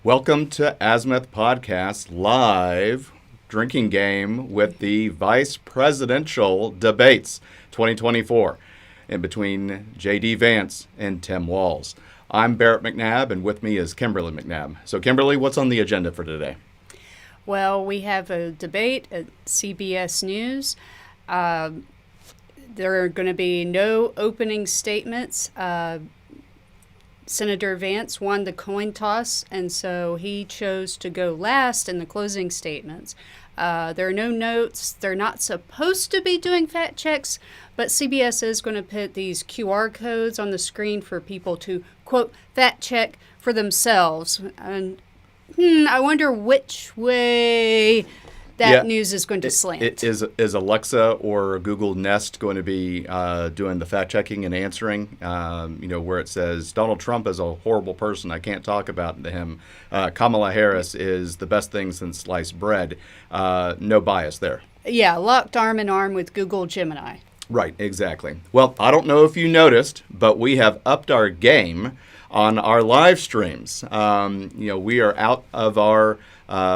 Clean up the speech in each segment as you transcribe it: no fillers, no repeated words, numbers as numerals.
Welcome to Azimuth Podcast live drinking game with the Vice Presidential Debates 2024 in between J.D. Vance and Tim Walz. I'm Barrett McNabb, and with me is Kimberly McNabb. So, Kimberly, what's on the agenda for today? Well, we have a debate at CBS News. There are going to be no opening statements. Senator Vance won the coin toss, and so he chose to go last in the closing statements. There are no notes. They're not supposed to be doing fact checks, but CBS is going to put these QR codes on the screen for people to, quote, fact check for themselves. And I wonder which way that news is going to slant. Is Alexa or Google Nest going to be doing the fact checking and answering? Where it says Donald Trump is a horrible person. I can't talk about him. Kamala Harris is the best thing since sliced bread. No bias there. Yeah, locked arm in arm with Google Gemini. Right, exactly. Well, I don't know if you noticed, but we have upped our game on our live streams. We are out of our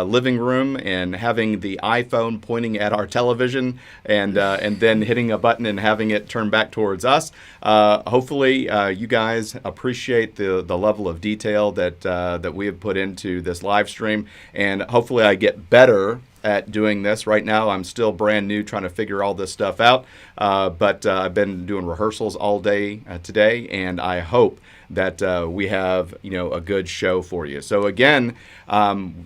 living room and having the iPhone pointing at our television and then hitting a button and having it turn back towards us. Hopefully, you guys appreciate the level of detail that we have put into this live stream, and hopefully I get better at doing this. Right now, I'm still brand new trying to figure all this stuff out, but I've been doing rehearsals all day today, and I hope that we have a good show for you. So again,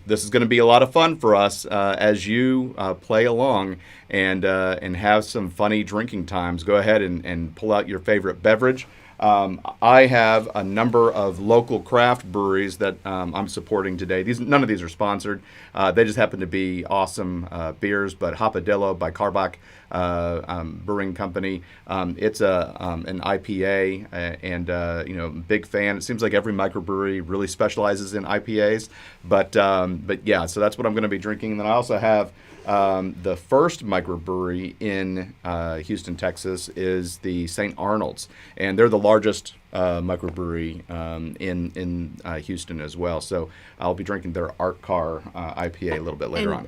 this is going to be a lot of fun for us as you play along and have some funny drinking times. Go ahead and pull out your favorite beverage. I have a number of local craft breweries that I'm supporting today. None of these are sponsored. They just happen to be awesome beers. But Hopadillo by Carbach Brewing Company. It's an IPA, and big fan. It seems like every microbrewery really specializes in IPAs. But yeah, so that's what I'm going to be drinking. And then I also have the first microbrewery in Houston, Texas, is the St. Arnold's, and they're the largest microbrewery in Houston as well. So I'll be drinking their Art Car IPA a little bit later on.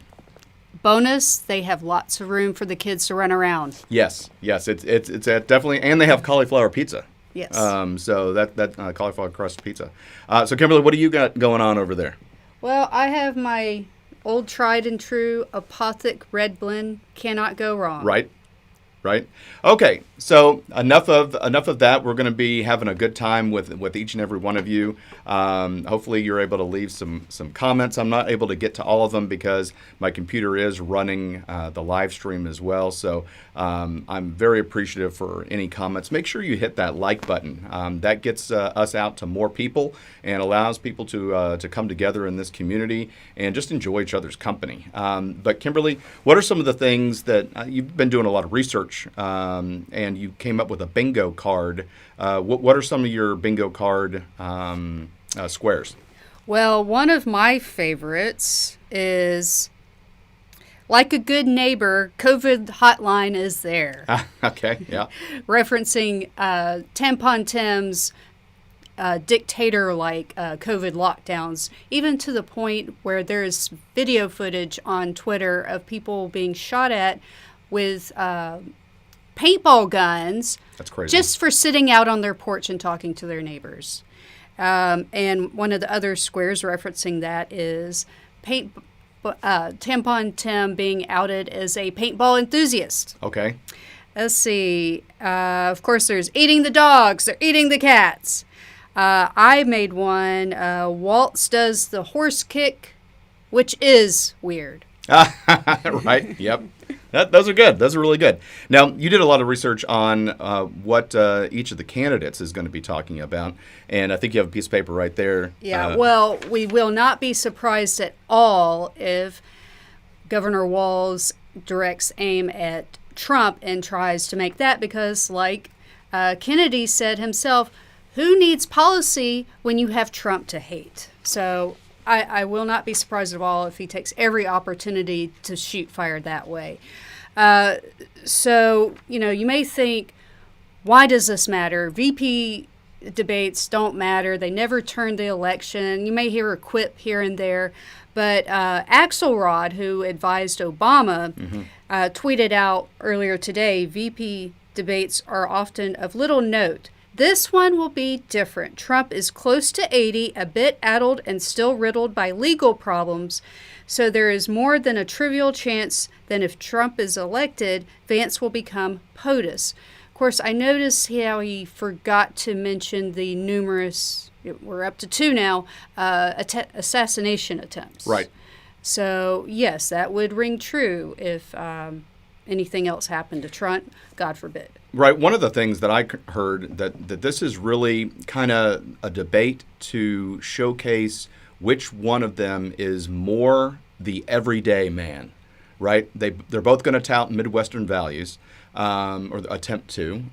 Bonus, they have lots of room for the kids to run around. Yes, it's definitely, and they have cauliflower pizza. Yes. So that cauliflower crust pizza. So Kimberly, what do you got going on over there? Well, I have my old tried and true Apothic Red Blend. Cannot go wrong. Right. Okay, so enough of that. We're going to be having a good time with each and every one of you. Hopefully you're able to leave some comments. I'm not able to get to all of them because my computer is running the live stream as well. So I'm very appreciative for any comments. Make sure you hit that like button. That gets us out to more people and allows people to come together in this community and just enjoy each other's company. But Kimberly, what are some of the things that you've been doing a lot of research and you came up with a bingo card. What are some of your bingo card squares? Well, one of my favorites is, like a good neighbor, COVID hotline is there. Okay, yeah. Referencing Tampon Tim's dictator-like COVID lockdowns, even to the point where there's video footage on Twitter of people being shot at with paintball guns. That's crazy. Just for sitting out on their porch and talking to their neighbors. And one of the other squares referencing that is Tampon Tim being outed as a paintball enthusiast. Okay. Let's see. Of course, there's eating the dogs. They're eating the cats. I made one. Walz does the horse kick, which is weird. Right. Yep. Those are good. Those are really good. Now, you did a lot of research on what each of the candidates is going to be talking about, and I think you have a piece of paper right there. Yeah, well, we will not be surprised at all if Governor Walz directs aim at Trump and tries to make that because, like Kennedy said himself, who needs policy when you have Trump to hate? So I will not be surprised at all if he takes every opportunity to shoot fire that way. So, you may think, why does this matter? VP debates don't matter. They never turned the election. You may hear a quip here and there. But Axelrod, who advised Obama, tweeted out earlier today, VP debates are often of little note. This one will be different. Trump is close to 80, a bit addled and still riddled by legal problems. So there is more than a trivial chance that if Trump is elected, Vance will become POTUS. Of course, I noticed how he forgot to mention the numerous, we're up to 2 now, assassination attempts. Right. So, yes, that would ring true if anything else happened to Trump, God forbid. Right. One of the things that I heard that this is really kind of a debate to showcase which one of them is more the everyday man, right? They're both going to tout Midwestern values, or attempt to.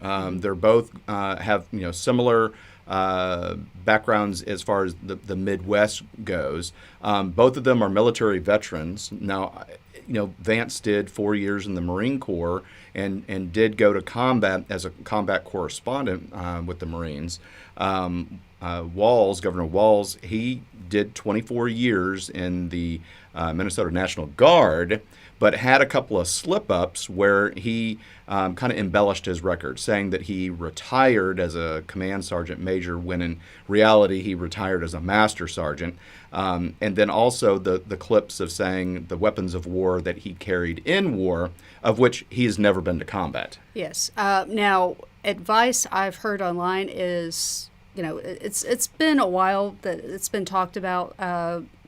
They're both have similar backgrounds as far as the Midwest goes. Both of them are military veterans. Now, Vance did 4 years in the Marine Corps and did go to combat as a combat correspondent with the Marines. Walz, Governor Walz, he did 24 years in the Minnesota National Guard, but had a couple of slip-ups where he kind of embellished his record, saying that he retired as a command sergeant major when in reality he retired as a master sergeant. And then also the clips of saying the weapons of war that he carried in war, of which he has never been to combat. Yes. Now, advice I've heard online is, it's been a while that it's been talked about,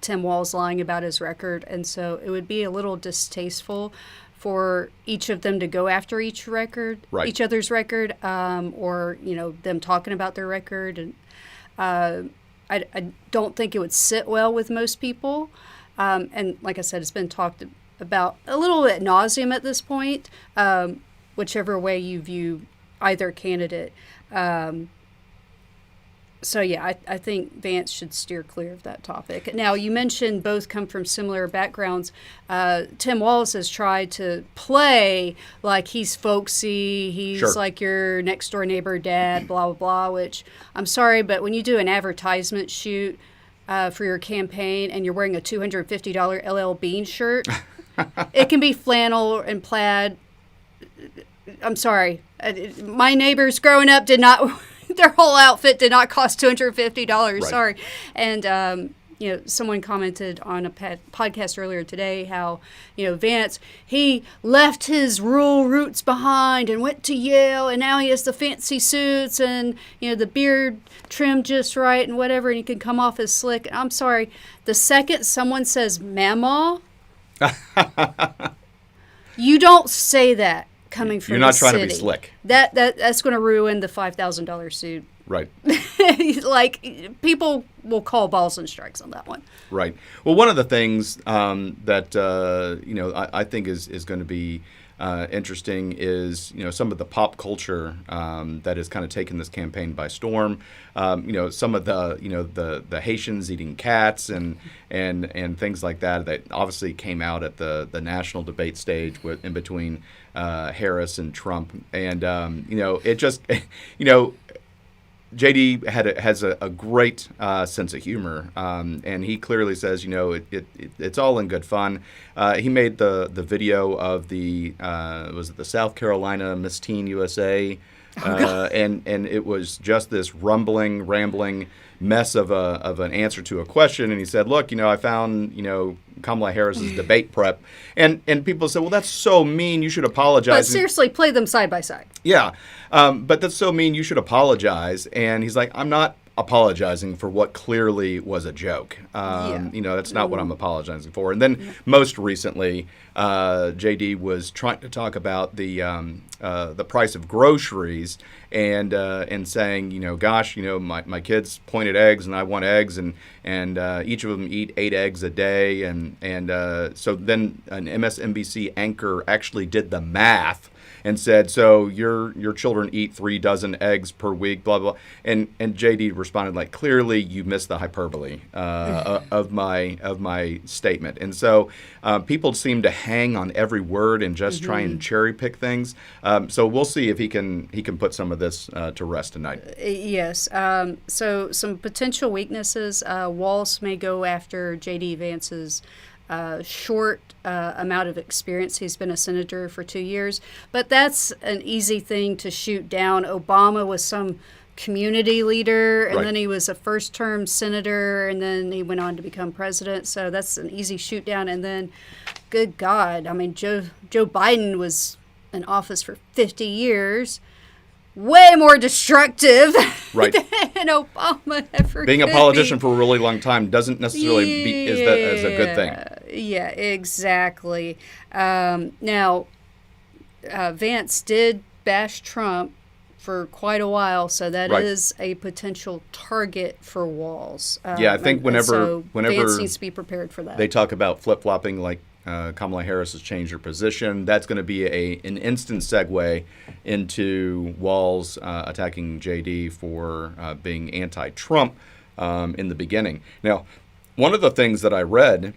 Tim Walz lying about his record, and so it would be a little distasteful for each of them to go after each other's record, or them talking about their record, and I don't think it would sit well with most people. And like I said, it's been talked about a little ad nauseum at this point, whichever way you view either candidate. So, yeah, I think Vance should steer clear of that topic. Now, you mentioned both come from similar backgrounds. Tim Walz has tried to play like he's folksy, he's like your next-door neighbor dad, blah, blah, blah, which I'm sorry, but when you do an advertisement shoot for your campaign and you're wearing a $250 LL Bean shirt, it can be flannel and plaid. I'm sorry. My neighbors growing up did not... Their whole outfit did not cost $250. Right. Sorry. And, someone commented on a podcast earlier today how, Vance, he left his rural roots behind and went to Yale, and now he has the fancy suits and, the beard trimmed just right and whatever, and he can come off as slick. I'm sorry. The second someone says mama, you don't say that. Coming from You're not the trying city. to be slick. That's going to ruin the $5,000 suit. Right. Like, people will call balls and strikes on that one. Right. Well, one of the things that I think is going to be interesting is some of the pop culture that has kind of taken this campaign by storm. Some of the Haitians eating cats and things like that obviously came out at the national debate stage in between Harris and Trump, and it just JD has a great sense of humor, and he clearly says, it's all in good fun. He made the video of the was it the South Carolina Miss Teen USA, and it was just this rambling mess of an answer to a question, and he said, look, I found Kamala Harris's debate prep, and people said, well, that's so mean, you should apologize. But seriously, play them side by side. Yeah, but that's so mean, you should apologize. And he's like, I'm not apologizing for what clearly was a joke. That's not what I'm apologizing for. And then most recently, JD was trying to talk about the price of groceries and saying, gosh, my kids pointed eggs and I want eggs, and each of them eat 8 eggs a day, and so then an MSNBC anchor actually did the math and said, so your children eat 3 dozen eggs per week, blah, blah. And JD responded like, clearly you missed the hyperbole of my statement. And so people seem to hang on every word and just try and cherry pick things. So we'll see if he can put some of this to rest tonight. Yes. So some potential weaknesses. Walz may go after J.D. Vance's short amount of experience. He's been a senator for 2 years, but that's an easy thing to shoot down. Obama was some community leader, and then he was a first-term senator, and then he went on to become president. So that's an easy shoot down. And then, good God, I mean, Joe Biden was in office for 50 years. Way more destructive than Obama ever Being a could politician be. for a really long time doesn't necessarily be is that as a good thing. Yeah, exactly. Now, Vance did bash Trump for quite a while, so that is a potential target for Walz. I think whenever Vance needs to be prepared for that. They talk about flip-flopping, like Kamala Harris has changed her position. That's going to be an instant segue into Walz attacking JD for being anti-Trump in the beginning. Now, one of the things that I read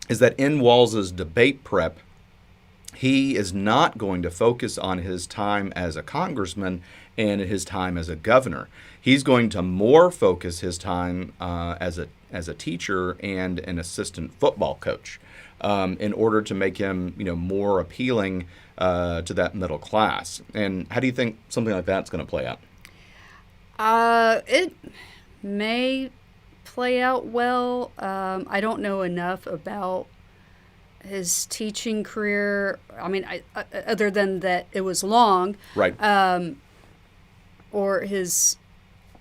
is that in Walz's debate prep, he is not going to focus on his time as a congressman and his time as a governor. He's going to more focus his time as a teacher and an assistant football coach in order to make him, more appealing to that middle class. And how do you think something like that's going to play out? It may play out well. I don't know enough about his teaching career. I mean, other than that it was long. Right. Or his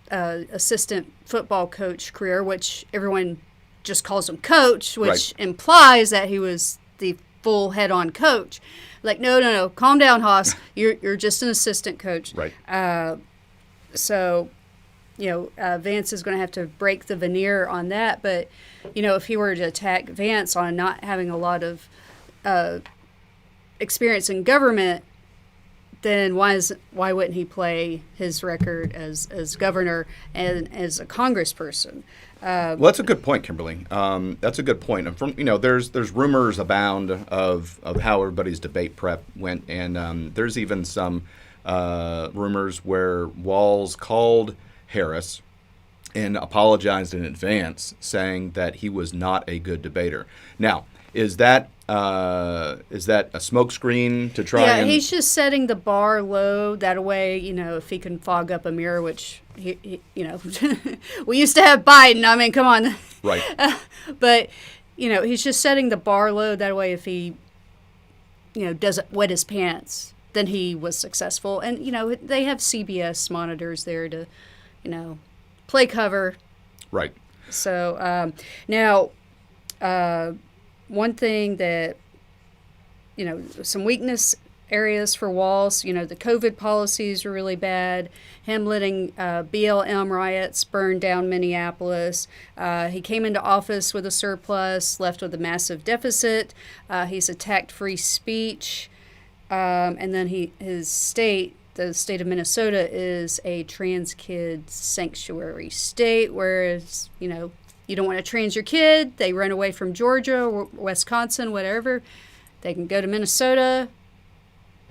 assistant football coach career, which everyone just calls him coach, which implies that he was the full head-on coach. Like, no, calm down, Haas. You're just an assistant coach. Right. So, Vance is going to have to break the veneer on that. But, if he were to attack Vance on not having a lot of experience in government, then why wouldn't he play his record as governor and as a congressperson? Well, that's a good point, Kimberly. That's a good point. And from there's rumors abound of how everybody's debate prep went, and there's even some rumors where Walz called Harris and apologized in advance, saying that he was not a good debater. Now, is that a smokescreen to try? Yeah, he's just setting the bar low. That way, if he can fog up a mirror, which he we used to have Biden. I mean, come on. Right. But he's just setting the bar low. That way, if he doesn't wet his pants, then he was successful. And they have CBS monitors there to play cover. Right. So now, one thing that, some weakness areas for Walz, the COVID policies are really bad. Him letting BLM riots burn down Minneapolis. He came into office with a surplus, left with a massive deficit. He's attacked free speech. And then the state of Minnesota is a trans kid sanctuary state, whereas, you don't want to trans your kid, they run away from Georgia or Wisconsin, whatever. They can go to Minnesota,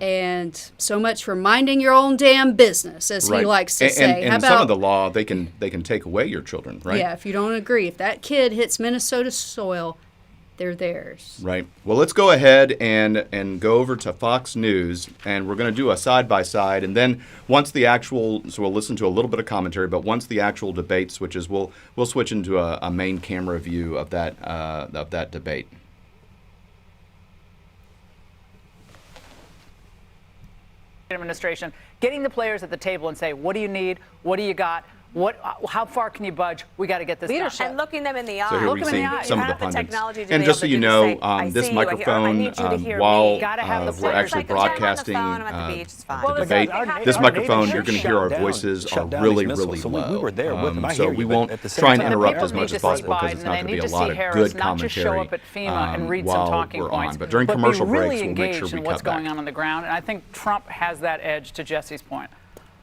and so much for minding your own damn business, as he likes to say. And some of the law, they can take away your children, right? Yeah, if you don't agree. If that kid hits Minnesota soil, they're theirs. Right. Well, let's go ahead and go over to Fox News, and we're going to do a side-by-side, and then once the actual, so we'll listen to a little bit of commentary, but once the actual debate switches, we'll switch into a main camera view of that debate. Administration, getting the players at the table and say, what do you need? What do you got? How far can you budge? We got to get this leadership done. And looking them in the eye. So here we see some of the pundits. And just so you know, this microphone, while we're actually broadcasting the debate, this microphone, you're going to hear our voices are really, really low. So we won't try and interrupt as much as possible because it's not going to be a lot of good commentary while we're on. But during commercial breaks, we'll make sure we cut what's back. going on the ground. And I think Trump has that edge, to Jesse's point.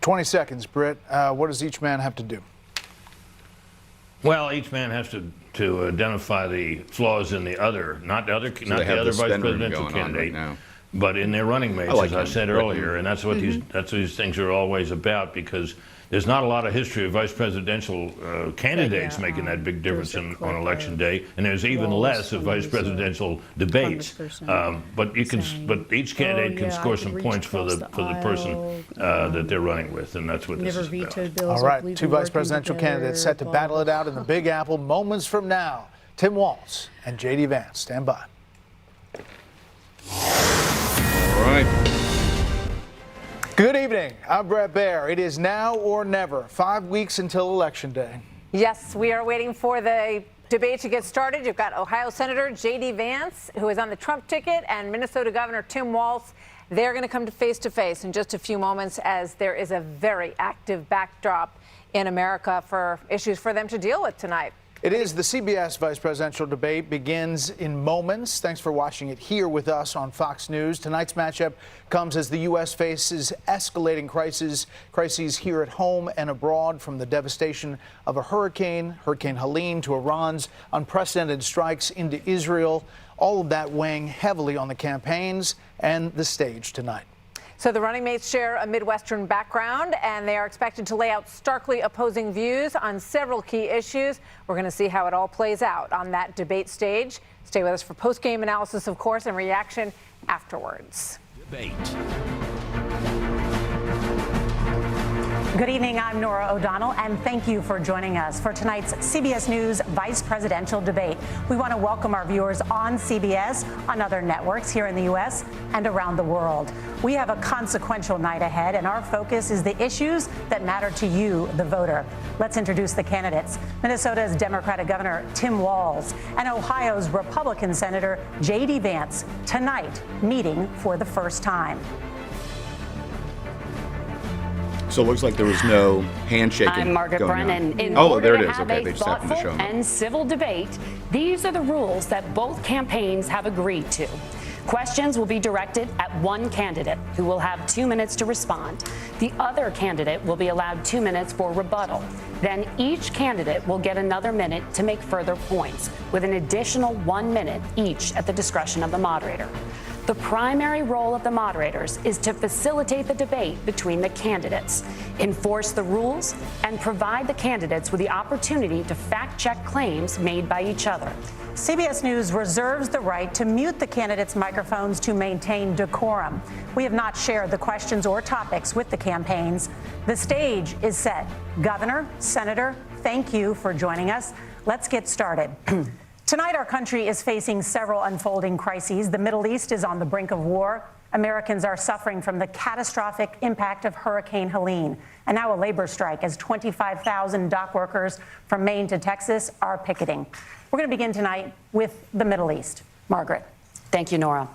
20 seconds, Britt. What does each man have to do? Well, each man has to identify the flaws in the other, not the other vice presidential candidate, but in their running mates, like as I him. said earlier, and that's what these things are always about, because there's not a lot of history of vice presidential candidates making that big difference on election day, and there's even less of vice presidential debates. But each candidate can score some points for the person that they're running with, and that's what this is about. All right, two vice presidential candidates set to battle it out in the Big Apple moments from now. Tim Walz and J.D. Vance, stand by. All right. Good evening. I'm Brett Baer. It is now or never. 5 weeks until Election Day. Yes, we are waiting for the debate to get started. You've got Ohio Senator J.D. Vance, who is on the Trump ticket, and Minnesota Governor Tim Walz. They're going to come to face in just a few moments, as there is a very active backdrop in America for issues for them to deal with tonight. It is the CBS vice presidential debate begins in moments. Thanks for watching it here with us on Fox News. Tonight's matchup comes as the U.S. faces escalating crises here at home and abroad, from the devastation of a Hurricane Helene, to Iran's unprecedented strikes into Israel. All of that weighing heavily on the campaigns and the stage tonight. So the running mates share a Midwestern background, and they are expected to lay out starkly opposing views on several key issues. We're going to see how it all plays out on that debate stage. Stay with us for post-game analysis, of course, and reaction afterwards. Debate. Good evening, I'm Nora O'Donnell, and thank you for joining us for tonight's CBS News Vice Presidential Debate. We want to welcome our viewers on CBS, on other networks here in the U.S. and around the world. We have a consequential night ahead, and our focus is the issues that matter to you, the voter. Let's introduce the candidates. Minnesota's Democratic Governor Tim Walz and Ohio's Republican Senator J.D. Vance, tonight meeting for the first time. So it looks like there was no handshaking. I'm Margaret going Brennan. on. In Oh, order there it to is. have Okay, a they just happened to thoughtful show them. and civil debate, these are the rules that both campaigns have agreed to. Questions will be directed at one candidate, who will have 2 minutes to respond. The other candidate will be allowed 2 minutes for rebuttal. Then each candidate will get another minute to make further points, with an additional 1 minute each at the discretion of the moderator. The primary role of the moderators is to facilitate the debate between the candidates, enforce the rules, and provide the candidates with the opportunity to fact-check claims made by each other. CBS News reserves the right to mute the candidates' microphones to maintain decorum. We have not shared the questions or topics with the campaigns. The stage is set. Governor, Senator, thank you for joining us. Let's get started. Tonight, our country is facing several unfolding crises. The Middle East is on the brink of war. Americans are suffering from the catastrophic impact of Hurricane Helene, and now a labor strike as 25,000 dock workers from Maine to Texas are picketing. We're going to begin tonight with the Middle East. Margaret. Thank you, Nora.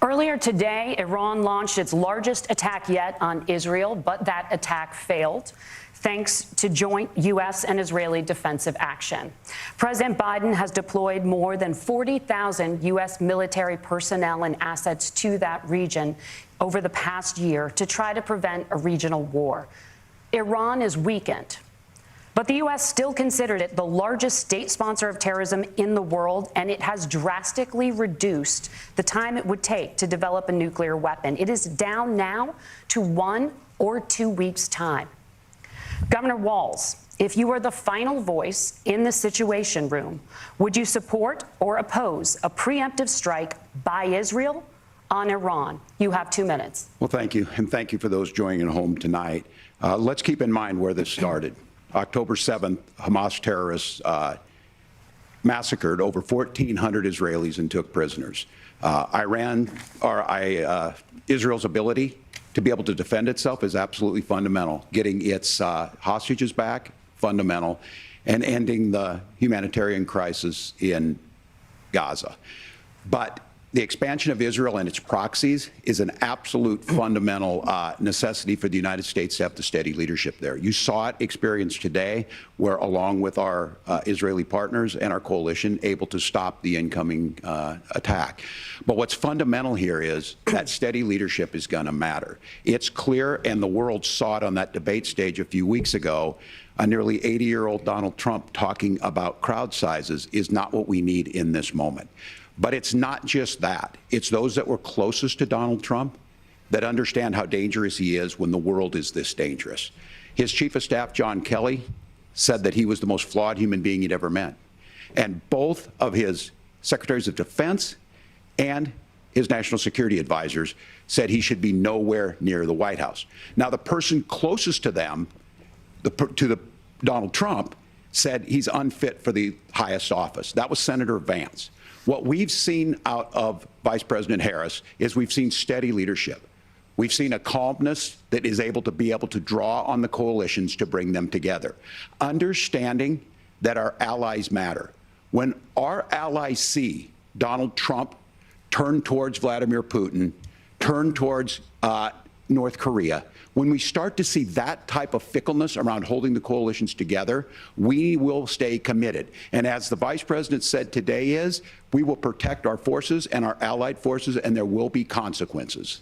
Earlier today, Iran launched its largest attack yet on Israel, but that attack failed, thanks to joint U.S. and Israeli defensive action. President Biden has deployed more than 40,000 U.S. military personnel and assets to that region over the past year to try to prevent a regional war. Iran is weakened, but the U.S. still considered it the largest state sponsor of terrorism in the world, and it has drastically reduced the time it would take to develop a nuclear weapon. It is down now to 1 or 2 weeks' time. Governor Walz, if you were the final voice in the Situation Room, would you support or oppose a preemptive strike by Israel on Iran? You have 2 minutes. Well, thank you, and thank you for those joining at home tonight. Let's keep in mind where this started. October 7th, Hamas terrorists massacred over 1,400 Israelis and took prisoners. Israel's ability to be able to defend itself is absolutely fundamental. Getting its hostages back, fundamental, and ending the humanitarian crisis in Gaza. But the expansion of Israel and its proxies is an absolute fundamental necessity for the United States to have the steady leadership there. You saw it experienced today, where along with our Israeli partners and our coalition, able to stop the incoming attack. But what's fundamental here is that steady leadership is going to matter. It's clear, and the world saw it on that debate stage a few weeks ago. A nearly 80-year-old Donald Trump talking about crowd sizes is not what we need in this moment. But it's not just that. It's those that were closest to Donald Trump that understand how dangerous he is when the world is this dangerous. His chief of staff, John Kelly, said that he was the most flawed human being he'd ever met. And both of his secretaries of defense and his national security advisors said he should be nowhere near the White House. Now, the person closest to them, Donald Trump, said he's unfit for the highest office. That was Senator Vance. What we've seen out of Vice President Harris is we've seen steady leadership. We've seen a calmness that is able to draw on the coalitions to bring them together. Understanding that our allies matter. When our allies see Donald Trump turn towards Vladimir Putin, turn towards North Korea, when we start to see that type of fickleness around holding the coalitions together, we will stay committed. And as the Vice President said today we will protect our forces and our allied forces, and there will be consequences.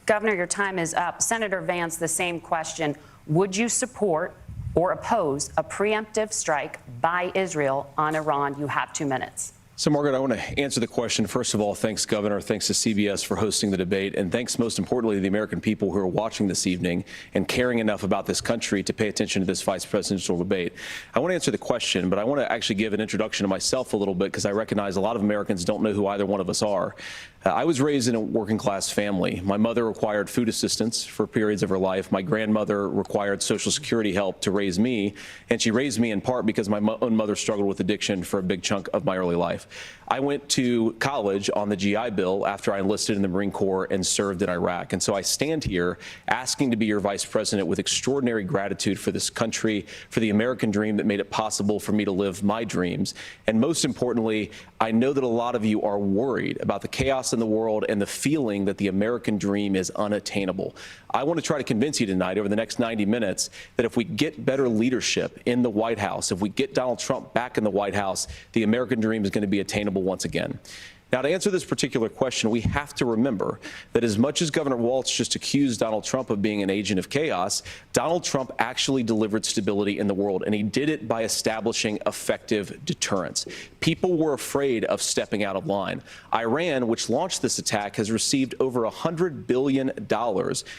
Governor, your time is up. Senator Vance, the same question. Would you support or oppose a preemptive strike by Israel on Iran? You have 2 minutes. So, Margaret, I want to answer the question. First of all, thanks, Governor. Thanks to CBS for hosting the debate. And thanks, most importantly, to the American people who are watching this evening and caring enough about this country to pay attention to this vice presidential debate. I want to answer the question, but I want to actually give an introduction to myself a little bit because I recognize a lot of Americans don't know who either one of us are. I was raised in a working-class family. My mother required food assistance for periods of her life. My grandmother required Social Security help to raise me, and she raised me in part because my own mother struggled with addiction for a big chunk of my early life. I went to college on the GI Bill after I enlisted in the Marine Corps and served in Iraq. And so I stand here asking to be your vice president with extraordinary gratitude for this country, for the American dream that made it possible for me to live my dreams. And most importantly, I know that a lot of you are worried about the chaos in the world and the feeling that the American dream is unattainable. I want to try to convince you tonight over the next 90 minutes that if we get better leadership in the White House, if we get Donald Trump back in the White House, the American dream is going to be attainable once again. Now, to answer this particular question, we have to remember that as much as Governor Walz just accused Donald Trump of being an agent of chaos, Donald Trump actually delivered stability in the world, and he did it by establishing effective deterrence. People were afraid of stepping out of line. Iran, which launched this attack, has received over $100 billion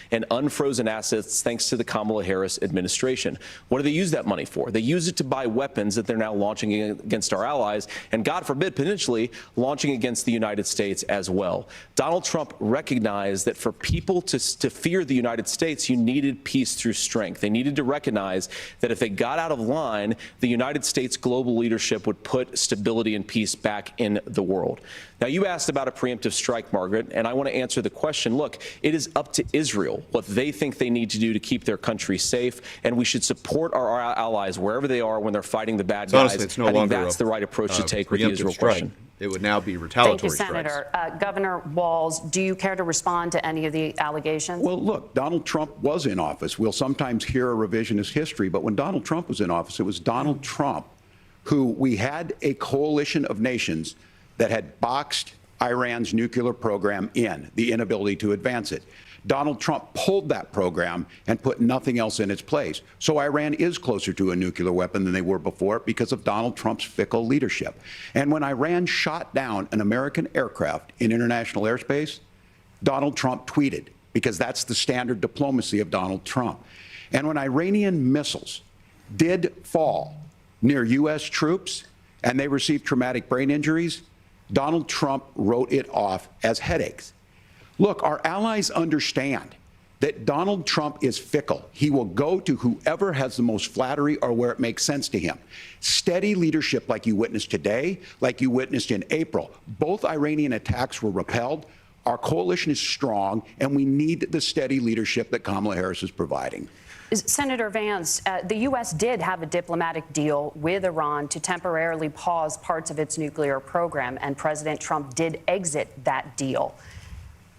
in unfrozen assets thanks to the Kamala Harris administration. What do they use that money for? They use it to buy weapons that they're now launching against our allies, and God forbid, potentially launching against the United States as well. Donald Trump recognized that for people to fear the United States, you needed peace through strength. They needed to recognize that if they got out of line, the United States global leadership would put stability and peace back in the world. Now, you asked about a preemptive strike, Margaret, and I want to answer the question. Look, it is up to Israel what they think they need to do to keep their country safe, and we should support our allies wherever they are when they're fighting the bad guys. Honestly, it's no I think longer that's the right approach to take with the preemptive Israel strike. question. It would now be retaliatory Thank you, strikes. Senator. Governor Walz, do you care to respond to any of the allegations? Well, look, Donald Trump was in office. We'll sometimes hear a revisionist history, but when Donald Trump was in office, it was Donald Trump who we had a coalition of nations that had boxed Iran's nuclear program in, the inability to advance it. Donald Trump pulled that program and put nothing else in its place. So Iran is closer to a nuclear weapon than they were before because of Donald Trump's fickle leadership. And when Iran shot down an American aircraft in international airspace, Donald Trump tweeted, because that's the standard diplomacy of Donald Trump. And when Iranian missiles did fall near U.S. troops and they received traumatic brain injuries, Donald Trump wrote it off as headaches. Look, our allies understand that Donald Trump is fickle. He will go to whoever has the most flattery or where it makes sense to him. Steady leadership like you witnessed today, like you witnessed in April. Both Iranian attacks were repelled. Our coalition is strong, and we need the steady leadership that Kamala Harris is providing. Senator Vance, the U.S. did have a diplomatic deal with Iran to temporarily pause parts of its nuclear program, and President Trump did exit that deal.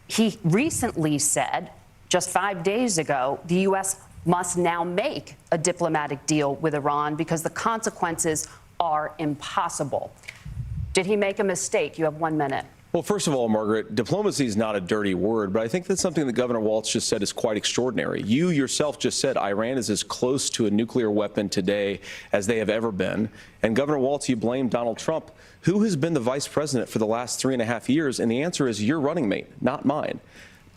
He recently said, just 5 days ago, the U.S. must now make a diplomatic deal with Iran because the consequences are impossible. Did he make a mistake? You have 1 minute. Well, first of all, Margaret, diplomacy is not a dirty word, but I think that's something that Governor Walz just said is quite extraordinary. You yourself just said Iran is as close to a nuclear weapon today as they have ever been. And Governor Walz, you blame Donald Trump. Who has been the vice president for the last 3.5 years? And the answer is your running mate, not mine.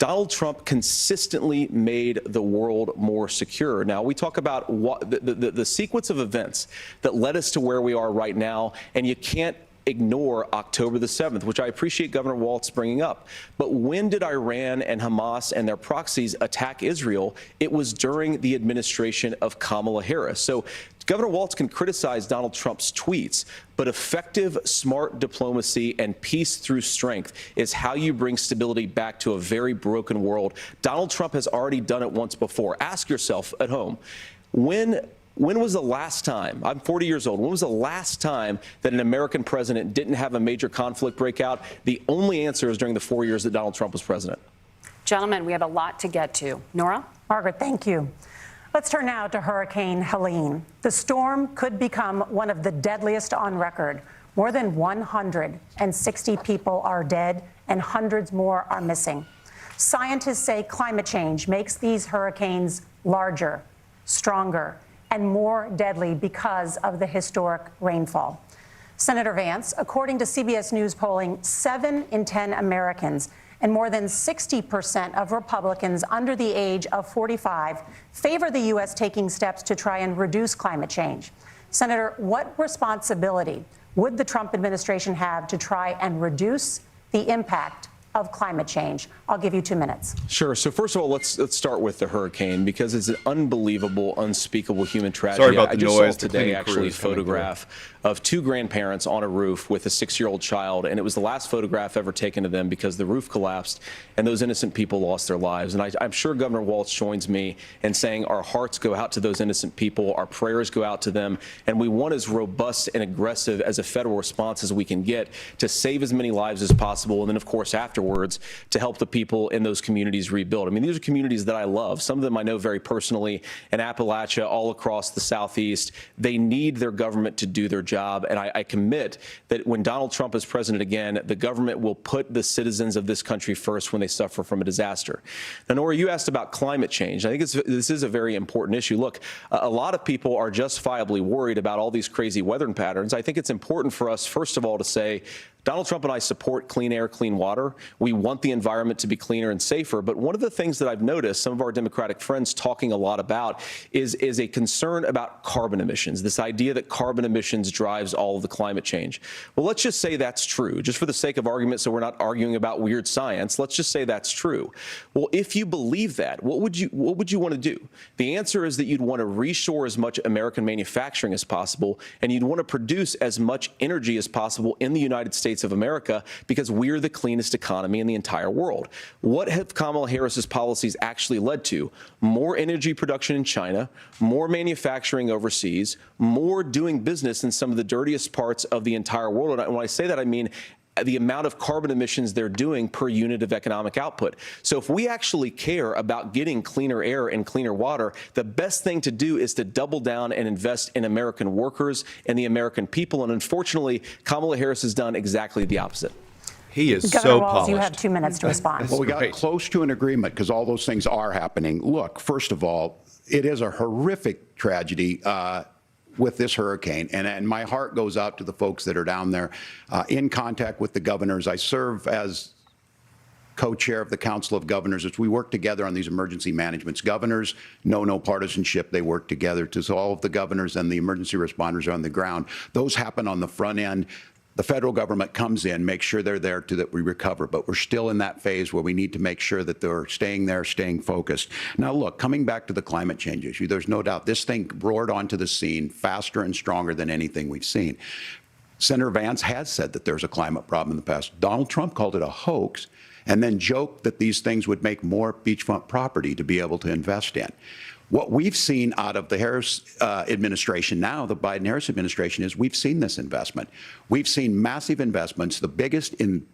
Donald Trump consistently made the world more secure. Now, we talk about what the sequence of events that led us to where we are right now, and you can't ignore October the 7th, which I appreciate Governor Walz bringing up. But when did Iran and Hamas and their proxies attack Israel? It was during the administration of Kamala Harris. So Governor Walz can criticize Donald Trump's tweets, but effective, smart diplomacy and peace through strength is how you bring stability back to a very broken world. Donald Trump has already done it once before. Ask yourself at home, when was the last time, I'm 40 years old, when was the last time that an American president didn't have a major conflict break out? The only answer is during the 4 years that Donald Trump was president. Gentlemen, we have a lot to get to. Nora? Margaret, thank you. Let's turn now to Hurricane Helene. The storm could become one of the deadliest on record. More than 160 people are dead and hundreds more are missing. Scientists say climate change makes these hurricanes larger, stronger, and more deadly because of the historic rainfall. Senator Vance, according to CBS News polling, 7 in 10 Americans and more than 60% of Republicans under the age of 45 favor the U.S. taking steps to try and reduce climate change. Senator, what responsibility would the Trump administration have to try and reduce the impact of climate change? I'll give you 2 minutes. Sure. So first of all, let's start with the hurricane, because it's an unbelievable, unspeakable human tragedy. Sorry about the I just noise. saw today actually a photograph of 2 grandparents on a roof with a 6-year-old child, and it was the last photograph ever taken of them because the roof collapsed and those innocent people lost their lives. And I'm sure Governor Walz joins me in saying our hearts go out to those innocent people, our prayers go out to them, and we want as robust and aggressive as a federal response as we can get to save as many lives as possible, and then of course afterwards to help the people in those communities rebuild. I mean, these are communities that I love. Some of them I know very personally in Appalachia, all across the Southeast. They need their government to do their job, and I commit that when Donald Trump is president again, the government will put the citizens of this country first when they suffer from a disaster. Now, Nora, you asked about climate change. I think this is a very important issue. Look, a lot of people are justifiably worried about all these crazy weather patterns. I think it's important for us, first of all, to say Donald Trump and I support clean air, clean water. We want the environment to be cleaner and safer. But one of the things that I've noticed some of our Democratic friends talking a lot about is a concern about carbon emissions, this idea that carbon emissions drives all of the climate change. Well, let's just say that's true, just for the sake of argument, so we're not arguing about weird science. Let's just say that's true. Well, if you believe that, what would you want to do? The answer is that you'd want to reshore as much American manufacturing as possible, and you'd want to produce as much energy as possible in the United States of America, because we're the cleanest economy in the entire world. What have Kamala Harris's policies actually led to? More energy production in China, more manufacturing overseas, more doing business in some of the dirtiest parts of the entire world. And when I say that, I mean the amount of carbon emissions they're doing per unit of economic output. So if we actually care about getting cleaner air and cleaner water, the best thing to do is to double down and invest in American workers and the American people. And unfortunately, Kamala Harris has done exactly the opposite. He is Governor so Walz, polished. you have 2 minutes to respond. Well, we got close to an agreement because all those things are happening. Look, first of all, it is a horrific tragedy with this hurricane, and my heart goes out to the folks that are down there in contact with the governors. I serve as co-chair of the Council of Governors as we work together on these emergency managements. Governors know no partisanship. They work together. So all of the governors and the emergency responders are on the ground. Those happen on the front end. The federal government comes in, makes sure they're there to that we recover, but we're still in that phase where we need to make sure that they're staying there, staying focused. Now, look, coming back to the climate change issue, there's no doubt this thing roared onto the scene faster and stronger than anything we've seen. Senator Vance has said that there's a climate problem in the past. Donald Trump called it a hoax and then joked that these things would make more beachfront property to be able to invest in. What we've seen out of the Harris administration now, the Biden-Harris administration, is we've seen this investment. We've seen massive investments, the biggest in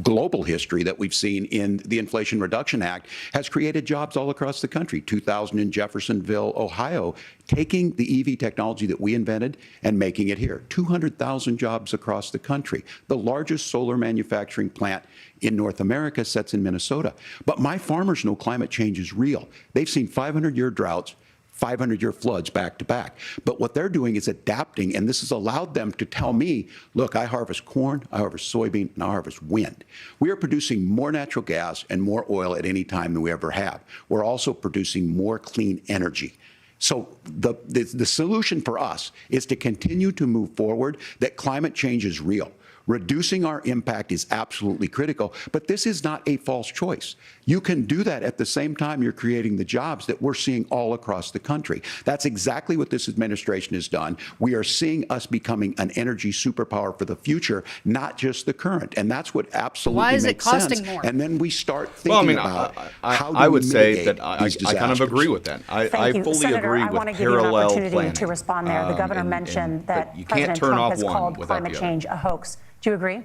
global history that we've seen in the Inflation Reduction Act has created jobs all across the country. 2000 in Jeffersonville, Ohio, taking the EV technology that we invented and making it here. 200,000 jobs across the country. The largest solar manufacturing plant in North America sits in Minnesota. But my farmers know climate change is real. They've seen 500-year droughts, 500-year floods back to back. But what they're doing is adapting, and this has allowed them to tell me, look, I harvest corn, I harvest soybean, and I harvest wind. We are producing more natural gas and more oil at any time than we ever have. We're also producing more clean energy. So the solution for us is to continue to move forward, that climate change is real. Reducing our impact is absolutely critical, but this is not a false choice. You can do that at the same time you're creating the jobs that we're seeing all across the country. That's exactly what this administration has done. We are seeing us becoming an energy superpower for the future, not just the current. And that's what absolutely Why is makes it costing sense. more? And then we start thinking about how do I we would say mitigate that I these kind of disasters. agree with that. I Thank you. fully Senator, agree I with want to give you an parallel opportunity planning. to respond there. The governor mentioned that but you can't President turn Trump off has one called without climate the other. change a hoax. Do you agree?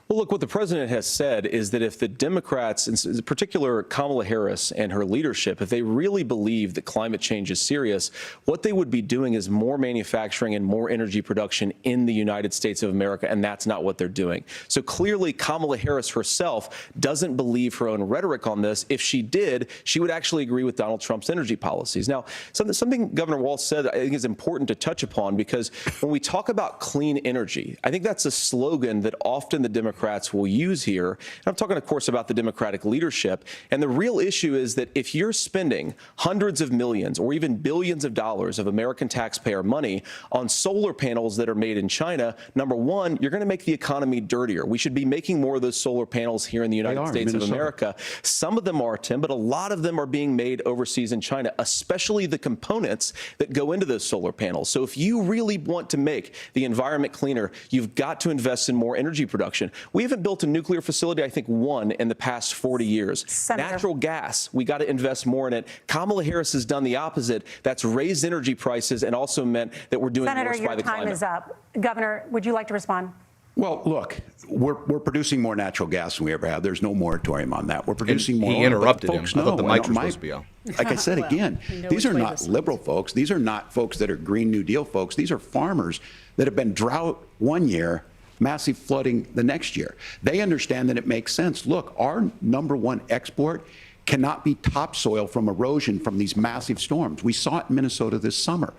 Well, look, what the president has said is that if the Democrats, in particular Kamala Harris and her leadership, if they really believe that climate change is serious, what they would be doing is more manufacturing and more energy production in the United States of America, and that's not what they're doing. So clearly, Kamala Harris herself doesn't believe her own rhetoric on this. If she did, she would actually agree with Donald Trump's energy policies. Now, something Governor Walz said I think is important to touch upon, because when we talk about clean energy, I think that's a slogan that often the Democrats will use here. And I'm talking, of course, about the Democratic leadership. And the real issue is that if you're spending hundreds of millions or even billions of dollars of American taxpayer money on solar panels that are made in China, number one, you're going to make the economy dirtier. We should be making more of those solar panels here in the United States of America. Some of them are, Tim, but a lot of them are being made overseas in China, especially the components that go into those solar panels. So if you really want to make the environment cleaner, you've got to invest in more energy production. We haven't built a nuclear facility, I think, one in the past 40 years. Senator. Natural gas, we got to invest more in it. Kamala Harris has done the opposite. That's raised energy prices and also meant that we're doing Senator, worse by the climate. your time is up. Governor, would you like to respond? Well, look, we're producing more natural gas than we ever have. There's no moratorium on that. We're producing more. He oil, but interrupted him. folks I thought the know, mic was my- supposed to be on. Like I said again, these are not liberal folks. These are not folks that are Green New Deal folks. These are farmers that have been drought one year, massive flooding the next year. They understand that it makes sense. Look, our number one export cannot be topsoil from erosion from these massive storms. We saw it in Minnesota this summer.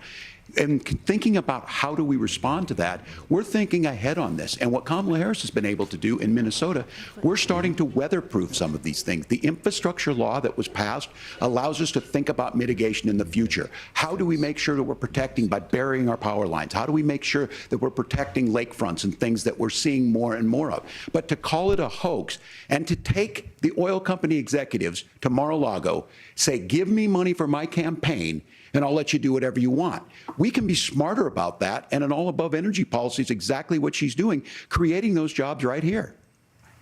And thinking about how do we respond to that, we're thinking ahead on this. And what Kamala Harris has been able to do in Minnesota, we're starting to weatherproof some of these things. The infrastructure law that was passed allows us to think about mitigation in the future. How do we make sure that we're protecting by burying our power lines? How do we make sure that we're protecting lakefronts and things that we're seeing more and more of? But to call it a hoax and to take the oil company executives to Mar-a-Lago, say, give me money for my campaign, and I'll let you do whatever you want. We can be smarter about that, and an all-above energy policy is exactly what she's doing, creating those jobs right here.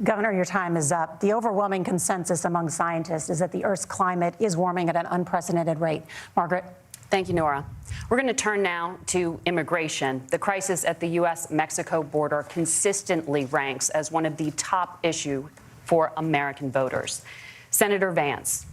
Governor, your time is up. The overwhelming consensus among scientists is that the Earth's climate is warming at an unprecedented rate. Margaret? Thank you, Nora. We're going to turn now to immigration. The crisis at the U.S.-Mexico border consistently ranks as one of the top issues for American voters. Senator Vance,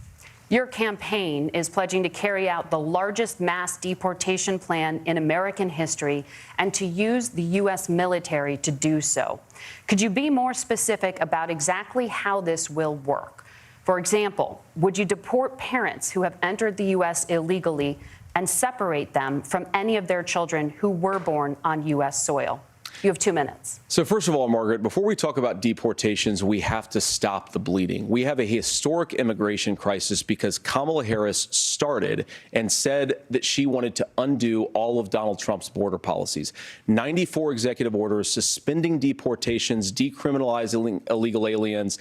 your campaign is pledging to carry out the largest mass deportation plan in American history and to use the U.S. military to do so. Could you be more specific about exactly how this will work? For example, would you deport parents who have entered the U.S. illegally and separate them from any of their children who were born on U.S. soil? You have 2 minutes. So first of all, Margaret, before we talk about deportations, we have to stop the bleeding. We have a historic immigration crisis because Kamala Harris started and said that she wanted to undo all of Donald Trump's border policies. 94 executive orders suspending deportations, decriminalizing illegal aliens,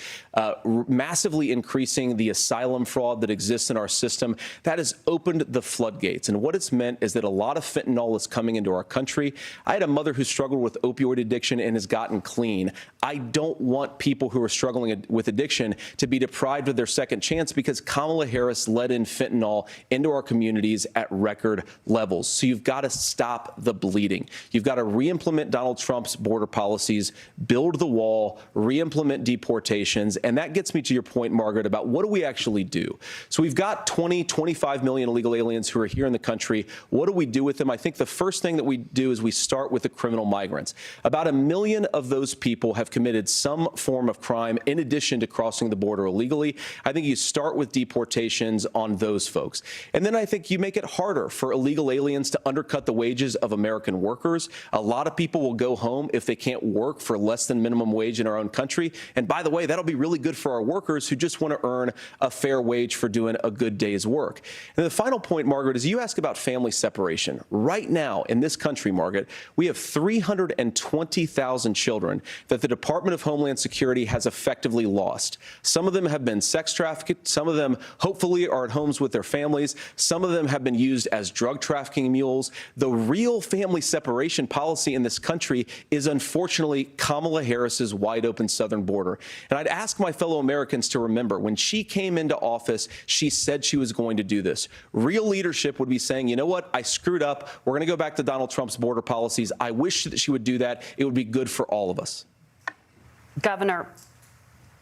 massively increasing the asylum fraud that exists in our system. That has opened the floodgates. And what it's meant is that a lot of fentanyl is coming into our country. I had a mother who struggled with opioid addiction and has gotten clean. I don't want people who are struggling with addiction to be deprived of their second chance because Kamala Harris let in fentanyl into our communities at record levels. So you've got to stop the bleeding. You've got to re-implement Donald Trump's border policies, build the wall, re-implement deportations. And that gets me to your point, Margaret, about what do we actually do? So we've got 25 million illegal aliens who are here in the country. What do we do with them? I think the first thing that we do is we start with the criminal migrants. About 1 million of those people have committed some form of crime in addition to crossing the border illegally. I think you start with deportations on those folks. And then I think you make it harder for illegal aliens to undercut the wages of American workers. A lot of people will go home if they can't work for less than minimum wage in our own country. And by the way, that'll be really good for our workers who just want to earn a fair wage for doing a good day's work. And the final point, Margaret, is you ask about family separation. Right now in this country, Margaret, we have 320,000 children that the Department of Homeland Security has effectively lost. Some of them have been sex trafficked. Some of them hopefully are at homes with their families. Some of them have been used as drug trafficking mules. The real family separation policy in this country is unfortunately Kamala Harris's wide open southern border. And I'd ask my fellow Americans to remember when she came into office, she said she was going to do this. Real leadership would be saying, you know what, I screwed up. We're going to go back to Donald Trump's border policies. I wish that she would do that. It would be good for all of us. Governor,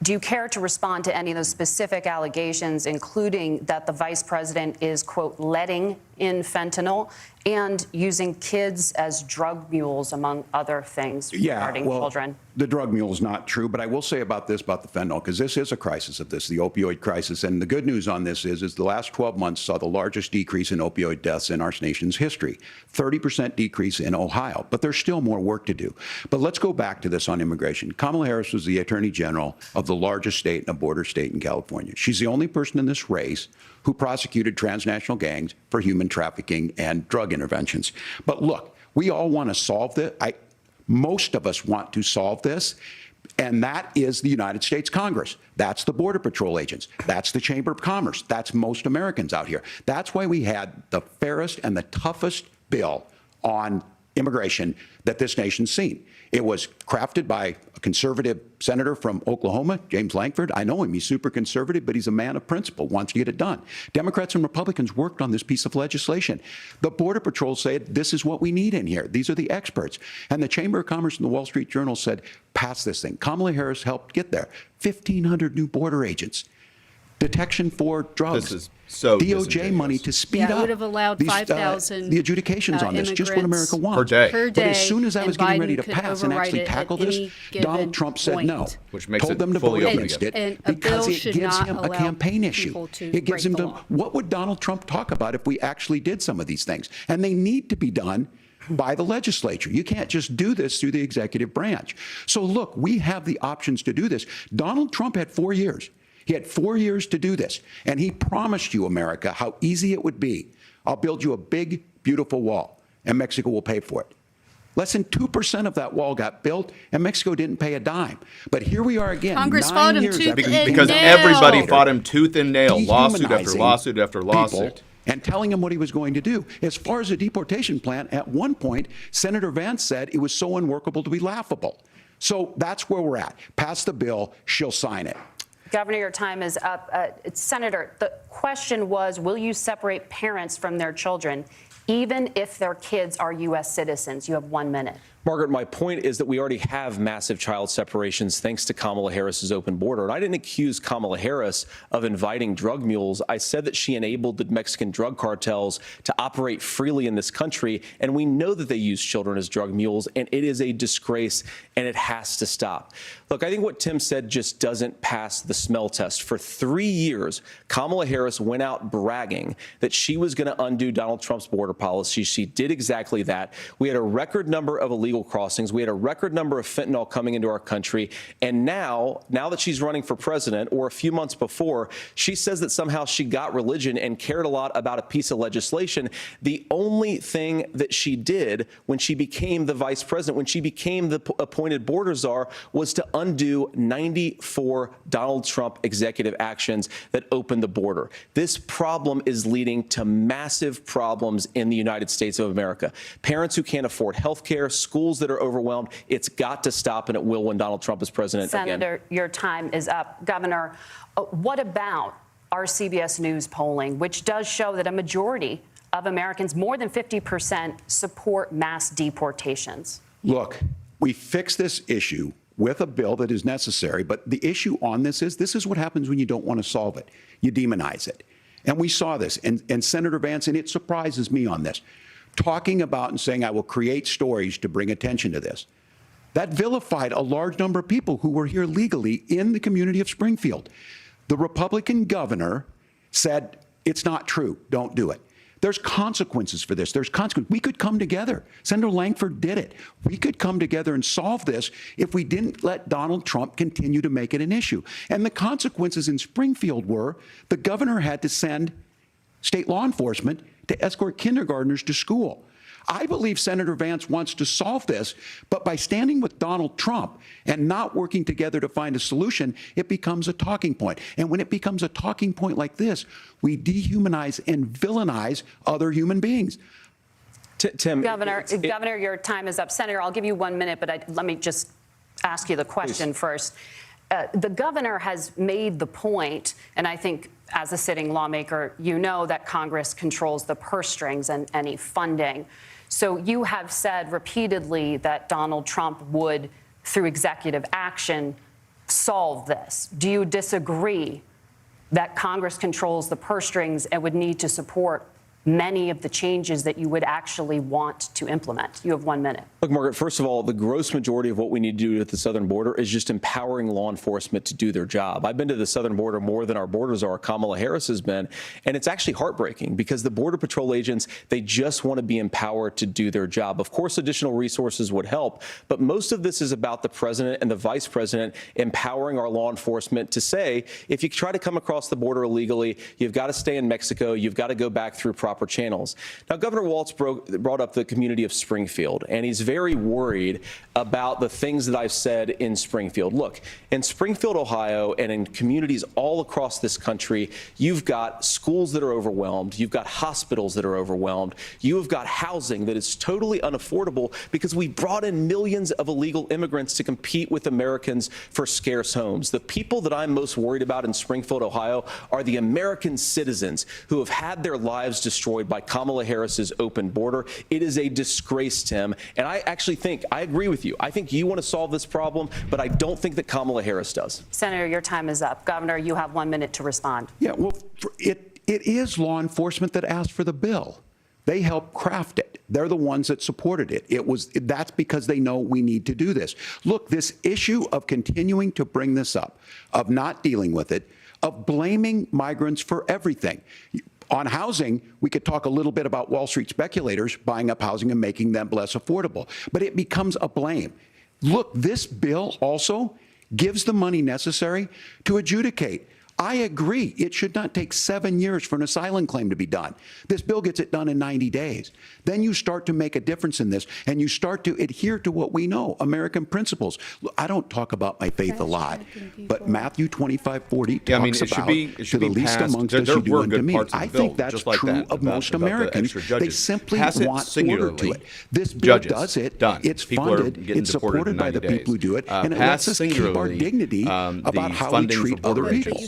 do you care to respond to any of those specific allegations, including that the vice president is, quote, letting in fentanyl and using kids as drug mules, among other things, regarding children? The drug mule is not true, but I will say about this, about the fentanyl, because this is a crisis of this, the opioid crisis. And the good news on this is the last 12 months saw the largest decrease in opioid deaths in our nation's history, 30% decrease in Ohio. But there's still more work to do. But let's go back to this on immigration. Kamala Harris was the Attorney General of the largest state and a border state in California. She's the only person in this race who prosecuted transnational gangs for human trafficking and drug interventions. But look, we all want to solve this. Most of us want to solve this, and that is the United States Congress. That's the Border Patrol agents. That's the Chamber of Commerce. That's most Americans out here. That's why we had the fairest and the toughest bill on immigration that this nation's seen. It was crafted by a conservative senator from Oklahoma, James Lankford. I know him. He's super conservative, but he's a man of principle, wants to get it done. Democrats and Republicans worked on this piece of legislation. The Border Patrol said, this is what we need in here. These are the experts. And the Chamber of Commerce and the Wall Street Journal said, pass this thing. Kamala Harris helped get there. 1,500 new border agents. Detection for drugs. This is so DOJ money to speed up. It would have allowed 5,000 the adjudications on this, just what America wants. Per day. But as soon as I was getting ready to pass and actually tackle this, Donald Trump said no. Which makes told them to vote against it because it gives him a campaign issue. It gives him what would Donald Trump talk about if we actually did some of these things? And they need to be done by the legislature. You can't just do this through the executive branch. So look, we have the options to do this. Donald Trump had 4 years. He had 4 years to do this, and he promised you, America, how easy it would be. I'll build you a big, beautiful wall, and Mexico will pay for it. Less than 2% of that wall got built, and Mexico didn't pay a dime. But here we are again. Congress fought him tooth and nail. Because everybody fought him tooth and nail, lawsuit after lawsuit after lawsuit. And telling him what he was going to do. As far as the deportation plan, at one point, Senator Vance said it was so unworkable to be laughable. So that's where we're at. Pass the bill, she'll sign it. Governor, your time is up. Senator, the question was, will you separate parents from their children, even if their kids are U.S. citizens? You have 1 minute. Margaret, my point is that we already have massive child separations thanks to Kamala Harris's open border. And I didn't accuse Kamala Harris of inviting drug mules. I said that she enabled the Mexican drug cartels to operate freely in this country. And we know that they use children as drug mules. And it is a disgrace, and it has to stop. Look, I think what Tim said just doesn't pass the smell test. For 3 years, Kamala Harris went out bragging that she was going to undo Donald Trump's border policy. She did exactly that. We had a record number of illegal crossings. We had a record number of fentanyl coming into our country. And now that she's running for president, or a few months before, she says that somehow she got religion and cared a lot about a piece of legislation. The only thing that she did when she became the vice president, when she became the appointed border czar, was to undo 94 Donald Trump executive actions that opened the border. This problem is leading to massive problems in the United States of America. Parents who can't afford health care, schools schools that are overwhelmed. It's got to stop, and it will when Donald Trump is president again. Senator, your time is up. Governor, what about our CBS News polling, which does show that a majority of Americans, more than 50%, support mass deportations? Look, we fix this issue with a bill that is necessary, but the issue on this is what happens when you don't want to solve it. You demonize it. And we saw this, and Senator Vance, and it surprises me on this, talking about and saying, I will create stories to bring attention to this. That vilified a large number of people who were here legally in the community of Springfield. The Republican governor said, it's not true, don't do it. There's consequences for this. There's consequences. We could come together. Senator Langford did it. We could come together and solve this if we didn't let Donald Trump continue to make it an issue. And the consequences in Springfield were the governor had to send state law enforcement to escort kindergartners to school. I believe Senator Vance wants to solve this, but by standing with Donald Trump and not working together to find a solution, it becomes a talking point. And when it becomes a talking point like this, we dehumanize and villainize other human beings. Tim, Governor, your time is up. Senator, I'll give you 1 minute, but let me just ask you the question first. The governor has made the point, and I think as a sitting lawmaker, you know that Congress controls the purse strings and any funding. So you have said repeatedly that Donald Trump would, through executive action, solve this. Do you disagree that Congress controls the purse strings and would need to support many of the changes that you would actually want to implement? You have 1 minute. Look, Margaret, first of all, the gross majority of what we need to do at the southern border is just empowering law enforcement to do their job. I've been to the southern border more than our borders are. Kamala Harris has been. And it's actually heartbreaking because the Border Patrol agents, they just want to be empowered to do their job. Of course, additional resources would help, but most of this is about the president and the vice president empowering our law enforcement to say, if you try to come across the border illegally, you've got to stay in Mexico, you've got to go back through proper channels. Now, Governor Walz brought up the community of Springfield, and he's very worried about the things that I've said in Springfield. Look, in Springfield, Ohio, and in communities all across this country, you've got schools that are overwhelmed, you've got hospitals that are overwhelmed, you have got housing that is totally unaffordable because we brought in millions of illegal immigrants to compete with Americans for scarce homes. The people that I'm most worried about in Springfield, Ohio, are the American citizens who have had their lives destroyed by Kamala Harris's open border. It is a disgrace, Tim. And I actually think, I agree with you. I think you want to solve this problem, but I don't think that Kamala Harris does. Senator, your time is up. Governor, you have 1 minute to respond. Yeah, well, it is law enforcement that asked for the bill. They helped craft it. They're the ones that supported it. That's because they know we need to do this. Look, this issue of continuing to bring this up, of not dealing with it, of blaming migrants for everything. On housing, we could talk a little bit about Wall Street speculators buying up housing and making them less affordable, but it becomes a blame. Look, this bill also gives the money necessary to adjudicate. I agree. It should not take 7 years for an asylum claim to be done. This bill gets it done in 90 days. Then you start to make a difference in this, and you start to adhere to what we know, American principles. Look, I don't talk about my faith a lot, but Matthew 25:40 talks about to the least amongst us you do unto me. I think that's true of most Americans. They simply want order to it. This bill does it. It's funded. It's supported by the people who do it, and it lets us keep our dignity about how we treat other people.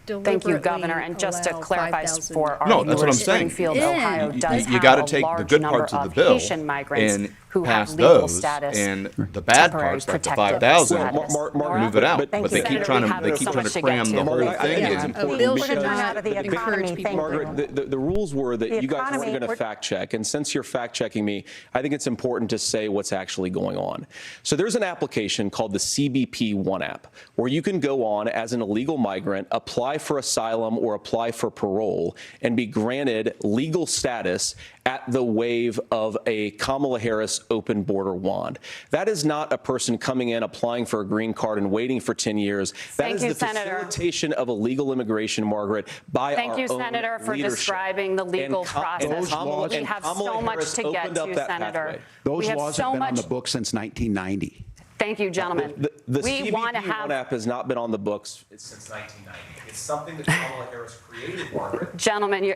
Thank you, Governor. And just to clarify for our that's what I'm saying. Springfield, Ohio does you got to have take a the large good number parts of the of bill Haitian migrants and who pass have legal those, status, and the bad parts, like the 5,000, move it out. But they keep trying to cram the whole thing It's in. important bill because should Turn out of the economy. Thank you. Margaret, the rules were that The you guys economy- weren't going to fact check. And since you're fact checking me, I think it's important to say what's actually going on. So there's an application called the CBP One app where you can go on as an illegal migrant, apply for asylum or apply for parole, and be granted legal status at the wave of a Kamala Harris open border wand. That is not a person coming in, applying for a green card and waiting for 10 years. That is the facilitation of illegal immigration, Margaret, by our own Thank you, Senator, for leadership. describing the legal process. Kamala We have so much to get to, Senator. Those laws have been on the books since 1990. Thank you, gentlemen. The we want to have One app has not been on the books since 1990. It's something that Kamala Harris created, Margaret. Gentlemen,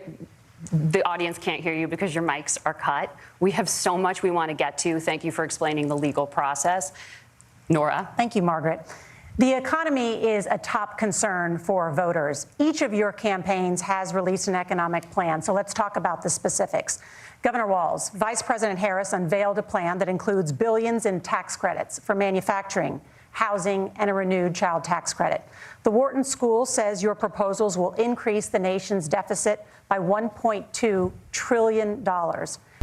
The audience can't hear you because your mics are cut. We have so much we want to get to. Thank you for explaining the legal process. Nora. Thank you, Margaret. The economy is a top concern for voters. Each of your campaigns has released an economic plan, so let's talk about the specifics. Governor Walz, Vice President Harris unveiled a plan that includes billions in tax credits for manufacturing, housing, and a renewed child tax credit. The Wharton School says your proposals will increase the nation's deficit by $1.2 trillion.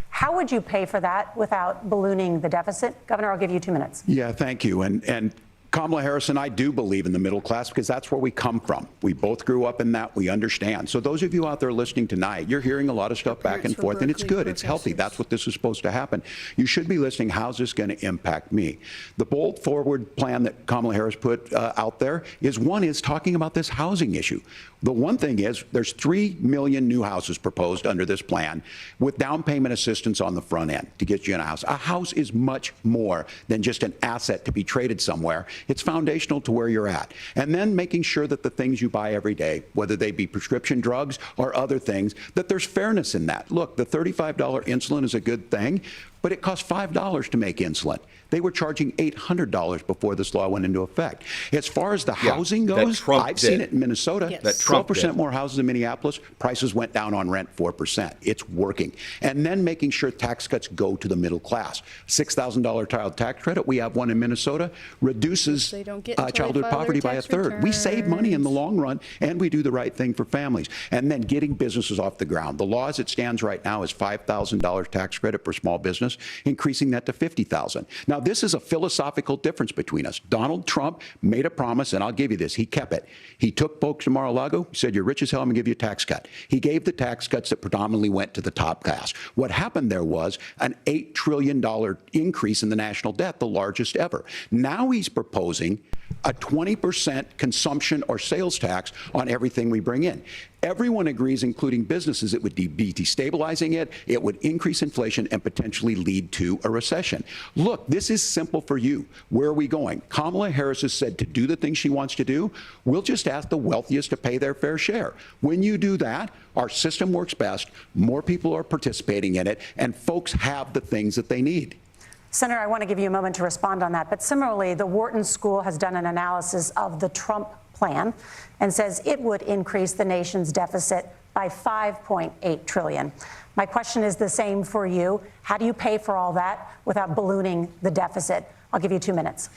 How would you pay for that without ballooning the deficit? Governor, I'll give you 2 minutes. Yeah, thank you. And Kamala Harris and I do believe in the middle class because that's where we come from. We both grew up in that. We understand. So those of you out there listening tonight, you're hearing a lot of stuff back and forth, and it's good. It's healthy. That's what this is supposed to happen. You should be listening. How's this going to impact me? The bold forward plan that Kamala Harris put out there is talking about this housing issue. The one thing is there's 3 million new houses proposed under this plan with down payment assistance on the front end to get you in a house. A house is much more than just an asset to be traded somewhere. It's foundational to where you're at. And then making sure that the things you buy every day, whether they be prescription drugs or other things, that there's fairness in that. Look, the $35 insulin is a good thing, but it costs $5 to make insulin. They were charging $800 before this law went into effect. As far as the housing goes, I've seen it in Minnesota. Yes. That 12% more houses in Minneapolis, prices went down on rent 4%. It's working. And then making sure tax cuts go to the middle class. $6,000 child tax credit, we have one in Minnesota, reduces childhood poverty by a third. We save money in the long run, and we do the right thing for families. And then getting businesses off the ground. The law as it stands right now is $5,000 tax credit for small business, increasing that to $50,000. Now, this is a philosophical difference between us. Donald Trump made a promise, and I'll give you this. He kept it. He took folks to Mar-a-Lago, said, you're rich as hell, I'm going to give you a tax cut. He gave the tax cuts that predominantly went to the top class. What happened there was an $8 trillion increase in the national debt, the largest ever. Now he's proposing a 20% consumption or sales tax on everything we bring in. Everyone agrees, including businesses, it would be destabilizing it, it would increase inflation and potentially lead to a recession. Look, this is simple for you. Where are we going? Kamala Harris has said to do the things she wants to do, we'll just ask the wealthiest to pay their fair share. When you do that, our system works best, more people are participating in it, and folks have the things that they need. Senator, I want to give you a moment to respond on that. But similarly, the Wharton School has done an analysis of the Trump plan and says it would increase the nation's deficit by $5.8 trillion. My question is the same for you. How do you pay for all that without ballooning the deficit? I'll give you 2 minutes.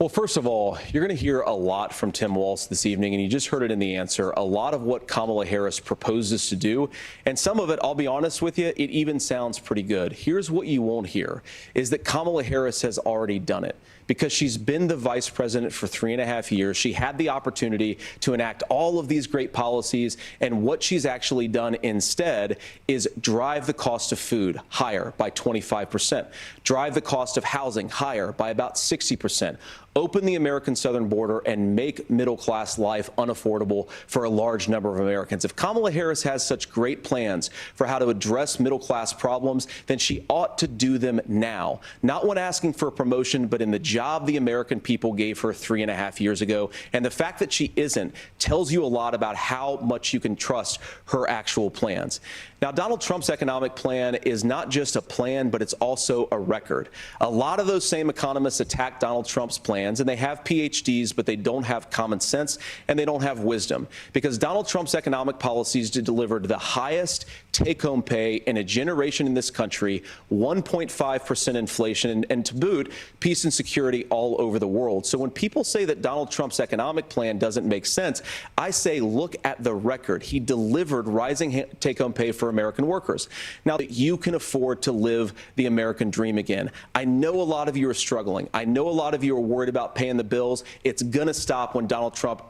Well, first of all, you're going to hear a lot from Tim Walz this evening, and you just heard it in the answer, a lot of what Kamala Harris proposes to do. And some of it, I'll be honest with you, it even sounds pretty good. Here's what you won't hear, is that Kamala Harris has already done it. Because she's been the vice president for 3.5 years. She had the opportunity to enact all of these great policies, and what she's actually done instead is drive the cost of food higher by 25%, drive the cost of housing higher by about 60%, open the American southern border, and make middle-class life unaffordable for a large number of Americans. If Kamala Harris has such great plans for how to address middle-class problems, then she ought to do them now, not when asking for a promotion, but in the job the American people gave her 3.5 years ago. And the fact that she isn't tells you a lot about how much you can trust her actual plans. Now, Donald Trump's economic plan is not just a plan, but it's also a record. A lot of those same economists attack Donald Trump's plans, and they have PhDs, but they don't have common sense and they don't have wisdom, because Donald Trump's economic policies delivered the highest take-home pay in a generation in this country, 1.5% inflation, and to boot, peace and security all over the world. So when people say that Donald Trump's economic plan doesn't make sense, I say look at the record. He delivered rising take-home pay for American workers. Now that you can afford to live the American dream again. I know a lot of you are struggling. I know a lot of you are worried about paying the bills. It's going to stop when Donald Trump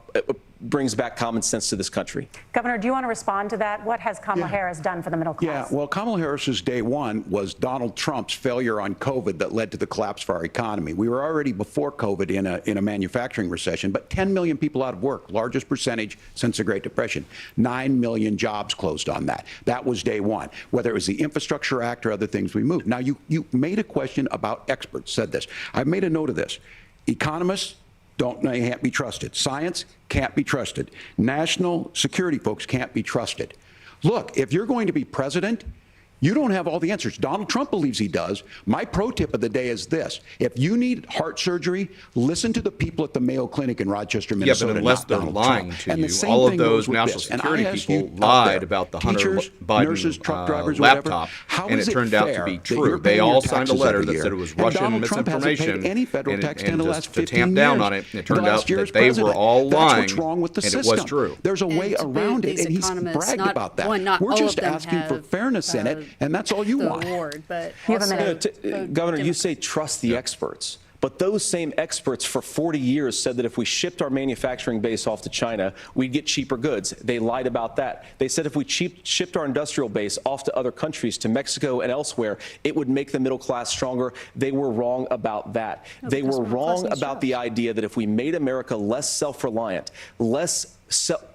brings back common sense to this country. Governor, do you want to respond to that? What has Kamala Harris done for the middle class? Yeah, well, Kamala Harris's day one was Donald Trump's failure on COVID that led to the collapse of our economy. We were already before COVID in a manufacturing recession, but 10 million people out of work, largest percentage since the Great Depression. 9 million jobs closed on that. That was day one. Whether it was the Infrastructure Act or other things we moved. Now, you made a question about experts, said this. I've made a note of this. Economists can't be trusted. Science can't be trusted. National security folks can't be trusted. Look, if you're going to be president, you don't have all the answers. Donald Trump believes he does. My pro tip of the day is this. If you need heart surgery, listen to the people at the Mayo Clinic in Rochester, Minnesota. Yeah, but unless they're lying to you, all of those national security people lied about the Hunter Biden laptop, and it turned out to be true. They all signed a letter that said it was Russian misinformation, and just to tamp down on it, it turned out that they were all lying, and it was true. There's a way around it, and he's bragged about that. We're just asking for fairness in it. And that's all you want. Award, but Governor, you say trust the experts. But those same experts for 40 years said that if we shipped our manufacturing base off to China, we'd get cheaper goods. They lied about that. They said if we shipped our industrial base off to other countries, to Mexico and elsewhere, it would make the middle class stronger. They were wrong about that. They were wrong about the idea that if we made America less self-reliant, less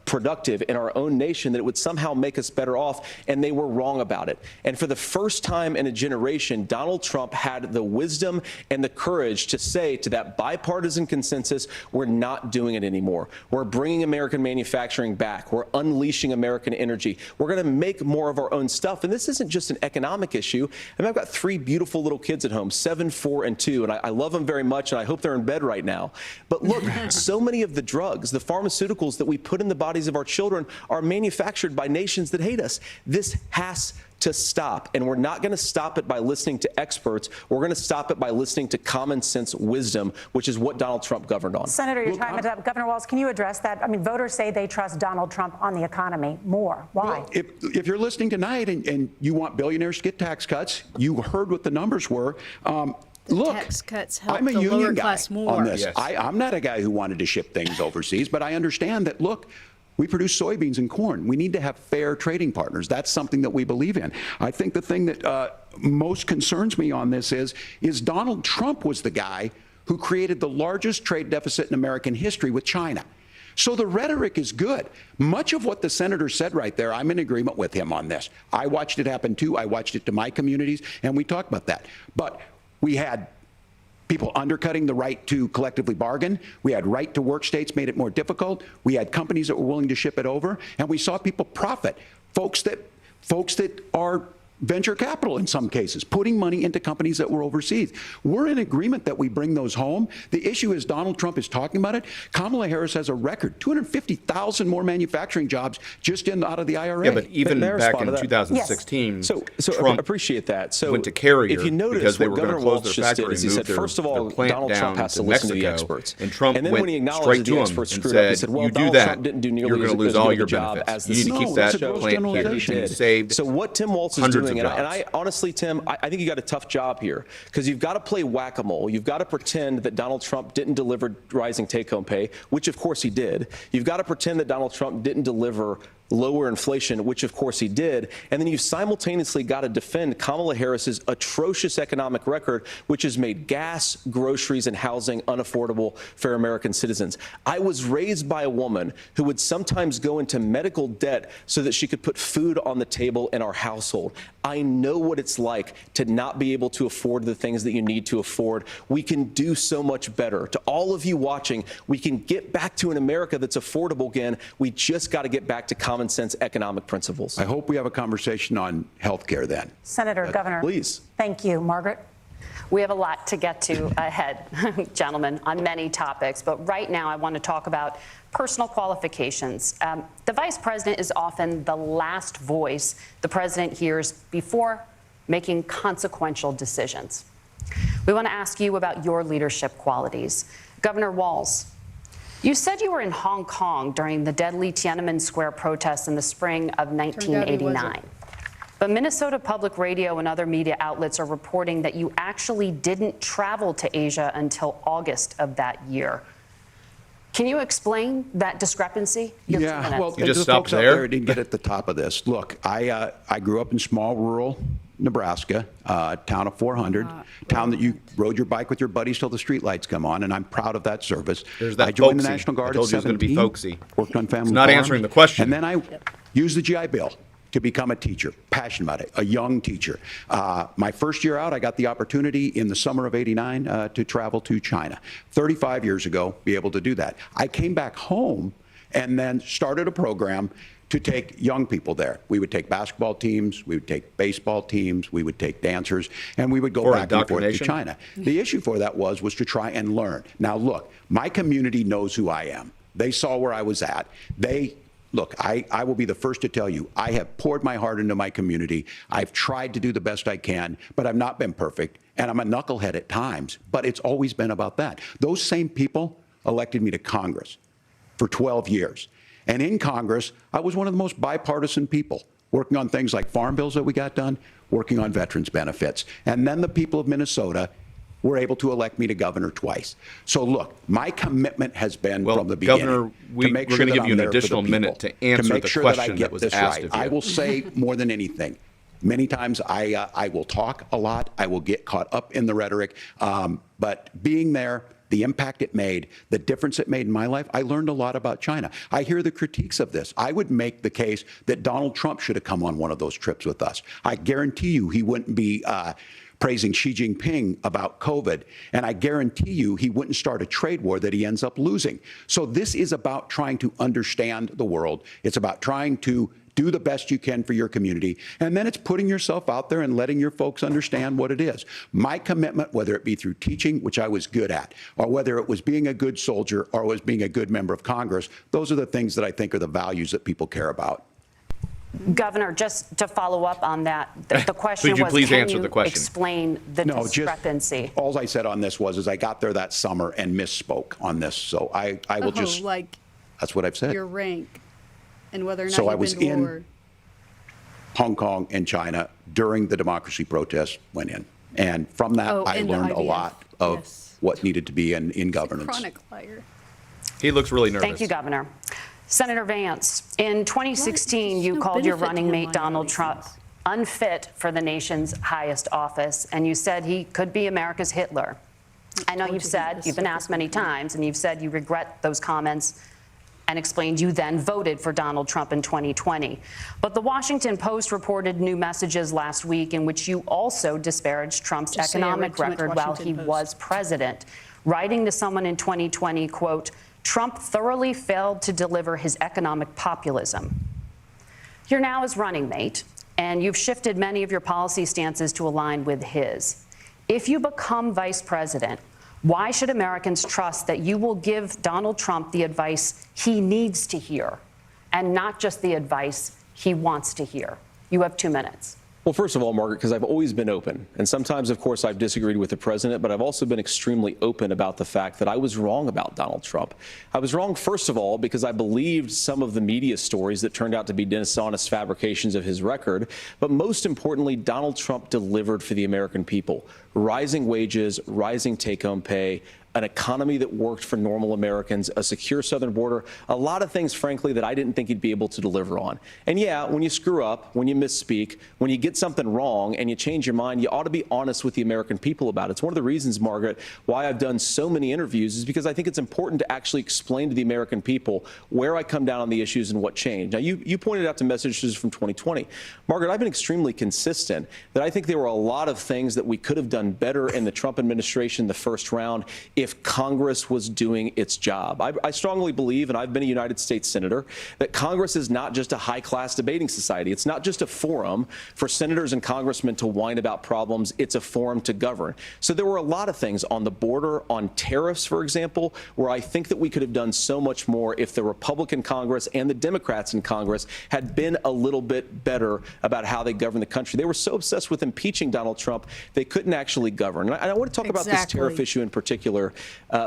productive in our own nation, that it would somehow make us better off, and they were wrong about it. And for the first time in a generation, Donald Trump had the wisdom and the courage to say to that bipartisan consensus, we're not doing it anymore. We're bringing American manufacturing back. We're unleashing American energy. We're going to make more of our own stuff. And this isn't just an economic issue. I mean, I've got 3 beautiful little kids at home, 7, 4, and 2, and I love them very much, and I hope they're in bed right now. But look, so many of the drugs, the pharmaceuticals that we put in the bodies of our children are manufactured by nations that hate us. This has to stop, and we're not going to stop it by listening to experts. We're going to stop it by listening to common sense wisdom, which is what Donald Trump governed on. Senator, your time is up. Governor Walz, can you address that? I mean, voters say they trust Donald Trump on the economy more. Why? Well, if you're listening tonight and you want billionaires to get tax cuts, you heard what the numbers were. Look, tax cuts help I'm a the union lower guy class more. on this. Yes. I'm not a guy who wanted to ship things overseas, but I understand that, look, we produce soybeans and corn. We need to have fair trading partners. That's something that we believe in. I think the thing that most concerns me on this is Donald Trump was the guy who created the largest trade deficit in American history with China. So the rhetoric is good. Much of what the senator said right there, I'm in agreement with him on this. I watched it happen too. I watched it to my communities, and we talked about that. But we had people undercutting the right to collectively bargain. We had right to work states made it more difficult. We had companies that were willing to ship it over, and we saw people profit. Folks that are venture capital in some cases, putting money into companies that were overseas. We're in agreement that we bring those home. The issue is Donald Trump is talking about it. Kamala Harris has a record, 250,000 more manufacturing jobs just out of the IRA. Yeah, but even back in 2016, yes. So Trump appreciate that. So went to Carrier if you notice because they what were going Governor to close Walz their just factory did is he said, first of all, Donald Trump has to listen to the experts. And Trump then went when he acknowledged straight that the to him experts and screwed up, he said, said, well, you do Donald that, Trump didn't do nearly you're going to lose as all good your a job benefits. as the You need to keep that CEO plant here. did. Saved So what Tim Walz is doing, and I honestly, Tim, I think you got a tough job here, because you've got to play whack-a-mole. You've got to pretend that Donald Trump didn't deliver rising take-home pay, which of course he did. You've got to pretend that Donald Trump didn't deliver lower inflation, which of course he did. And then you've simultaneously got to defend Kamala Harris's atrocious economic record, which has made gas, groceries, and housing unaffordable for American citizens. I was raised by a woman who would sometimes go into medical debt so that she could put food on the table in our household. I know what it's like to not be able to afford the things that you need to afford. We can do so much better. To all of you watching, we can get back to an America that's affordable again. We just got to get back to common sense economic principles. I hope we have a conversation on health care then. Senator, Governor. Please. Thank you. Margaret? We have a lot to get to ahead, gentlemen, on many topics. But right now, I want to talk about personal qualifications. The vice president is often the last voice the president hears before making consequential decisions. We want to ask you about your leadership qualities. Governor Walz, you said you were in Hong Kong during the deadly Tiananmen Square protests in the spring of 1989. But Minnesota Public Radio and other media outlets are reporting that you actually didn't travel to Asia until August of that year. Can you explain that discrepancy? Yeah, well, you just the stopped folks out there? didn't get at the top of this. Look, I grew up in small rural Nebraska, town of 400, town that you rode your bike with your buddies till the streetlights come on, and I'm proud of that service. There's that I joined the folksy. National Guard I told at you it was 17. going to be folksy. Worked on family It's not farms, answering the question. And then I used the GI Bill to become a teacher, passionate about it, a young teacher. My first year out, I got the opportunity in the summer of '89 to travel to China. 35 years ago, be able to do that. I came back home and then started a program to take young people there. We would take basketball teams, we would take baseball teams, we would take dancers, and we would go back and forth to China. The issue for that was to try and learn. Now, look, my community knows who I am. They saw where I was at. Look, I will be the first to tell you, I have poured my heart into my community. I've tried to do the best I can, but I've not been perfect. And I'm a knucklehead at times, but it's always been about that. Those same people elected me to Congress for 12 years. And in Congress, I was one of the most bipartisan people, working on things like farm bills that we got done, working on veterans benefits. And then the people of Minnesota were able to elect me to governor twice. So look, my commitment has been from the beginning. Governor, to make we're sure going to that give you I'm an there for additional the people, minute to answer make the sure question that I get was this asked right. of you. I will say more than anything. Many times I will talk a lot. I will get caught up in the rhetoric. But being there, the impact it made, the difference it made in my life, I learned a lot about China. I hear the critiques of this. I would make the case that Donald Trump should have come on one of those trips with us. I guarantee you he wouldn't be praising Xi Jinping about COVID. And I guarantee you he wouldn't start a trade war that he ends up losing. So this is about trying to understand the world. It's about trying to do the best you can for your community. And then it's putting yourself out there and letting your folks understand what it is. My commitment, whether it be through teaching, which I was good at, or whether it was being a good soldier or was being a good member of Congress, those are the things that I think are the values that people care about. Governor, just to follow up on that, the question Would you was, please can answer you the question? explain the discrepancy? All I said on this was I got there that summer and misspoke on this. So I will just, like that's what I've said. your rank and whether or not So you've I was been to war. in Hong Kong and China during the democracy protests went in. And from that, I and the learned a IVF. lot of Yes. what needed to be in governance. Chronic liar. He looks really nervous. Thank you, Governor. Senator Vance, in 2016, There's you no called your benefit to running him mate, lying about Donald these Trump, things. unfit for the nation's highest office, and you said he could be America's Hitler. I know you've been asked many times, and you've said you regret those comments and explained you then voted for Donald Trump in 2020. But the Washington Post reported new messages last week in which you also disparaged Trump's Just say I read economic too much record while he Washington Post. was president, writing to someone in 2020, quote, Trump thoroughly failed to deliver his economic populism. You're now his running mate, and you've shifted many of your policy stances to align with his. If you become vice president, why should Americans trust that you will give Donald Trump the advice he needs to hear and not just the advice he wants to hear? You have 2 minutes. Well, first of all, Margaret, because I've always been open. And sometimes, of course, I've disagreed with the president, but I've also been extremely open about the fact that I was wrong about Donald Trump. I was wrong, first of all, because I believed some of the media stories that turned out to be dishonest fabrications of his record. But most importantly, Donald Trump delivered for the American people. Rising wages, rising take-home pay, an economy that worked for normal Americans, a secure southern border, a lot of things, frankly, that I didn't think he'd be able to deliver on. And yeah, when you screw up, when you misspeak, when you get something wrong and you change your mind, you ought to be honest with the American people about it. It's one of the reasons, Margaret, why I've done so many interviews is because I think it's important to actually explain to the American people where I come down on the issues and what changed. Now, you pointed out the messages from 2020. Margaret, I've been extremely consistent that I think there were a lot of things that we could have done better in the Trump administration the first round if Congress was doing its job. I strongly believe, and I've been a United States Senator, that Congress is not just a high-class debating society. It's not just a forum for senators and congressmen to whine about problems. It's a forum to govern. So there were a lot of things on the border, on tariffs, for example, where I think that we could have done so much more if the Republican Congress and the Democrats in Congress had been a little bit better about how they govern the country. They were so obsessed with impeaching Donald Trump, they couldn't actually govern. And I want to talk about this tariff issue in particular,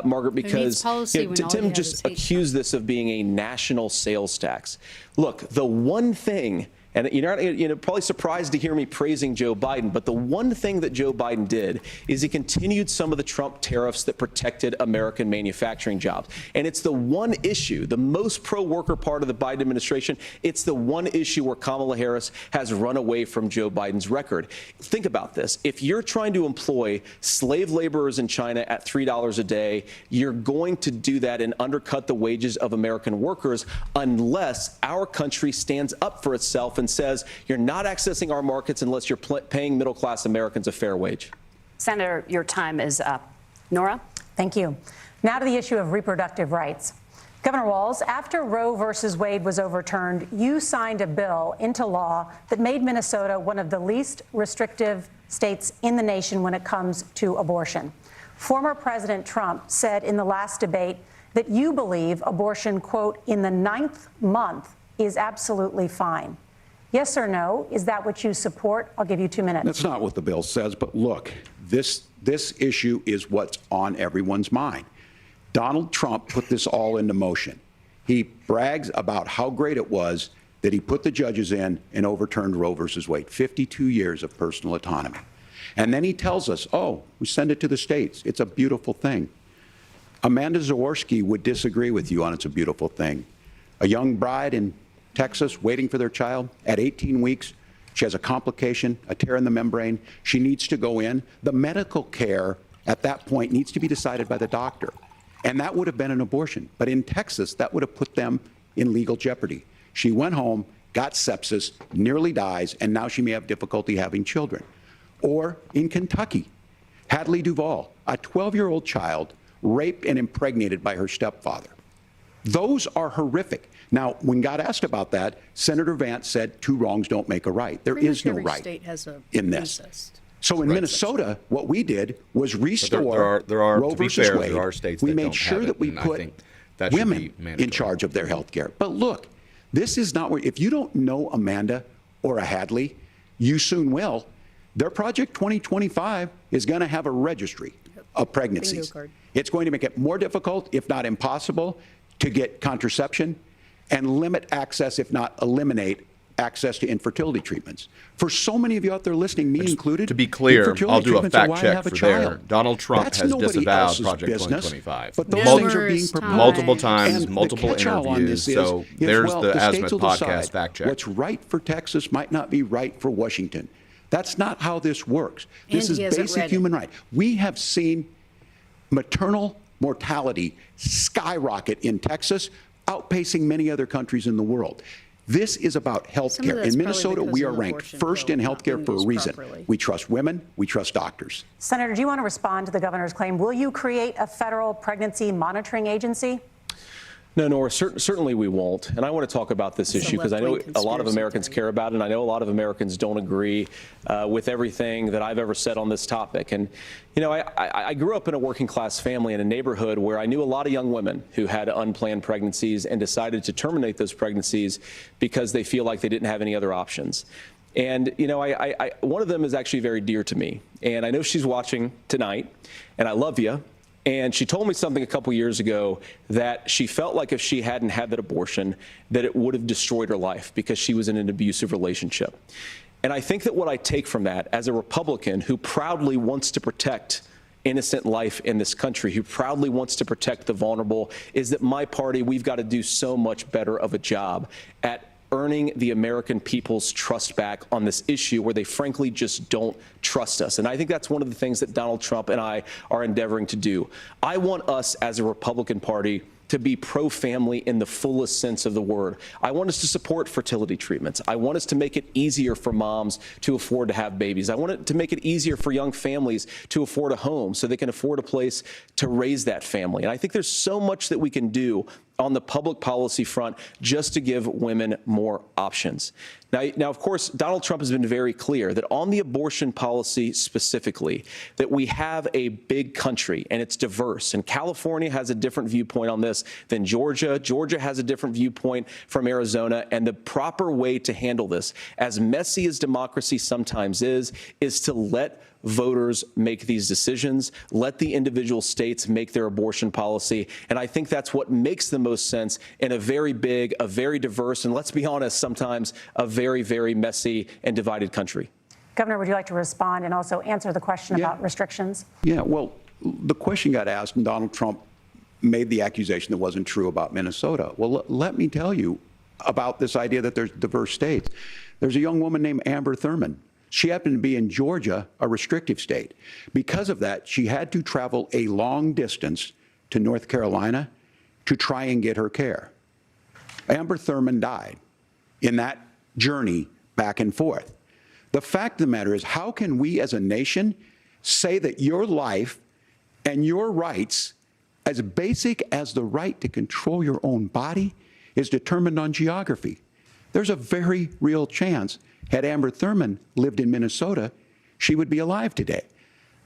Margaret, because Tim just accused this of being a national sales tax. Look, the one thing, and you're probably surprised to hear me praising Joe Biden, but the one thing that Joe Biden did is he continued some of the Trump tariffs that protected American manufacturing jobs. And it's the one issue, the most pro-worker part of the Biden administration, it's the one issue where Kamala Harris has run away from Joe Biden's record. Think about this. If you're trying to employ slave laborers in China at $3 a day, you're going to do that and undercut the wages of American workers unless our country stands up for itself and says you're not accessing our markets unless you're paying middle-class Americans a fair wage. Senator, your time is up. Nora? Thank you. Now to the issue of reproductive rights. Governor Walz, after Roe versus Wade was overturned, you signed a bill into law that made Minnesota one of the least restrictive states in the nation when it comes to abortion. Former President Trump said in the last debate that you believe abortion, quote, in the 9th month is absolutely fine. Yes or no? Is that what you support? I'll give you 2 minutes. That's not what the bill says, but look, this issue is what's on everyone's mind. Donald Trump put this all into motion. He brags about how great it was that he put the judges in and overturned Roe versus Wade, 52 years of personal autonomy. And then he tells us, oh, we send it to the states. It's a beautiful thing. Amanda Zaworski would disagree with you on it's a beautiful thing. A young bride in Texas waiting for their child at 18 weeks. She has a complication, a tear in the membrane. She needs to go in. The medical care at that point needs to be decided by the doctor. And that would have been an abortion. But in Texas, that would have put them in legal jeopardy. She went home, got sepsis, nearly dies, and now she may have difficulty having children. Or in Kentucky, Hadley Duvall, a 12-year-old child raped and impregnated by her stepfather. Those are horrific. Now, when God asked about that, Senator Vance said 2 wrongs don't make a right. There is no right in this. So in Minnesota, what we did was restore Roe versus Wade. There are states we that made don't sure have that it, we and I put think that should women be in charge of their health care. But look, this is not where, if you don't know Amanda or a Hadley, you soon will. Their Project 2025 is going to have a registry of pregnancies. It's going to make it more difficult, if not impossible, to get contraception and limit access, if not eliminate access to infertility treatments. For so many of you out there listening, me included, to be clear, I'll do a fact check for there. Donald Trump That's has nobody disavowed else's Project business, 2025. but those things are being proposed. Multiple times, And multiple the catch-all on interviews. this So is, there's well, the states Azimuth will Podcast decide fact check. What's right for Texas might not be right for Washington. That's not how this works. This is basic human right. We have seen maternal mortality skyrocket in Texas, outpacing many other countries in the world. This is about health care. In Minnesota, we are ranked first in health care for a reason. We trust women. We trust doctors. Senator, do you want to respond to the governor's claim? Will you create a federal pregnancy monitoring agency? No, Nora, certainly we won't. And I want to talk about this issue because I know a lot of Americans care about it, and I know a lot of Americans don't agree with everything that I've ever said on this topic. And, you know, I grew up in a working class family in a neighborhood where I knew a lot of young women who had unplanned pregnancies and decided to terminate those pregnancies because they feel like they didn't have any other options. And, you know, one of them is actually very dear to me. And I know she's watching tonight, and I love you. And she told me something a couple years ago that she felt like if she hadn't had that abortion, that it would have destroyed her life because she was in an abusive relationship. And I think that what I take from that as a Republican who proudly wants to protect innocent life in this country, who proudly wants to protect the vulnerable, is that my party, we've got to do so much better of a job at earning the American people's trust back on this issue where they frankly just don't trust us. And I think that's one of the things that Donald Trump and I are endeavoring to do. I want us as a Republican Party to be pro-family in the fullest sense of the word. I want us to support fertility treatments. I want us to make it easier for moms to afford to have babies. I want it to make it easier for young families to afford a home so they can afford a place to raise that family. And I think there's so much that we can do on the public policy front just to give women more options. Now, of course, Donald Trump has been very clear that on the abortion policy specifically, that we have a big country and it's diverse. And California has a different viewpoint on this than Georgia. Georgia has a different viewpoint from Arizona. And the proper way to handle this, as messy as democracy sometimes is to let voters make these decisions, let the individual states make their abortion policy. And I think that's what makes the most sense in a very big, a very diverse, and let's be honest, sometimes a very, very messy and divided country. Governor, would you like to respond and also answer the question about restrictions? Yeah, well, the question got asked and Donald Trump made the accusation that wasn't true about Minnesota. Well, let me tell you about this idea that there's diverse states. There's a young woman named Amber Thurman. She happened to be in Georgia, a restrictive state. Because of that, she had to travel a long distance to North Carolina to try and get her care. Amber Thurman died in that journey back and forth. The fact of the matter is, how can we as a nation say that your life and your rights as basic as the right to control your own body is determined on geography. There's a very real chance, had Amber Thurman lived in Minnesota, she would be alive today.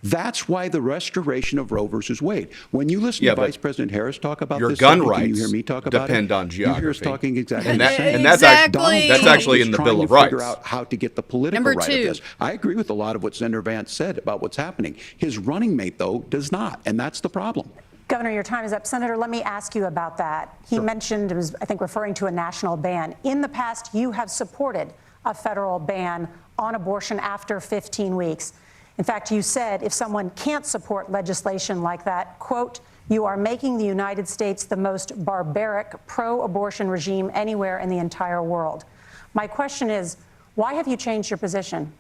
That's why the restoration of Roe versus Wade. When you listen to Vice President Harris talk about your this, gun subject, rights and you hear me talk about depend it, on geography. you hear us talking exactly and the same. And that's actually in the Bill of Rights. Figure out how to get the political right of this. I agree with a lot of what Senator Vance said about what's happening. His running mate, though, does not, and that's the problem. Governor, your time is up. Senator, let me ask you about that. He mentioned, was, I think, referring to a national ban. In the past, you have supported a federal ban on abortion after 15 weeks. In fact, you said if someone can't support legislation like that, quote, you are making the United States the most barbaric pro-abortion regime anywhere in the entire world. My question is, why have you changed your position?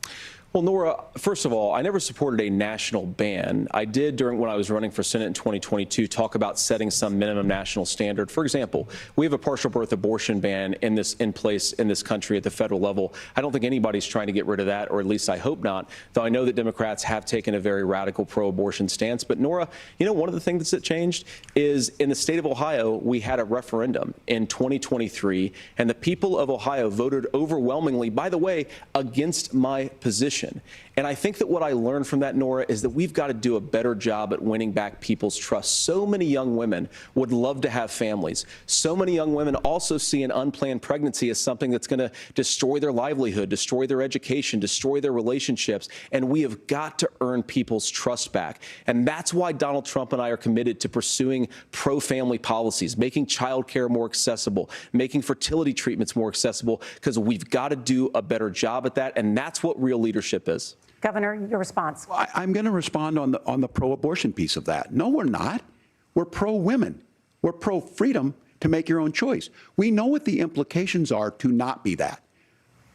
Well, Nora, first of all, I never supported a national ban. I did, when I was running for Senate in 2022, talk about setting some minimum national standard. For example, we have a partial birth abortion ban in place in this country at the federal level. I don't think anybody's trying to get rid of that, or at least I hope not, though I know that Democrats have taken a very radical pro-abortion stance. But Nora, you know, one of the things that changed is in the state of Ohio, we had a referendum in 2023, and the people of Ohio voted overwhelmingly, by the way, against my position. And I think that what I learned from that, Nora, is that we've got to do a better job at winning back people's trust. So many young women would love to have families. So many young women also see an unplanned pregnancy as something that's going to destroy their livelihood, destroy their education, destroy their relationships. And we have got to earn people's trust back. And that's why Donald Trump and I are committed to pursuing pro-family policies, making childcare more accessible, making fertility treatments more accessible, because we've got to do a better job at that. And that's what real leadership is. Governor, your response. I'm going to respond on the pro-abortion piece of that. No, we're not. We're pro-women. We're pro-freedom to make your own choice. We know what the implications are to not be that.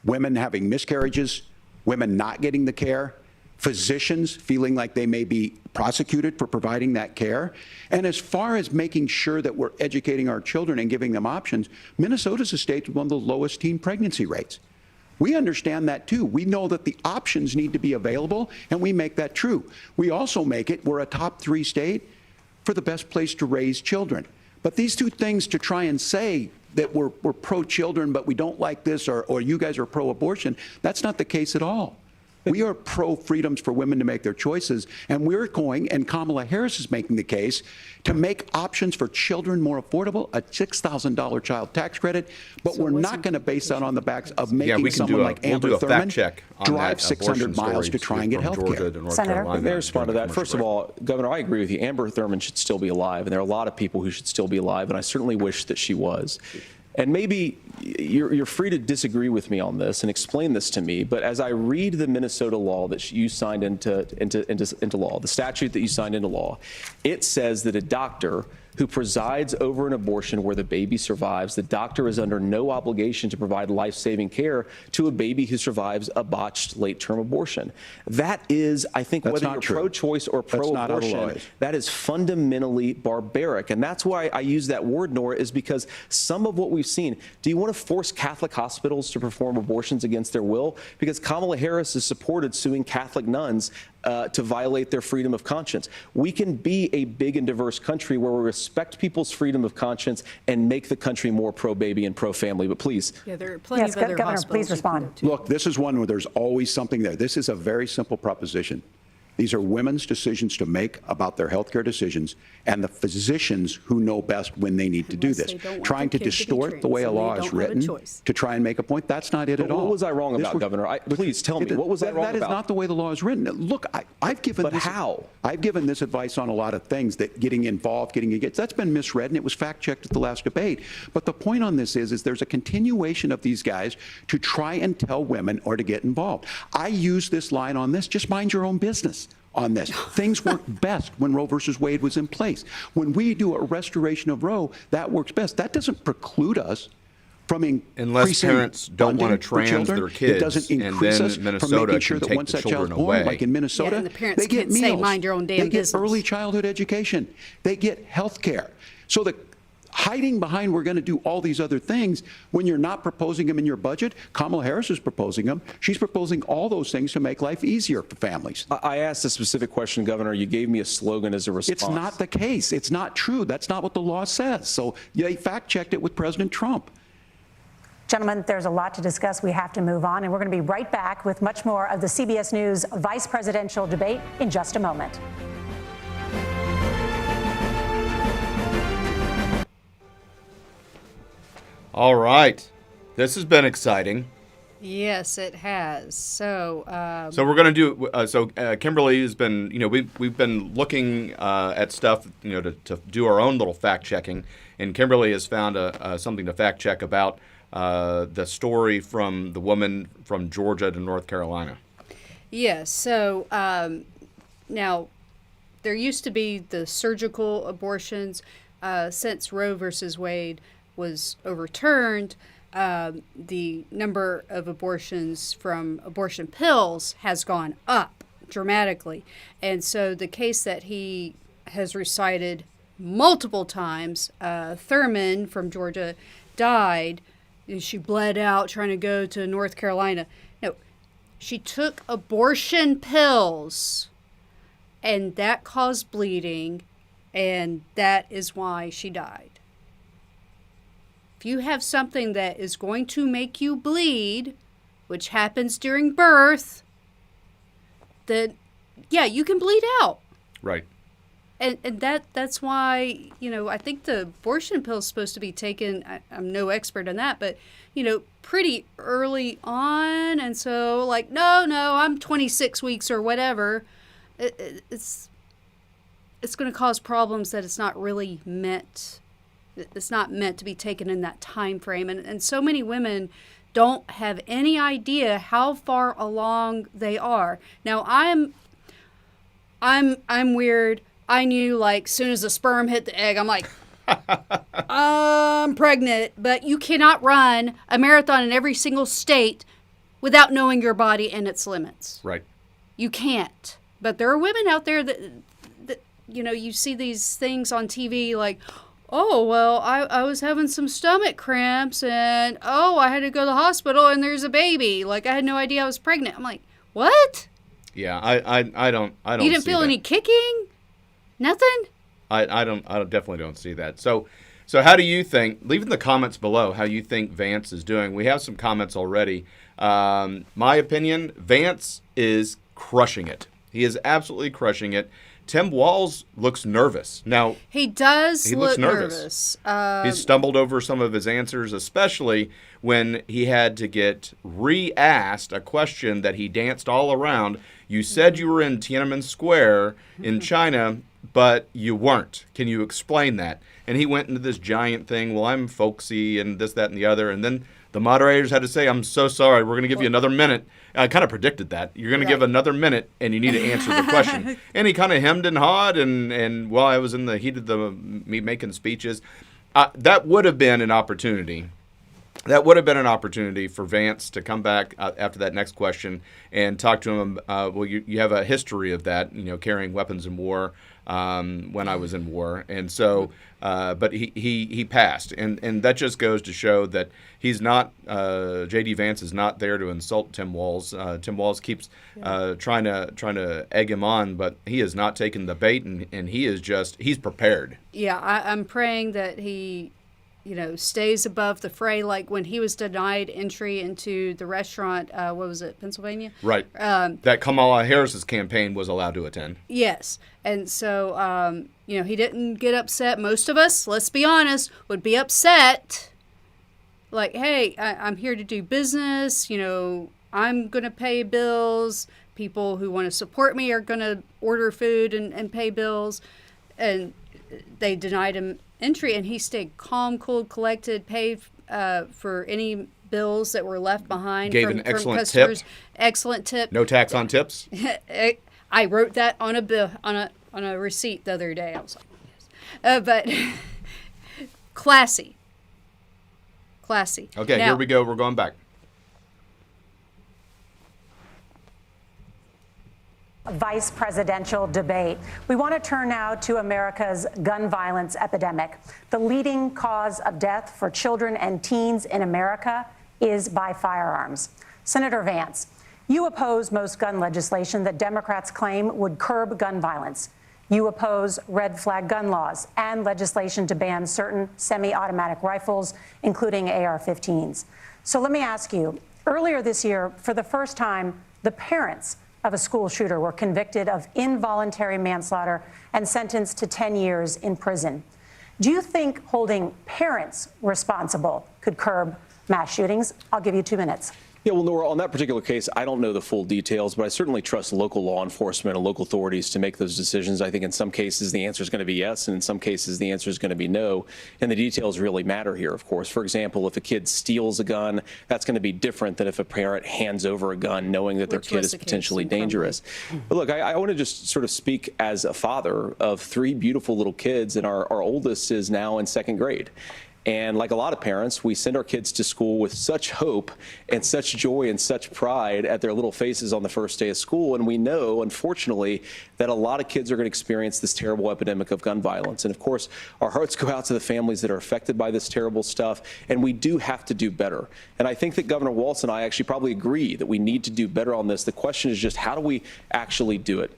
Women having miscarriages, women not getting the care, physicians feeling like they may be prosecuted for providing that care. And as far as making sure that we're educating our children and giving them options, Minnesota's a state with one of the lowest teen pregnancy rates. We understand that, too. We know that the options need to be available, and we make that true. We also make it, we're a top 3 state for the best place to raise children. But these two things to try and say that we're pro-children, but we don't like this, or you guys are pro-abortion, that's not the case at all. We are pro-freedoms for women to make their choices, and we're going, and Kamala Harris is making the case, to make options for children more affordable, a $6,000 child tax credit, but we're not going to base that on the backs of making someone like Amber Thurman drive 600 miles to try and get health care. Senator? Let me respond to that. First of all, Governor, I agree with you. Amber Thurman should still be alive, and there are a lot of people who should still be alive, and I certainly wish that she was. And maybe you're free to disagree with me on this and explain this to me, but as I read the Minnesota law that you signed into law, the statute that you signed into law, it says that a doctor who presides over an abortion where the baby survives, the doctor is under no obligation to provide life-saving care to a baby who survives a botched late-term abortion. That is, I think, whether you're pro-choice or pro-abortion, that is fundamentally barbaric. And that's why I use that word, Nora, is because some of what we've seen, do you want to force Catholic hospitals to perform abortions against their will? Because Kamala Harris has supported suing Catholic nuns to violate their freedom of conscience. We can be a big and diverse country where we respect people's freedom of conscience and make the country more pro-baby and pro-family. But please. Yeah, there are plenty of other Governor, hospitals. please respond. Look, this is one where there's always something there. This is a very simple proposition. These are women's decisions to make about their health care decisions, and the physicians who know best when they need to do this. Trying to distort the way a law is written to try and make a point, that's not it at all. What was I wrong about, Governor? Please tell me, what was I wrong about? That is not the way the law is written. Look, I've given this advice on a lot of things, that getting involved, that's been misread, and it was fact-checked at the last debate. But the point on this is there's a continuation of these guys to try and tell women or to get involved. I use this line on this, just mind your own business. On this. Things worked best when Roe versus Wade was in place. When we do a restoration of Roe, that works best. That doesn't preclude us from unless parents don't want to trans their kids, it doesn't increase us Minnesota from making sure that once that child's born, like in Minnesota, and the parents they get can't meals, say, mind your own damn they get business. early childhood education, they get health care. So hiding behind we're going to do all these other things when you're not proposing them in your budget. Kamala Harris is proposing them. She's proposing all those things to make life easier for families. I asked a specific question, Governor. You gave me a slogan as a response. It's not the case. It's not true. That's not what the law says. So they fact-checked it with President Trump. Gentlemen, there's a lot to discuss. We have to move on, and we're going to be right back with much more of the CBS News vice presidential debate in just a moment. All right. This has been exciting. Yes, it has. So we're going to do. Kimberly has been. We've been looking at stuff. To do our own little fact checking, and Kimberly has found something to fact check about the story from the woman from Georgia to North Carolina. Yes. So now there used to be the surgical abortions. Since Roe versus Wade was overturned, the number of abortions from abortion pills has gone up dramatically. And so the case that he has recited multiple times, Thurman from Georgia died. She bled out trying to go to North Carolina. No, she took abortion pills, and that caused bleeding, and that is why she died. If you have something that is going to make you bleed, which happens during birth, then, yeah, you can bleed out. Right. And that's why, I think the abortion pill is supposed to be taken, I'm no expert on that, but, pretty early on. And so, no, I'm 26 weeks or whatever. It's going to cause problems that it's not really meant. It's not meant to be taken in that time frame. And so many women don't have any idea how far along they are. Now, I'm weird. I knew, soon as the sperm hit the egg, I'm like, I'm pregnant. But you cannot run a marathon in every single state without knowing your body and its limits. Right. You can't. But there are women out there that you see these things on TV like, oh, well, I was having some stomach cramps and, I had to go to the hospital and there's a baby. I had no idea I was pregnant. I'm like, what? Yeah, I don't You didn't feel any kicking? Nothing? I definitely don't see that. So how do you think, leave in the comments below how you think Vance is doing. We have some comments already. My opinion, Vance is crushing it. He is absolutely crushing it. Tim Walz looks nervous. Now, he does look look nervous. He's stumbled over some of his answers, especially when he had to get re-asked a question that he danced all around. You said you were in Tiananmen Square in China, but you weren't. Can you explain that? And he went into this giant thing. Well, I'm folksy and this, that, and the other. And then the moderators had to say, I'm so sorry. We're going to give you another minute. I kind of predicted that. You're going to give another minute, and you need to answer the question. And he kind of hemmed and hawed, and while I was in the heat of me making speeches, that would have been an opportunity. That would have been an opportunity for Vance to come back after that next question and talk to him. Well, you have a history of that, carrying weapons in war when I was in war. And so, but he passed. And that just goes to show that he's not, J.D. Vance is not there to insult Tim Walz. Tim Walz keeps trying to egg him on, but he has not taken the bait, and he's prepared. Yeah, I'm praying that he stays above the fray. Like when he was denied entry into the restaurant, what was it, Pennsylvania? Right. That Kamala Harris's campaign was allowed to attend. Yes. And so, he didn't get upset. Most of us, let's be honest, would be upset. Like, hey, I'm here to do business. I'm going to pay bills. People who want to support me are going to order food and pay bills. And they denied him entry, and he stayed calm, cool, collected, paid for any bills that were left behind. Gave an excellent customers. Tip. Excellent tip. No tax on tips. I wrote that on a bill on a receipt the other day. I was like, yes. But classy. Okay, now, here we go. We're going back. Vice presidential debate. We want to turn now to America's gun violence epidemic. The leading cause of death for children and teens in America is by firearms. Senator Vance, you oppose most gun legislation that Democrats claim would curb gun violence. You oppose red flag gun laws and legislation to ban certain semi-automatic rifles, including AR-15s. So let me ask you, earlier this year, for the first time, the parents of a school shooter were convicted of involuntary manslaughter and sentenced to 10 years in prison. Do you think holding parents responsible could curb mass shootings? I'll give you 2 minutes. Yeah, well, Nora, on that particular case, I don't know the full details, but I certainly trust local law enforcement and local authorities to make those decisions. I think in some cases the answer is going to be yes, and in some cases the answer is going to be no. And the details really matter here, of course. For example, if a kid steals a gun, that's going to be different than if a parent hands over a gun knowing that their kid is potentially dangerous. But look, I want to just sort of speak as a father of 3 beautiful little kids, and our oldest is now in 2nd grade. And like a lot of parents, we send our kids to school with such hope and such joy and such pride at their little faces on the first day of school. And we know, unfortunately, that a lot of kids are going to experience this terrible epidemic of gun violence. And of course, our hearts go out to the families that are affected by this terrible stuff. And we do have to do better. And I think that Governor Walz and I actually probably agree that we need to do better on this. The question is just, how do we actually do it?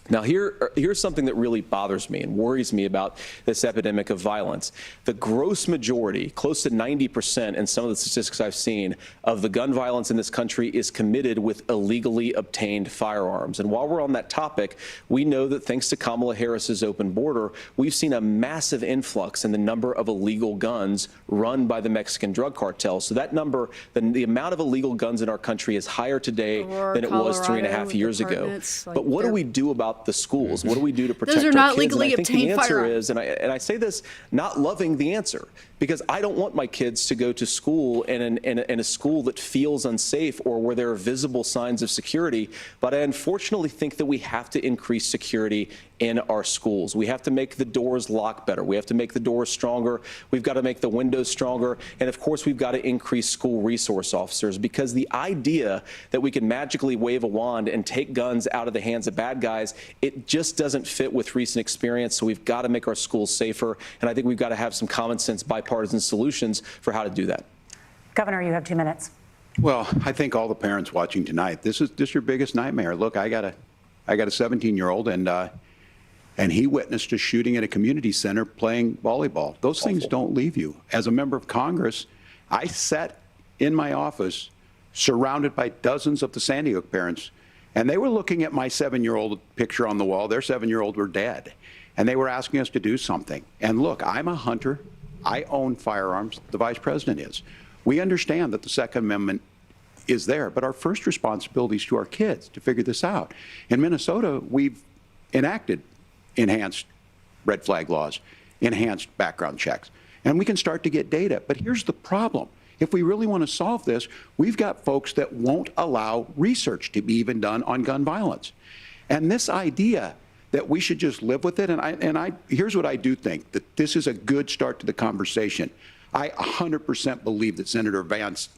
Now, here's something that really bothers me and worries me about this epidemic of violence. The gross majority, close to 90% in some of the statistics I've seen, of the gun violence in this country is committed with illegally obtained firearms. And while we're on that topic, we know that thanks to Kamala Harris's open border, we've seen a massive influx in the number of illegal guns run by the Mexican drug cartel. So that number, the amount of illegal guns in our country is higher today than it was 3.5 years ago. But what do we do about the schools? What do we do to protect our kids? Those are not legally obtained firearms. The answer is, and I say this not loving the answer, because I don't want my kids to go to school in a school that feels unsafe or where there are visible signs of security. But I unfortunately think that we have to increase security in our schools. We have to make the doors lock better. We have to make the doors stronger. We've got to make the windows stronger. And of course, we've got to increase school resource officers, because the idea that we can magically wave a wand and take guns out of the hands of bad guys, it just doesn't fit with recent experience. So we've got to make our schools safer. And I think we've got to have some common sense bipartisan solutions for how to do that. Governor, you have 2 minutes. Well, I think all the parents watching tonight, this is your biggest nightmare. Look, I got a 17-year-old, and he witnessed a shooting at a community center playing volleyball. Those things don't leave you. As a member of Congress, I sat in my office surrounded by dozens of the Sandy Hook parents, and they were looking at my 7-year-old picture on the wall. Their 7-year-old were dead, and they were asking us to do something. And look, I'm a hunter. I own firearms. The vice president is. We understand that the Second Amendment is there, but our first responsibility is to our kids to figure this out. In Minnesota, we've enacted enhanced red flag laws, enhanced background checks, and we can start to get data. But here's the problem. If we really want to solve this, we've got folks that won't allow research to be even done on gun violence. And this idea that we should just live with it, and here's what I do think, that this is a good start to the conversation. I 100% believe that Senator Vance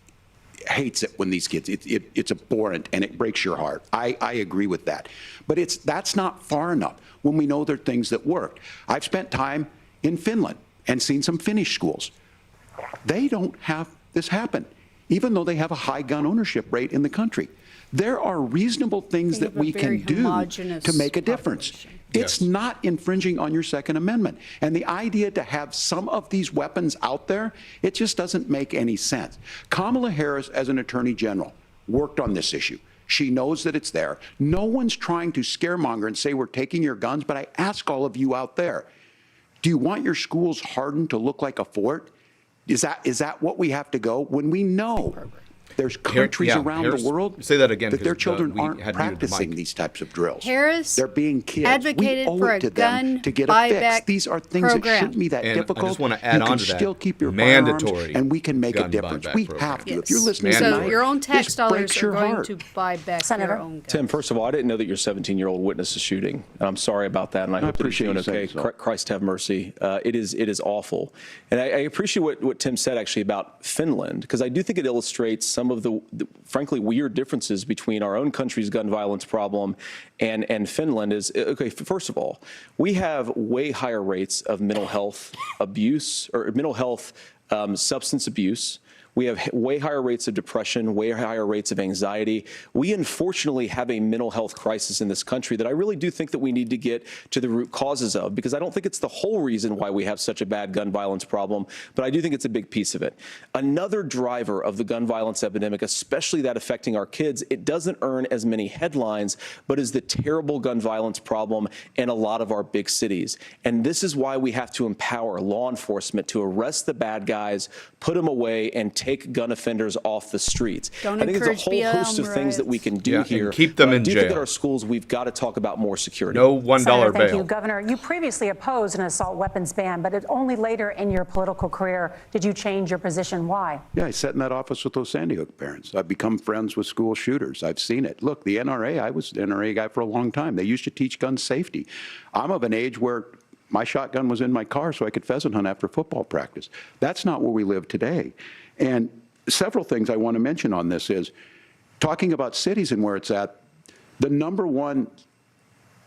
hates it when these kids, it's abhorrent and it breaks your heart. I agree with that. But that's not far enough when we know there are things that work. I've spent time in Finland and seen some Finnish schools. They don't have this happen, even though they have a high gun ownership rate in the country. There are reasonable things that we can do to make a difference. It's not infringing on your Second Amendment. And the idea to have some of these weapons out there, it just doesn't make any sense. Kamala Harris, as an attorney general, worked on this issue. She knows that it's there. No one's trying to scaremonger and say we're taking your guns, but I ask all of you out there, do you want your schools hardened to look like a fort? Is that what we have to go when we know there's countries around the world say that again, that their children aren't practicing these types of drills? Harris they're being kids. advocated we owe for it to a gun them to get a buyback fix. These are things program. that shouldn't be that And difficult. I just want to add you on can to that. still keep your Mandatory firearms, and we can make a gun difference. buyback We program. have to. If you're listening So tonight, your own tax this dollars breaks are your going heart. to buy back Senator your own guns. Tim, first of all, I didn't know that your 17-year-old witnessed a shooting. And I'm sorry about that, and I hope that he's doing okay. Christ have mercy. It is awful. And I appreciate what Tim said, actually, about Finland, because I do think it illustrates some some of the frankly weird differences between our own country's gun violence problem and Finland is, okay, first of all, we have way higher rates of mental health abuse or mental health substance abuse. We have way higher rates of depression, way higher rates of anxiety. We unfortunately have a mental health crisis in this country that I really do think that we need to get to the root causes of, because I don't think it's the whole reason why we have such a bad gun violence problem, but I do think it's a big piece of it. Another driver of the gun violence epidemic, especially that affecting our kids, it doesn't earn as many headlines, but is the terrible gun violence problem in a lot of our big cities. And this is why we have to empower law enforcement to arrest the bad guys, put them away, and take gun offenders off the streets. Don't I think there's a whole encourage host of BLM things that we can do here. And keep them but in I do jail. think at our schools, we've got to talk about more security. No $1 Senator, bail. thank you. Governor, you previously opposed an assault weapons ban, but it only later in your political career did you change your position. Why? Yeah, I sat in that office with those Sandy Hook parents. I've become friends with school shooters. I've seen it. Look, the NRA, I was an NRA guy for a long time. They used to teach gun safety. I'm of an age where my shotgun was in my car so I could pheasant hunt after football practice. That's not where we live today. And several things I want to mention on this is talking about cities and where it's at. The number one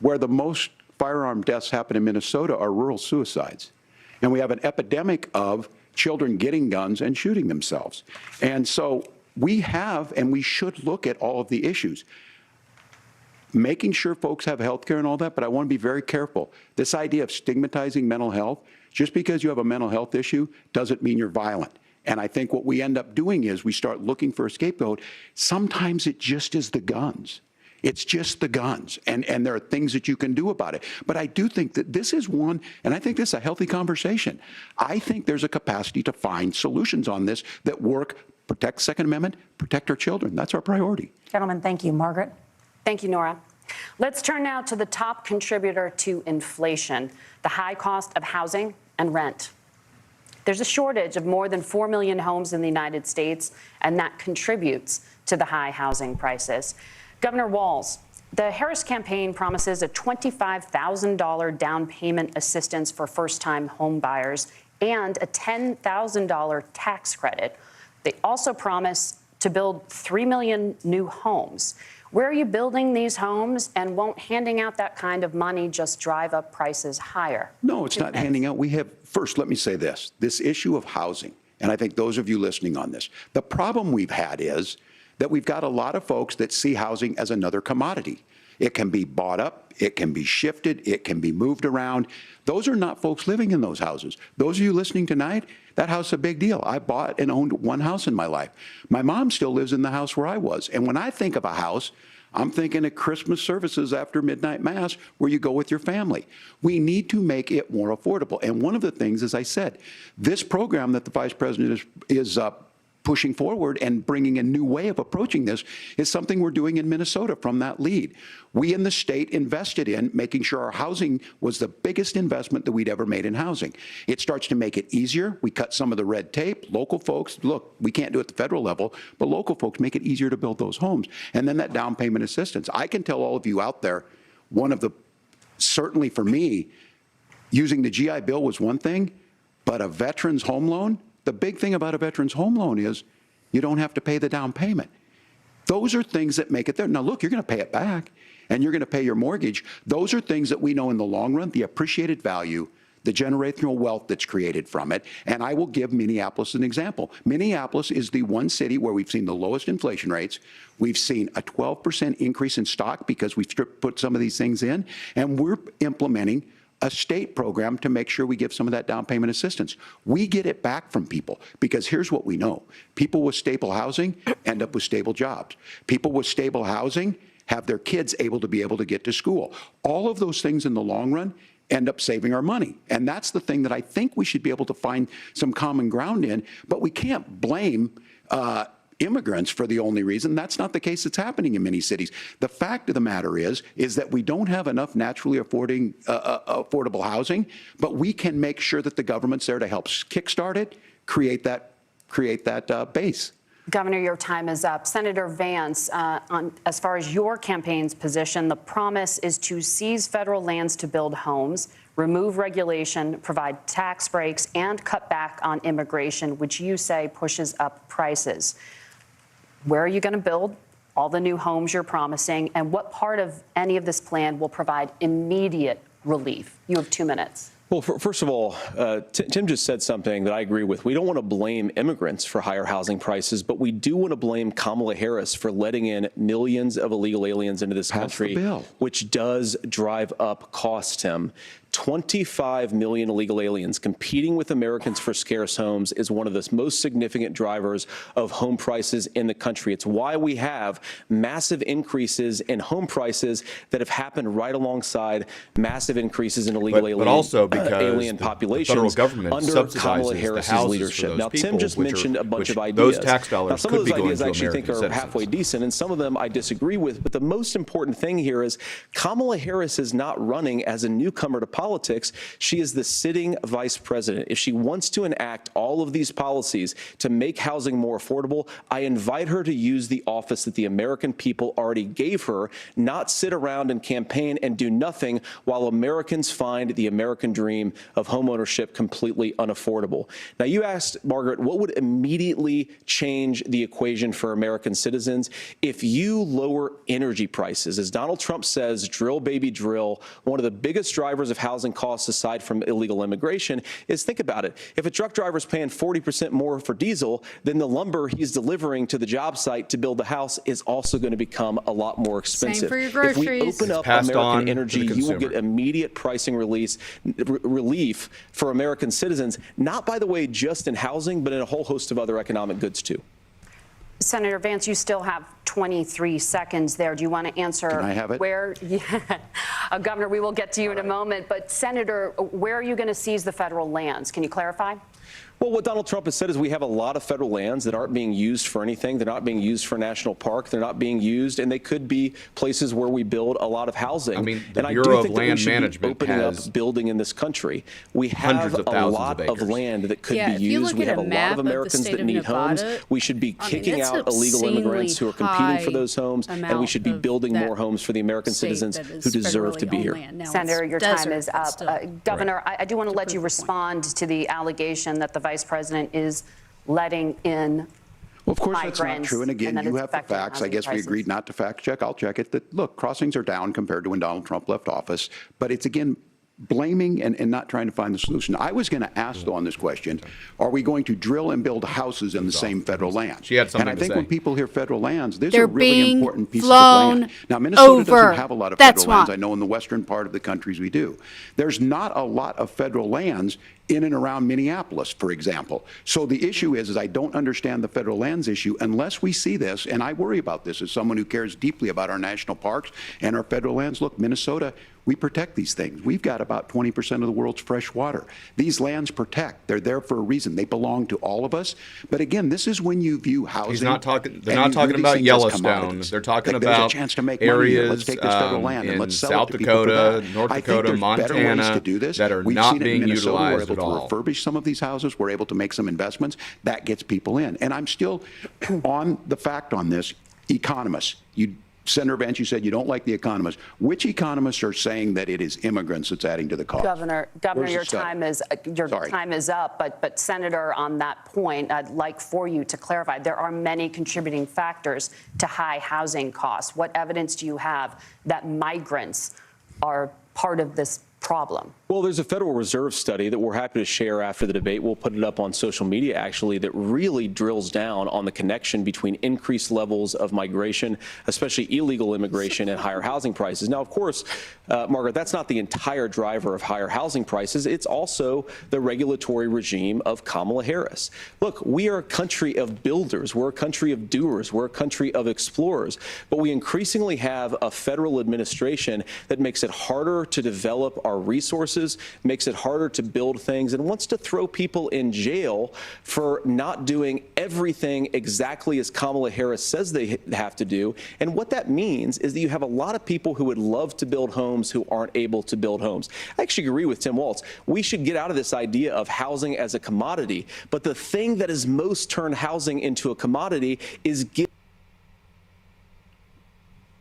where the most firearm deaths happen in Minnesota are rural suicides. And we have an epidemic of children getting guns and shooting themselves. And so we have, and we should look at all of the issues. Making sure folks have health care and all that, but I want to be very careful. This idea of stigmatizing mental health, just because you have a mental health issue doesn't mean you're violent. And I think what we end up doing is we start looking for a scapegoat. Sometimes it just is the guns. It's just the guns, and there are things that you can do about it. But I do think that this is one, and I think this is a healthy conversation. I think there's a capacity to find solutions on this that work, protect Second Amendment, protect our children. That's our priority. Gentlemen, thank you. Margaret? Thank you, Nora. Let's turn now to the top contributor to inflation, the high cost of housing and rent. There's a shortage of more than 4 million homes in the United States, and that contributes to the high housing prices. Governor Walz, the Harris campaign promises a $25,000 down payment assistance for first-time home buyers and a $10,000 tax credit. They also promise to build 3 million new homes. Where are you building these homes, and won't handing out that kind of money just drive up prices higher? No, it's not handing out. We have, first, let me say this issue of housing, and I think those of you listening on this, the problem we've had is that we've got a lot of folks that see housing as another commodity. It can be bought up, it can be shifted, it can be moved around. Those are not folks living in those houses. Those of you listening tonight, that house is a big deal. I bought and owned one house in my life. My mom still lives in the house where I was. And when I think of a house, I'm thinking of Christmas services after midnight mass where you go with your family. We need to make it more affordable. And one of the things, as I said, this program that the Vice President is pushing forward and bringing a new way of approaching this is something we're doing in Minnesota from that lead. We in the state invested in making sure our housing was the biggest investment that we'd ever made in housing. It starts to make it easier. We cut some of the red tape. Local folks, look, we can't do it at the federal level, but local folks make it easier to build those homes. And then that down payment assistance. I can tell all of you out there, one of the, certainly for me, using the GI Bill was one thing, but a veteran's home loan, the big thing about a veteran's home loan is you don't have to pay the down payment. Those are things that make it there. Now, look, you're going to pay it back, and you're going to pay your mortgage. Those are things that we know in the long run, the appreciated value, the generational wealth that's created from it. And I will give Minneapolis an example. Minneapolis is the one city where we've seen the lowest inflation rates. We've seen a 12% increase in stock because we've put some of these things in, and we're implementing a state program to make sure we give some of that down payment assistance. We get it back from people because here's what we know. People with stable housing end up with stable jobs. People with stable housing have their kids able to get to school. All of those things in the long run end up saving our money. And that's the thing that I think we should be able to find some common ground in, but we can't blame immigrants for the only reason. That's not the case that's happening in many cities. The fact of the matter is that we don't have enough naturally affordable housing, but we can make sure that the government's there to help kickstart it, create that base. Governor, your time is up. Senator Vance, as far as your campaign's position, the promise is to seize federal lands to build homes, remove regulation, provide tax breaks, and cut back on immigration, which you say pushes up prices. Where are you going to build all the new homes you're promising? And what part of any of this plan will provide immediate relief? You have 2 minutes. Well, first of all, Tim just said something that I agree with. We don't want to blame immigrants for higher housing prices, but we do want to blame Kamala Harris for letting in millions of illegal aliens into this country, which does drive up costs, Tim. 25 million illegal aliens competing with Americans for scarce homes is one of the most significant drivers of home prices in the country. It's why we have massive increases in home prices that have happened right alongside massive increases in illegal alien populations the federal government under Kamala Harris's leadership. Now, Tim just mentioned a bunch of ideas. Those tax dollars now, some of those ideas I actually think are halfway decent, and some of them I disagree with. But the most important thing here is Kamala Harris is not running as a newcomer to politics. She is the sitting vice president. If she wants to enact all of these policies to make housing more affordable, I invite her to use the office that the American people already gave her, not sit around and campaign and do nothing while Americans find the American dream of homeownership completely unaffordable. Now, you asked, Margaret, what would immediately change the equation for American citizens? If you lower energy prices, as Donald Trump says, drill, baby, drill, one of the biggest drivers of housing costs aside from illegal immigration is, think about it. If a truck driver is paying 40% more for diesel, then the lumber he's delivering to the job site to build the house is also going to become a lot more expensive. Same for your groceries. If we open up American energy, you will get immediate pricing relief for American citizens, not, by the way, just in housing, but in a whole host of other economic goods, too. Senator Vance, you still have 23 seconds there. Do you want to answer? Can I have it? Where, Governor, we will get to you in a moment. But, Senator, where are you going to seize the federal lands? Can you clarify? Well, what Donald Trump has said is we have a lot of federal lands that aren't being used for anything. They're not being used for a national park. They're not being used, and they could be places where we build a lot of housing. I mean, the and Bureau I do think of Land that we should Management be opening has up building in this country. We have a lot of land that could be used. We have a lot of Americans that need homes. We should be kicking out illegal immigrants who are competing for those homes, and we should be building more homes for the American citizens who deserve to be here. Senator, your time is up. Governor, I do want to let you respond to the allegation that the vice president is letting in. Well, of course, that's not true. And again, you have the facts. I guess we agreed not to fact check. I'll check it. That, look, crossings are down compared to when Donald Trump left office. But it's, again, blaming and not trying to find the solution. I was going to ask, though, on this question, are we going to drill and build houses in the same federal land? She had something and I think to say. when people hear federal lands, there's a really important piece of land. Now, over. Minnesota doesn't have a lot of federal lands. I know in the western part of the countries we do. There's not a lot of federal lands in and around Minneapolis, for example. So the issue is I don't understand the federal lands issue unless we see this, and I worry about this as someone who cares deeply about our national parks and our federal lands. Look, Minnesota, we protect these things. We've got about 20% of the world's fresh water. These lands protect. They're there for a reason. They belong to all of us. But again, this is when you view housing. They're not talking about Yellowstone. They're talking about there's a chance to make areas money. Let's take this federal land and let's sell South it to people Dakota, for that. North I think Dakota, there's better ways Montana to do this. that are We've not seen it being in Minnesota. utilized We're able at all. to refurbish some of these houses. We're able to make some investments. That gets people in. And I'm still on the fact on this. Economists, Senator Vance, you said you don't like the economists. Which economists are saying that it is immigrants that's adding to the cost? Governor, your time is up. But Senator, on that point, I'd like for you to clarify. There are many contributing factors to high housing costs. What evidence do you have that migrants are part of this problem? Well, there's a Federal Reserve study that we're happy to share after the debate. We'll put it up on social media, actually, that really drills down on the connection between increased levels of migration, especially illegal immigration, and higher housing prices. Now, of course, Margaret, that's not the entire driver of higher housing prices. It's also the regulatory regime of Kamala Harris. Look, we are a country of builders. We're a country of doers. We're a country of explorers. But we increasingly have a federal administration that makes it harder to develop our resources, makes it harder to build things, and wants to throw people in jail for not doing everything exactly as Kamala Harris says they have to do. And what that means is that you have a lot of people who would love to build homes who aren't able to build homes. I actually agree with Tim Walz. We should get out of this idea of housing as a commodity. But the thing that has most turned housing into a commodity is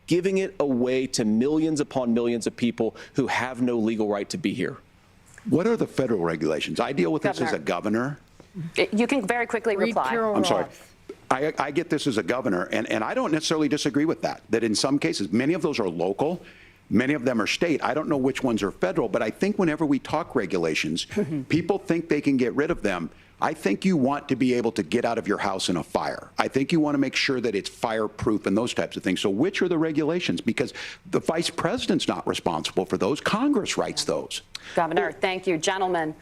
giving it away to millions upon millions of people who have no legal right to be here. What are the federal regulations? I deal with this as a governor. You can very quickly reply. I'm sorry. I get this as a governor, and I don't necessarily disagree with that in some cases, many of those are local, many of them are state. I don't know which ones are federal, but I think whenever we talk regulations, people think they can get rid of them. I think you want to be able to get out of your house in a fire. I think you want to make sure that it's fireproof and those types of things. So which are the regulations? Because the vice president's not responsible for those. Congress writes those. Governor, thank you. Gentlemen,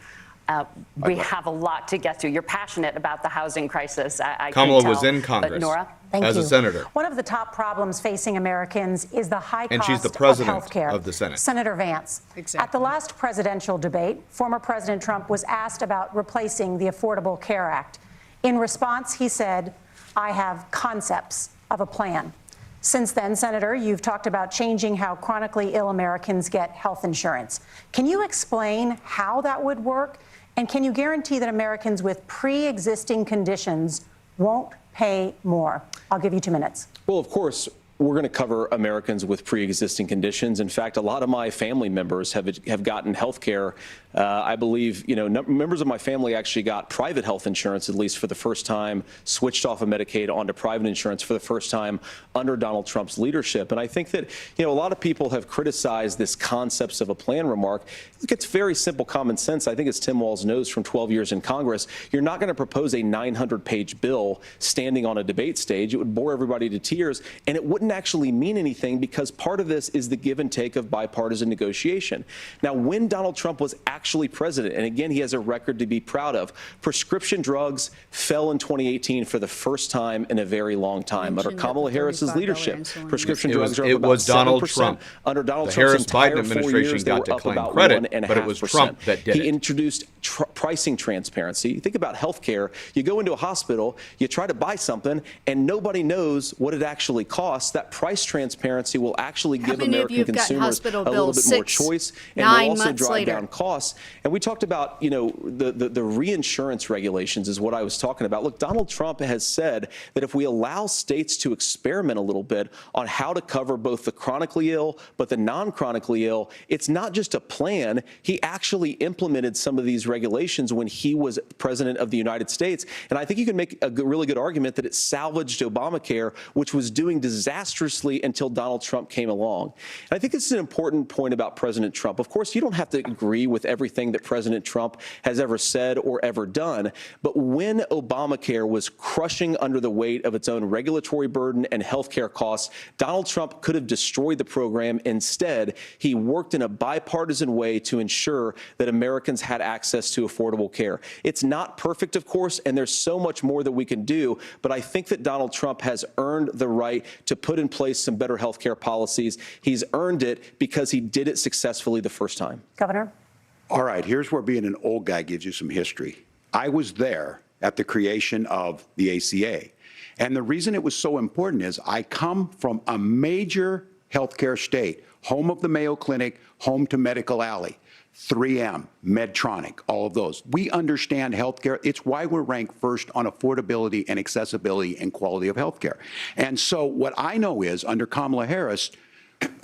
we have a lot to get to. You're passionate about the housing crisis. I Kamala can tell. was in Congress But Nora? as a senator. One of the top problems facing Americans is the high And cost she's the president of healthcare. of the Senate. Senator Vance. Exactly. At the last presidential debate, former President Trump was asked about replacing the Affordable Care Act. In response, he said, "I have concepts of a plan." Since then, Senator, you've talked about changing how chronically ill Americans get health insurance. Can you explain how that would work? And can you guarantee that Americans with pre-existing conditions won't pay more? I'll give you 2 minutes. Well, of course, we're going to cover Americans with pre-existing conditions. In fact, a lot of my family members have gotten health care. I believe, members of my family actually got private health insurance, at least for the first time, switched off of Medicaid onto private insurance for the first time under Donald Trump's leadership. And I think that, a lot of people have criticized this concepts of a plan remark. Look, it's very simple common sense. I think as Tim Walz knows from 12 years in Congress, you're not going to propose a 900-page bill standing on a debate stage. It would bore everybody to tears, and it wouldn't actually mean anything because part of this is the give and take of bipartisan negotiation. Now, when Donald Trump was actually president, and again, he has a record to be proud of, prescription drugs fell in 2018 for the first time in a very long time. Under Kamala Harris's leadership, prescription drugs are up about 7%. Donald Trump. Under Donald The Trump's Harris-Biden entire 4 administration years, they got were to up claim about credit, 1.5%. but it was Trump that did it. He introduced pricing transparency. Think about health care. You go into a hospital, you try to buy something, and nobody knows what it actually costs. That price transparency will actually give American consumers a little bit more choice and will also drive down costs. And we talked about, the reinsurance regulations is what I was talking about. Look, Donald Trump has said that if we allow states to experiment a little bit on how to cover both the chronically ill but the non-chronically ill, it's not just a plan. He actually implemented some of these regulations when he was president of the United States. And I think you can make a really good argument that it salvaged Obamacare, which was doing disastrously until Donald Trump came along. And I think this is an important point about President Trump. Of course, you don't have to agree with everything that President Trump has ever said or ever done. But when Obamacare was crushing under the weight of its own regulatory burden and health care costs, Donald Trump could have destroyed the program. Instead, he worked in a bipartisan way to ensure that Americans had access to affordable care. It's not perfect, of course, and there's so much more that we can do. But I think that Donald Trump has earned the right to put in place some better health care policies. He's earned it because he did it successfully the first time. Governor? All right, here's where being an old guy gives you some history. I was there at the creation of the ACA. And the reason it was so important is I come from a major healthcare state, home of the Mayo Clinic, home to Medical Alley, 3M, Medtronic, all of those. We understand healthcare. It's why we're ranked first on affordability and accessibility and quality of healthcare. And so what I know is under Kamala Harris,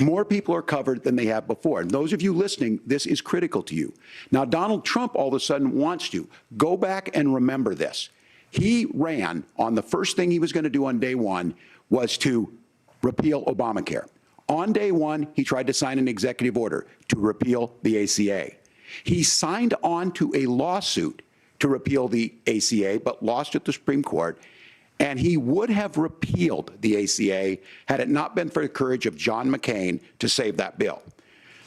more people are covered than they have before. And those of you listening, this is critical to you. Now, Donald Trump all of a sudden wants to. Go back and remember this. He ran on the first thing he was going to do on day one was to repeal Obamacare. On day one, he tried to sign an executive order to repeal the ACA. He signed on to a lawsuit to repeal the ACA, but lost at the Supreme Court. And he would have repealed the ACA had it not been for the courage of John McCain to save that bill.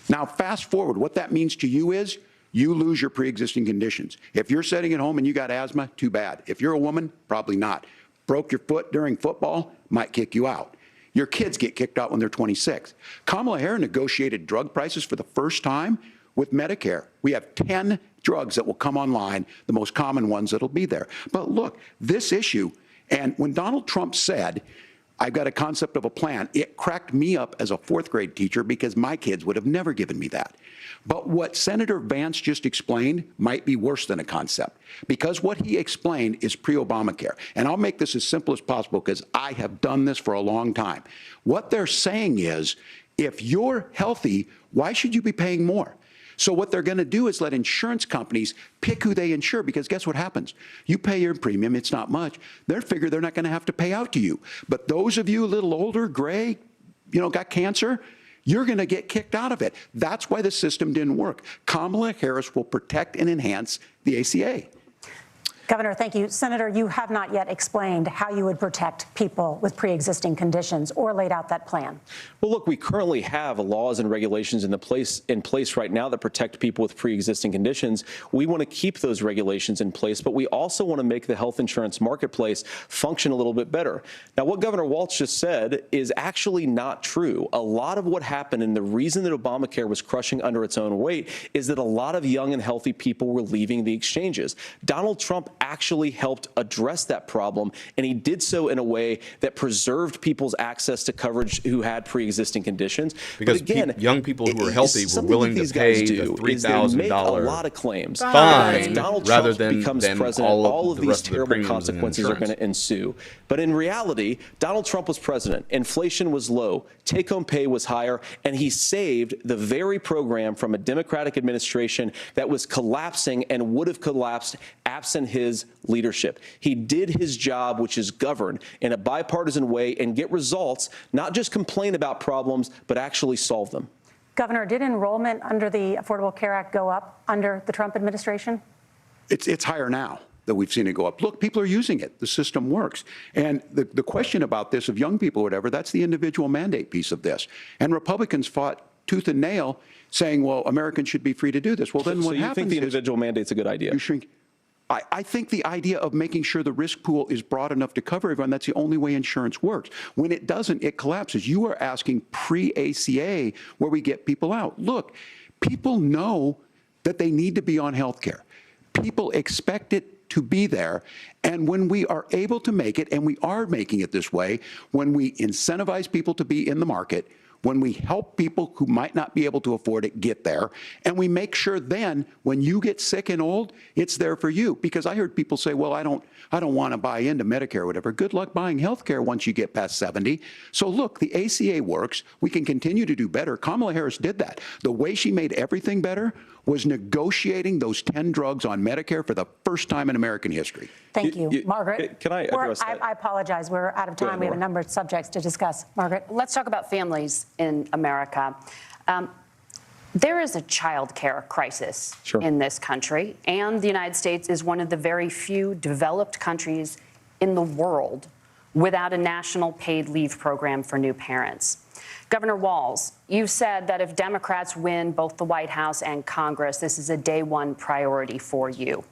Now, fast forward, what that means to you is you lose your pre-existing conditions. If you're sitting at home and you got asthma, too bad. If you're a woman, probably not. Broke your foot during football, might kick you out. Your kids get kicked out when they're 26. Kamala Harris negotiated drug prices for the first time with Medicare. We have 10 drugs that will come online, the most common ones that'll be there. But look, this issue, and when Donald Trump said, I've got a concept of a plan, it cracked me up as a fourth grade teacher because my kids would have never given me that. But what Senator Vance just explained might be worse than a concept, because what he explained is pre-Obamacare. And I'll make this as simple as possible because I have done this for a long time. What they're saying is, if you're healthy, why should you be paying more? So what they're going to do is let insurance companies pick who they insure, because guess what happens? You pay your premium, it's not much. They figure they're not going to have to pay out to you. But those of you a little older, gray, got cancer, you're going to get kicked out of it. That's why the system didn't work. Kamala Harris will protect and enhance the ACA. Governor, thank you. Senator, you have not yet explained how you would protect people with pre-existing conditions or laid out that plan. Well, look, we currently have laws and regulations in place right now that protect people with pre-existing conditions. We want to keep those regulations in place, but we also want to make the health insurance marketplace function a little bit better. Now, what Governor Walz just said is actually not true. A lot of what happened, and the reason that Obamacare was crushing under its own weight, is that a lot of young and healthy people were leaving the exchanges. Donald Trump actually helped address that problem, and he did so in a way that preserved people's access to coverage who had pre-existing conditions. Because but again, young people who were healthy were willing to pay the $3,000 a lot of claims. fine If Donald rather Trump becomes president, all of these terrible consequences are going to ensue. But in reality, Donald Trump was president. Inflation was low. Take-home pay was higher, and he saved the very program from a Democratic administration that was collapsing and would have collapsed absent his leadership. He did his job, which is govern in a bipartisan way and get results, not just complain about problems, but actually solve them. Governor, did enrollment under the Affordable Care Act go up under the Trump administration? It's higher now that we've seen it go up. Look, people are using it. The system works. And the question about this of young people or whatever, that's the individual mandate piece of this. And Republicans fought tooth and nail saying, well, Americans should be free to do this. Well, then what happens is... So you think the individual mandate's a good idea? You shrink. I think the idea of making sure the risk pool is broad enough to cover everyone, that's the only way insurance works. When it doesn't, it collapses. You are asking pre-ACA where we get people out. Look, people know that they need to be on health care. People expect it to be there. And when we are able to make it, and we are making it this way, when we incentivize people to be in the market, when we help people who might not be able to afford it get there, and we make sure then when you get sick and old, it's there for you. Because I heard people say, well, I don't want to buy into Medicare or whatever. Good luck buying health care once you get past 70. So look, the ACA works. We can continue to do better. Kamala Harris did that. The way she made everything better was negotiating those 10 drugs on Medicare for the first time in American history. Thank you. Margaret. Can I address that? I apologize. We're out of time. We have a number of subjects to discuss. Margaret. Let's talk about families in America. There is a child care crisis in this country, and the United States is one of the very few developed countries in the world without a national paid leave program for new parents. Governor Walz, you said that if Democrats win both the White House and Congress, this is a day one priority for you.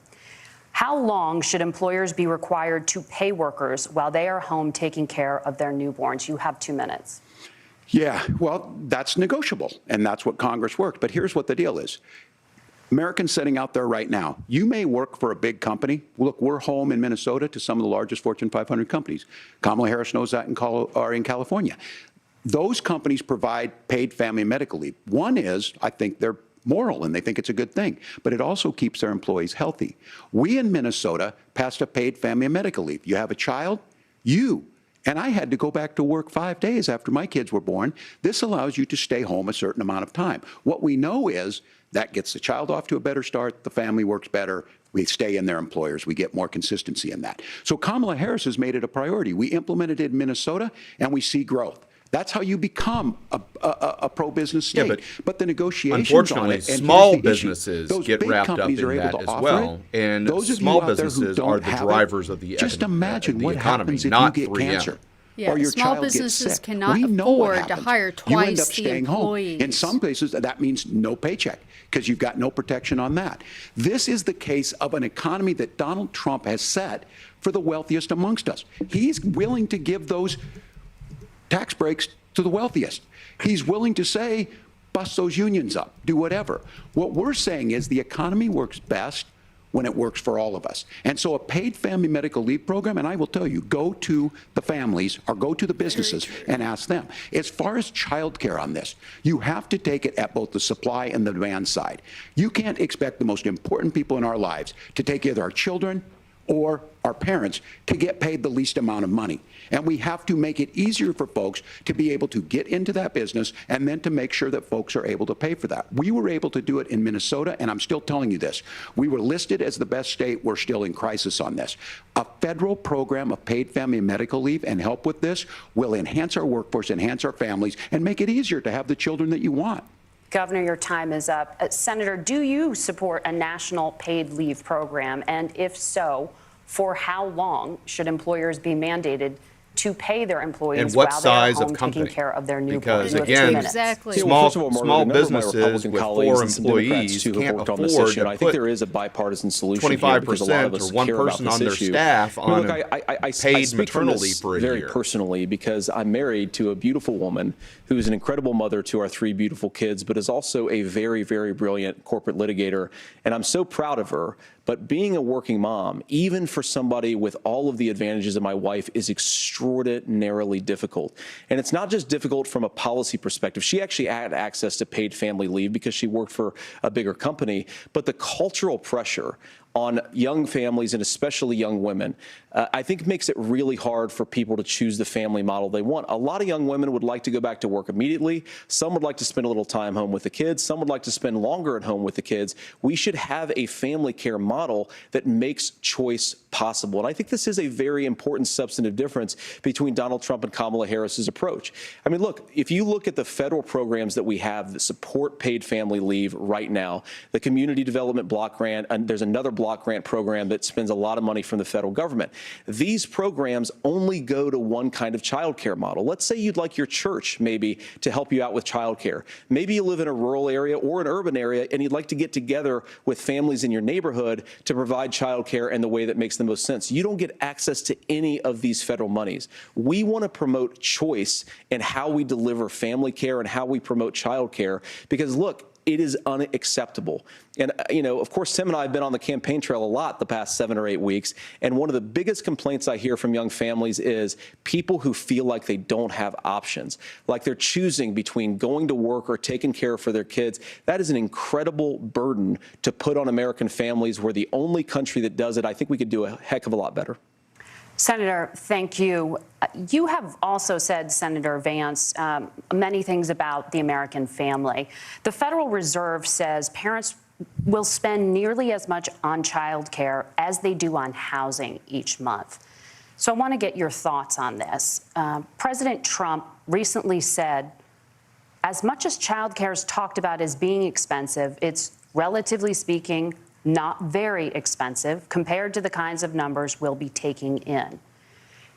How long should employers be required to pay workers while they are home taking care of their newborns? You have 2 minutes. Yeah, well, that's negotiable, and that's what Congress worked. But here's what the deal is. Americans sitting out there right now, you may work for a big company. Look, we're home in Minnesota to some of the largest Fortune 500 companies. Kamala Harris knows that in California. Those companies provide paid family and medical leave. One is, I think they're moral and they think it's a good thing, but it also keeps their employees healthy. We in Minnesota passed a paid family and medical leave. You have a child, and I had to go back to work 5 days after my kids were born. This allows you to stay home a certain amount of time. What we know is that gets the child off to a better start, the family works better, we stay in their employers, we get more consistency in that. So Kamala Harris has made it a priority. We implemented it in Minnesota and we see growth. That's how you become a pro-business state. Yeah, but the negotiations unfortunately, on it, and small here's the businesses issue. get wrapped up in that as well. And small businesses are the drivers of the just imagine what economy, happens if not you get 3M. cancer. Yeah, or your small child businesses gets sick. cannot We know what afford to happens. hire You end twice up the staying employees. home. In some places, that means no paycheck because you've got no protection on that. This is the case of an economy that Donald Trump has set for the wealthiest amongst us. He's willing to give those tax breaks to the wealthiest. He's willing to say, bust those unions up, do whatever. What we're saying is the economy works best when it works for all of us. And so a paid family medical leave program, and I will tell you, go to the families or go to the businesses and ask them. As far as childcare on this, you have to take it at both the supply and the demand side. You can't expect the most important people in our lives to take either our children or our parents to get paid the least amount of money. And we have to make it easier for folks to be able to get into that business and then to make sure that folks are able to pay for that. We were able to do it in Minnesota, and I'm still telling you this. We were listed as the best state. We're still in crisis on this. A federal program of paid family and medical leave and help with this will enhance our workforce, enhance our families, and make it easier to have the children that you want. Governor, your time is up. Senator, do you support a national paid leave program? And if so, for how long should employers be mandated to pay their employees and what while size they're home of company? taking care of their newborn? Because again, Exactly. small businesses with 4 employees can't afford to I think there is a bipartisan solution 25% or one person on their staff on paid maternal leave for a year. Very personally, because I'm married to a beautiful woman who is an incredible mother to our 3 beautiful kids, but is also a very, very brilliant corporate litigator, and I'm so proud of her. But being a working mom, even for somebody with all of the advantages of my wife, is extraordinarily difficult. And it's not just difficult from a policy perspective. She actually had access to paid family leave because she worked for a bigger company. But the cultural pressure on young families and especially young women, I think makes it really hard for people to choose the family model they want. A lot of young women would like to go back to work immediately. Some would like to spend a little time home with the kids. Some would like to spend longer at home with the kids. We should have a family care model that makes choice possible. And I think this is a very important substantive difference between Donald Trump and Kamala Harris's approach. I mean, look, if you look at the federal programs that we have that support paid family leave right now, the Community Development Block Grant, and there's another block grant program that spends a lot of money from the federal government. These programs only go to one kind of child care model. Let's say you'd like your church maybe to help you out with child care. Maybe you live in a rural area or an urban area and you'd like to get together with families in your neighborhood to provide child care in the way that makes the most sense. You don't get access to any of these federal monies. We want to promote choice in how we deliver family care and how we promote child care because, look, it is unacceptable. And, you know, of course, Tim and I have been on the campaign trail a lot the past 7 or 8 weeks. And one of the biggest complaints I hear from young families is people who feel like they don't have options, like they're choosing between going to work or taking care for their kids. That is an incredible burden to put on American families. We're the only country that does it. I think we could do a heck of a lot better. Senator, thank you. You have also said, Senator Vance, many things about the American family. The Federal Reserve says parents will spend nearly as much on child care as they do on housing each month. So I want to get your thoughts on this. President Trump recently said, as much as child care is talked about as being expensive, it's relatively speaking not very expensive compared to the kinds of numbers we'll be taking in.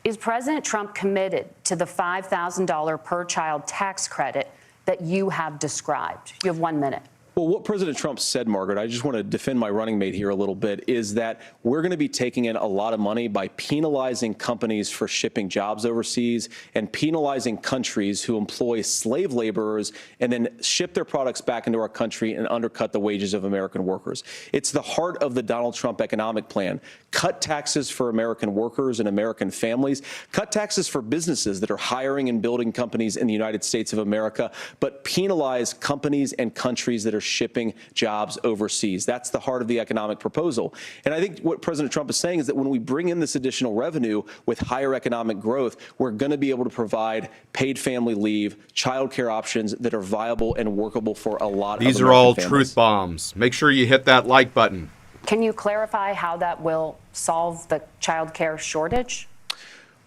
Is President Trump committed to the $5,000 per child tax credit that you have described? You have 1 minute. Well, what President Trump said, Margaret, I just want to defend my running mate here a little bit, is that we're going to be taking in a lot of money by penalizing companies for shipping jobs overseas and penalizing countries who employ slave laborers and then ship their products back into our country and undercut the wages of American workers. It's the heart of the Donald Trump economic plan. Cut taxes for American workers and American families. Cut taxes for businesses that are hiring and building companies in the United States of America, but penalize companies and countries that are shipping jobs overseas. That's the heart of the economic proposal. And I think what President Trump is saying is that when we bring in this additional revenue with higher economic growth, we're going to be able to provide paid family leave, child care options that are viable and workable for a lot of American families. These are all truth bombs. Make sure you hit that like button. Can you clarify how that will solve the child care shortage?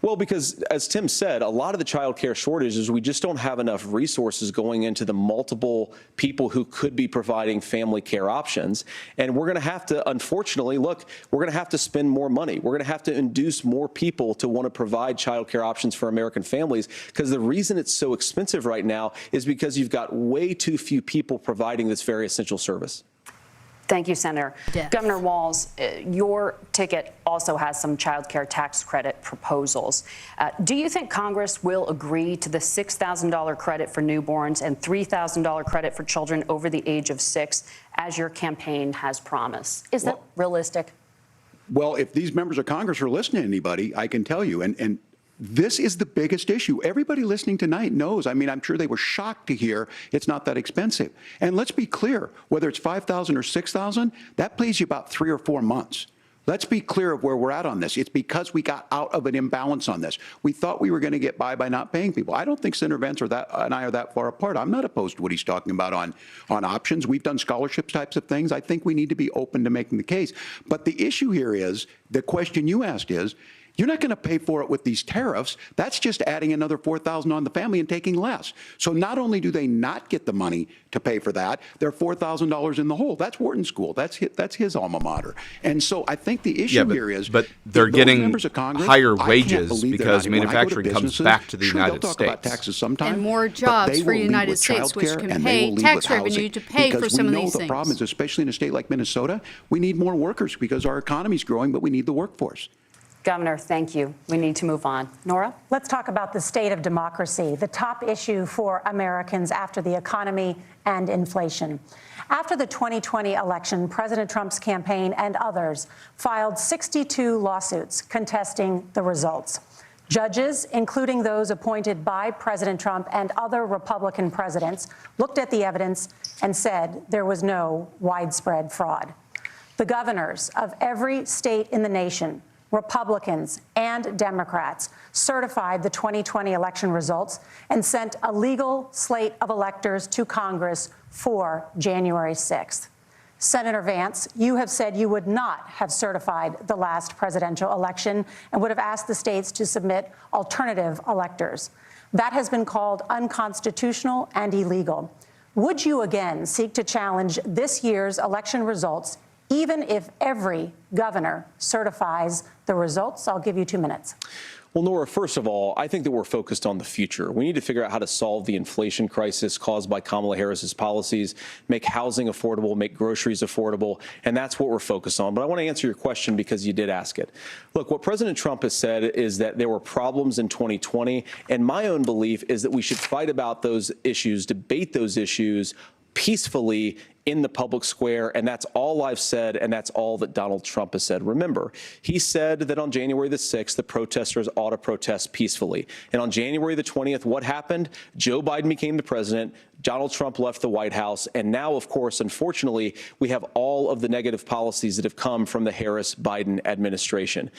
Well, because as Tim said, a lot of the child care shortage is we just don't have enough resources going into the multiple people who could be providing family care options. And we're going to have to, unfortunately, look, we're going to have to spend more money. We're going to have to induce more people to want to provide child care options for American families, because the reason it's so expensive right now is because you've got way too few people providing this very essential service. Thank you, Senator. Yes. Governor Walz, your ticket also has some child care tax credit proposals. Do you think Congress will agree to the $6,000 credit for newborns and $3,000 credit for children over the age of 6, as your campaign has promised? Is that realistic? Well, if these members of Congress are listening to anybody, I can tell you, and this is the biggest issue. Everybody listening tonight knows. I mean, I'm sure they were shocked to hear it's not that expensive. And let's be clear, whether it's $5,000 or $6,000, that pays you about 3 or 4 months. Let's be clear of where we're at on this. It's because we got out of an imbalance on this. We thought we were going to get by not paying people. I don't think Senator Vance and I are that far apart. I'm not opposed to what he's talking about on options. We've done scholarship types of things. I think we need to be open to making the case. But the issue here is, the question you asked is, you're not going to pay for it with these tariffs. That's just adding another $4,000 on the family and taking less. So not only do they not get the money to pay for that, they're $4,000 in the hole. That's Wharton School. That's his alma mater. And so I think the issue here is, but they're getting Congress, higher wages because manufacturing comes back to the United States. About taxes sometime, and more jobs for the United States, which can pay tax revenue to pay for some of these things. Because we know the problem is, especially in a state like Minnesota, we need more workers because our economy's growing, but we need the workforce. Governor, thank you. We need to move on. Nora? Let's talk about the state of democracy, the top issue for Americans after the economy and inflation. After the 2020 election, President Trump's campaign and others filed 62 lawsuits contesting the results. Judges, including those appointed by President Trump and other Republican presidents, looked at the evidence and said there was no widespread fraud. The governors of every state in the nation, Republicans and Democrats, certified the 2020 election results and sent a legal slate of electors to Congress for January 6th. Senator Vance, you have said you would not have certified the last presidential election and would have asked the states to submit alternative electors. That has been called unconstitutional and illegal. Would you again seek to challenge this year's election results, even if every governor certifies the results? I'll give you 2 minutes. Well, Nora, first of all, I think that we're focused on the future. We need to figure out how to solve the inflation crisis caused by Kamala Harris's policies, make housing affordable, make groceries affordable, and that's what we're focused on. But I want to answer your question because you did ask it. Look, what President Trump has said is that there were problems in 2020, and my own belief is that we should fight about those issues, debate those issues peacefully in the public square, and that's all I've said, and that's all that Donald Trump has said. Remember, he said that on January the 6th, the protesters ought to protest peacefully. And on January the 20th, what happened? Joe Biden became the president, Donald Trump left the White House, and now, of course, unfortunately, we have all of the negative policies that have come from the Harris-Biden administration.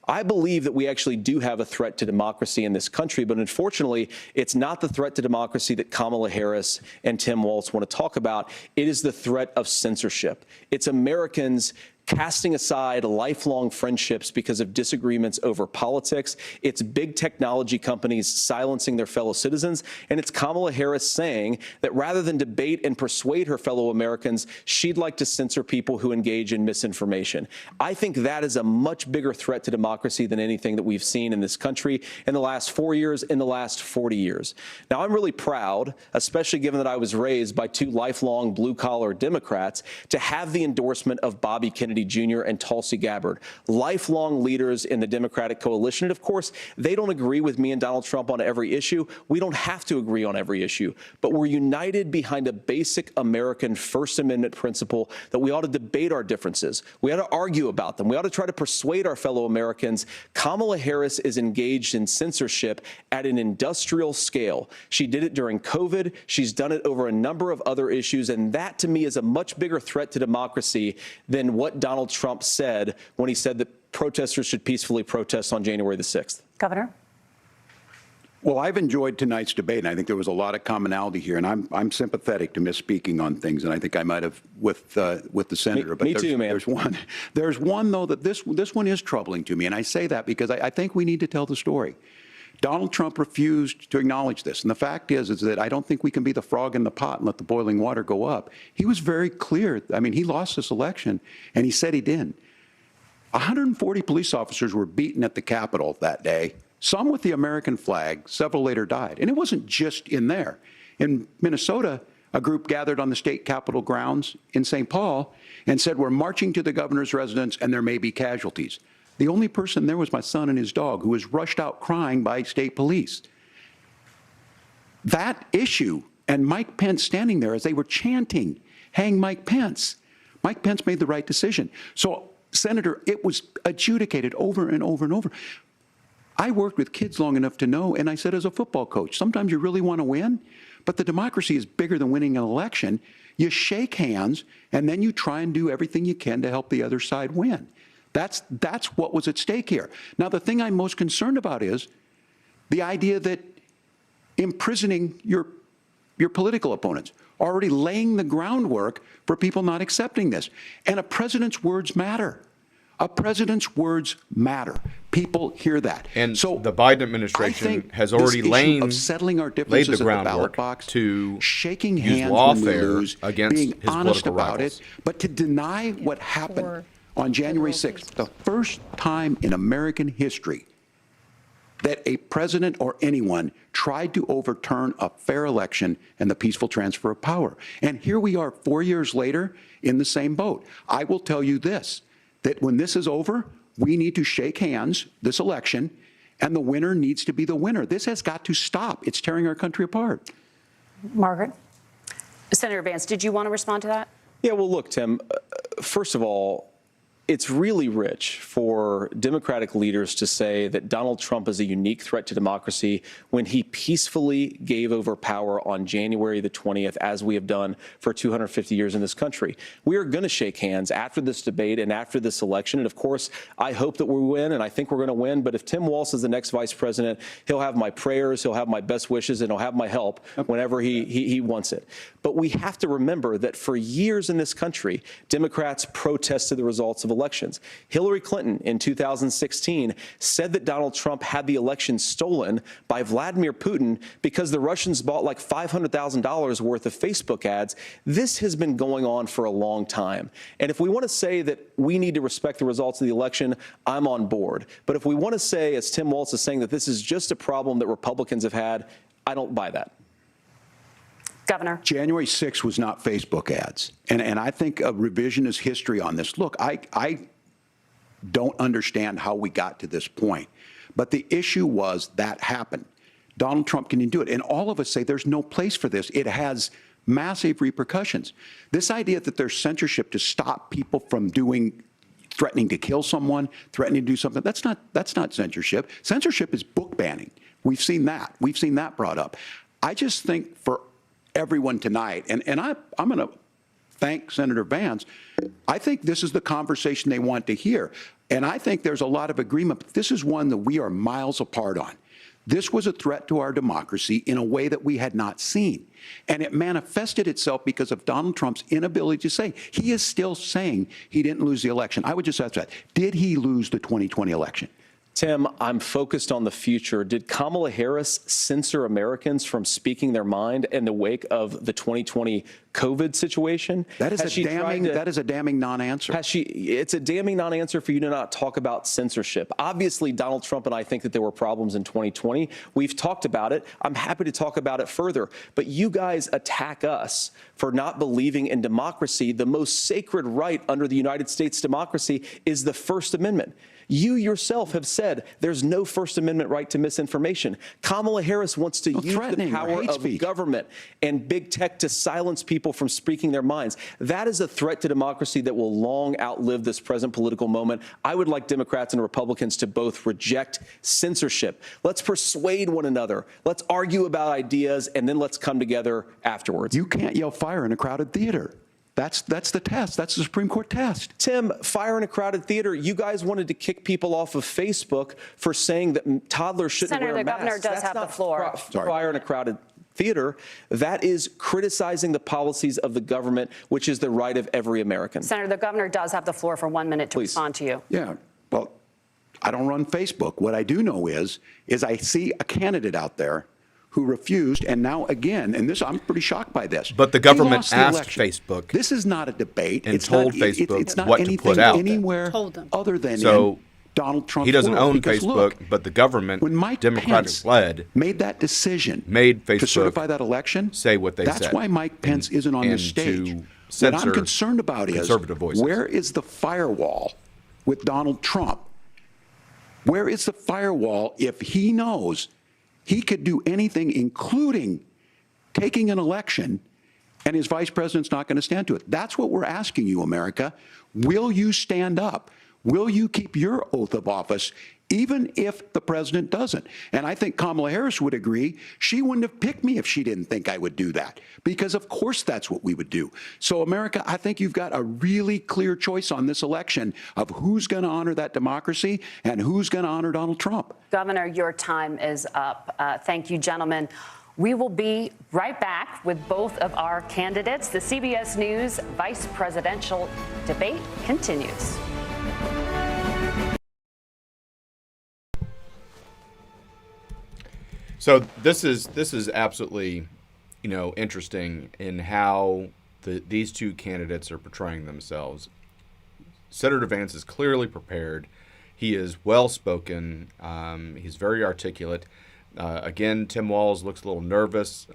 I believe that we actually do have a threat to democracy in this country, but unfortunately, it's not the threat to democracy that Kamala Harris and Tim Walz want to talk about. It is the threat of censorship. It's Americans casting aside lifelong friendships because of disagreements over politics. It's big technology companies silencing their fellow citizens. And it's Kamala Harris saying that rather than debate and persuade her fellow Americans, she'd like to censor people who engage in misinformation. I think that is a much bigger threat to democracy than anything that we've seen in this country in the last 4 years, in the last 40 years. Now, I'm really proud, especially given that I was raised by two lifelong blue-collar Democrats, to have the endorsement of Bobby Kennedy Jr. and Tulsi Gabbard, lifelong leaders in the Democratic coalition. And of course, they don't agree with me and Donald Trump on every issue. We don't have to agree on every issue, but we're united behind a basic American First Amendment principle that we ought to debate our differences. We ought to argue about them. We ought to try to persuade our fellow Americans. Kamala Harris is engaged in censorship at an industrial scale. She did it during COVID. She's done it over a number of other issues. And that, to me, is a much bigger threat to democracy than what Donald Trump said when he said that protesters should peacefully protest on January the 6th. Governor? Well, I've enjoyed tonight's debate, and I think there was a lot of commonality here. And I'm sympathetic to misspeaking on things, and I think I might have with the senator. Me too, man. There's one though that this one is troubling to me, and I say that because I think we need to tell the story. Donald Trump refused to acknowledge this. And the fact is that I don't think we can be the frog in the pot and let the boiling water go up. He was very clear. I mean, he lost this election, and he said he didn't. 140 police officers were beaten at the Capitol that day, some with the American flag. Several later died. And it wasn't just in there. In Minnesota, a group gathered on the state capitol grounds in St. Paul and said, we're marching to the governor's residence, and there may be casualties. The only person there was my son and his dog, who was rushed out crying by state police. That issue, and Mike Pence standing there as they were chanting, hang Mike Pence. Mike Pence made the right decision. So, Senator, it was adjudicated over and over and over. I worked with kids long enough to know, and I said as a football coach, sometimes you really want to win, but the democracy is bigger than winning an election. You shake hands, and then you try and do everything you can to help the other side win. That's what was at stake here. Now, the thing I'm most concerned about is the idea that imprisoning your political opponents, already laying the groundwork for people not accepting this. And a president's words matter. A president's words matter. People hear that. And so the Biden administration has already laid settling our differences the at the ballot groundwork box, to shaking use hands when we lawfare lose, against being his honest political about rivals. it, but to deny what happened on January 6th, the first time in American history that a president or anyone tried to overturn a fair election and the peaceful transfer of power. And here we are 4 years later in the same boat. I will tell you this, that when this is over, we need to shake hands this election, and the winner needs to be the winner. This has got to stop. It's tearing our country apart. Margaret? Senator Vance, did you want to respond to that? Yeah, well, look, Tim, first of all, it's really rich for Democratic leaders to say that Donald Trump is a unique threat to democracy when he peacefully gave over power on January the 20th, as we have done for 250 years in this country. We are going to shake hands after this debate and after this election. And of course, I hope that we win, and I think we're going to win. But if Tim Walz is the next vice president, he'll have my prayers, he'll have my best wishes, and he'll have my help whenever he wants it. But we have to remember that for years in this country, Democrats protested the results of elections. Hillary Clinton in 2016 said that Donald Trump had the election stolen by Vladimir Putin because the Russians bought like $500,000 worth of Facebook ads. This has been going on for a long time. And if we want to say that we need to respect the results of the election, I'm on board. But if we want to say, as Tim Walz is saying, that this is just a problem that Republicans have had, I don't buy that. Governor. January 6th was not Facebook ads. And I think a revisionist history on this. Look, I don't understand how we got to this point. But the issue was that happened. Donald Trump can do it. And all of us say there's no place for this. It has massive repercussions. This idea that there's censorship to stop people from threatening to kill someone, threatening to do something, that's not censorship. Censorship is book banning. We've seen that. We've seen that brought up. I just think for everyone tonight, and I'm going to thank Senator Vance. I think this is the conversation they want to hear. And I think there's a lot of agreement. But this is one that we are miles apart on. This was a threat to our democracy in a way that we had not seen. And it manifested itself because of Donald Trump's inability to say. He is still saying he didn't lose the election. I would just ask that. Did he lose the 2020 election? Tim, I'm focused on the future. Did Kamala Harris censor Americans from speaking their mind in the wake of the 2020 COVID situation? That is a damning non-answer. It's a damning non-answer for you to not talk about censorship. Obviously, Donald Trump and I think that there were problems in 2020. We've talked about it. I'm happy to talk about it further. But you guys attack us for not believing in democracy. The most sacred right under the United States democracy is the First Amendment. You yourself have said there's no First Amendment right to misinformation. Kamala Harris wants to use the power of government and big tech to silence people from speaking their minds. That is a threat to democracy that will long outlive this present political moment. I would like Democrats and Republicans to both reject censorship. Let's persuade one another. Let's argue about ideas, and then let's come together afterwards. You can't yell fire in a crowded theater. That's the test. That's the Supreme Court test. Tim, fire in a crowded theater. You guys wanted to kick people off of Facebook for saying that toddlers shouldn't wear masks. Senator, the governor does have the floor. Fire in a crowded theater. That is criticizing the policies of the government, which is the right of every American. Senator, the governor does have the floor for 1 minute to respond to you. Yeah. Well, I don't run Facebook. What I do know is I see a candidate out there who refused, and now again, and this I'm pretty shocked by this. But the government asked Facebook. This is not a debate. And told Facebook it's not what anything to put out. Anywhere other than so in Donald Trump. He doesn't own because, Facebook, look, but the government, when Mike Democratic-led, made that decision, made Facebook to certify that election, say what they said. That's why Mike Pence isn't on the stage. What I'm concerned about is where is the firewall with Donald Trump? Where is the firewall if he knows he could do anything, including taking an election, and his vice president's not going to stand to it? That's what we're asking you, America. Will you stand up? Will you keep your oath of office even if the president doesn't. And I think Kamala Harris would agree. She wouldn't have picked me if she didn't think I would do that, because of course that's what we would do. So America, I think you've got a really clear choice on this election of who's going to honor that democracy and who's going to honor Donald Trump. Governor, your time is up. Thank you, gentlemen. We will be right back with both of our candidates. The CBS News vice presidential debate continues. So this is absolutely, interesting in how these two candidates are portraying themselves. Senator Vance is clearly prepared. He is well-spoken. He's very articulate. Again, Tim Walz looks a little nervous.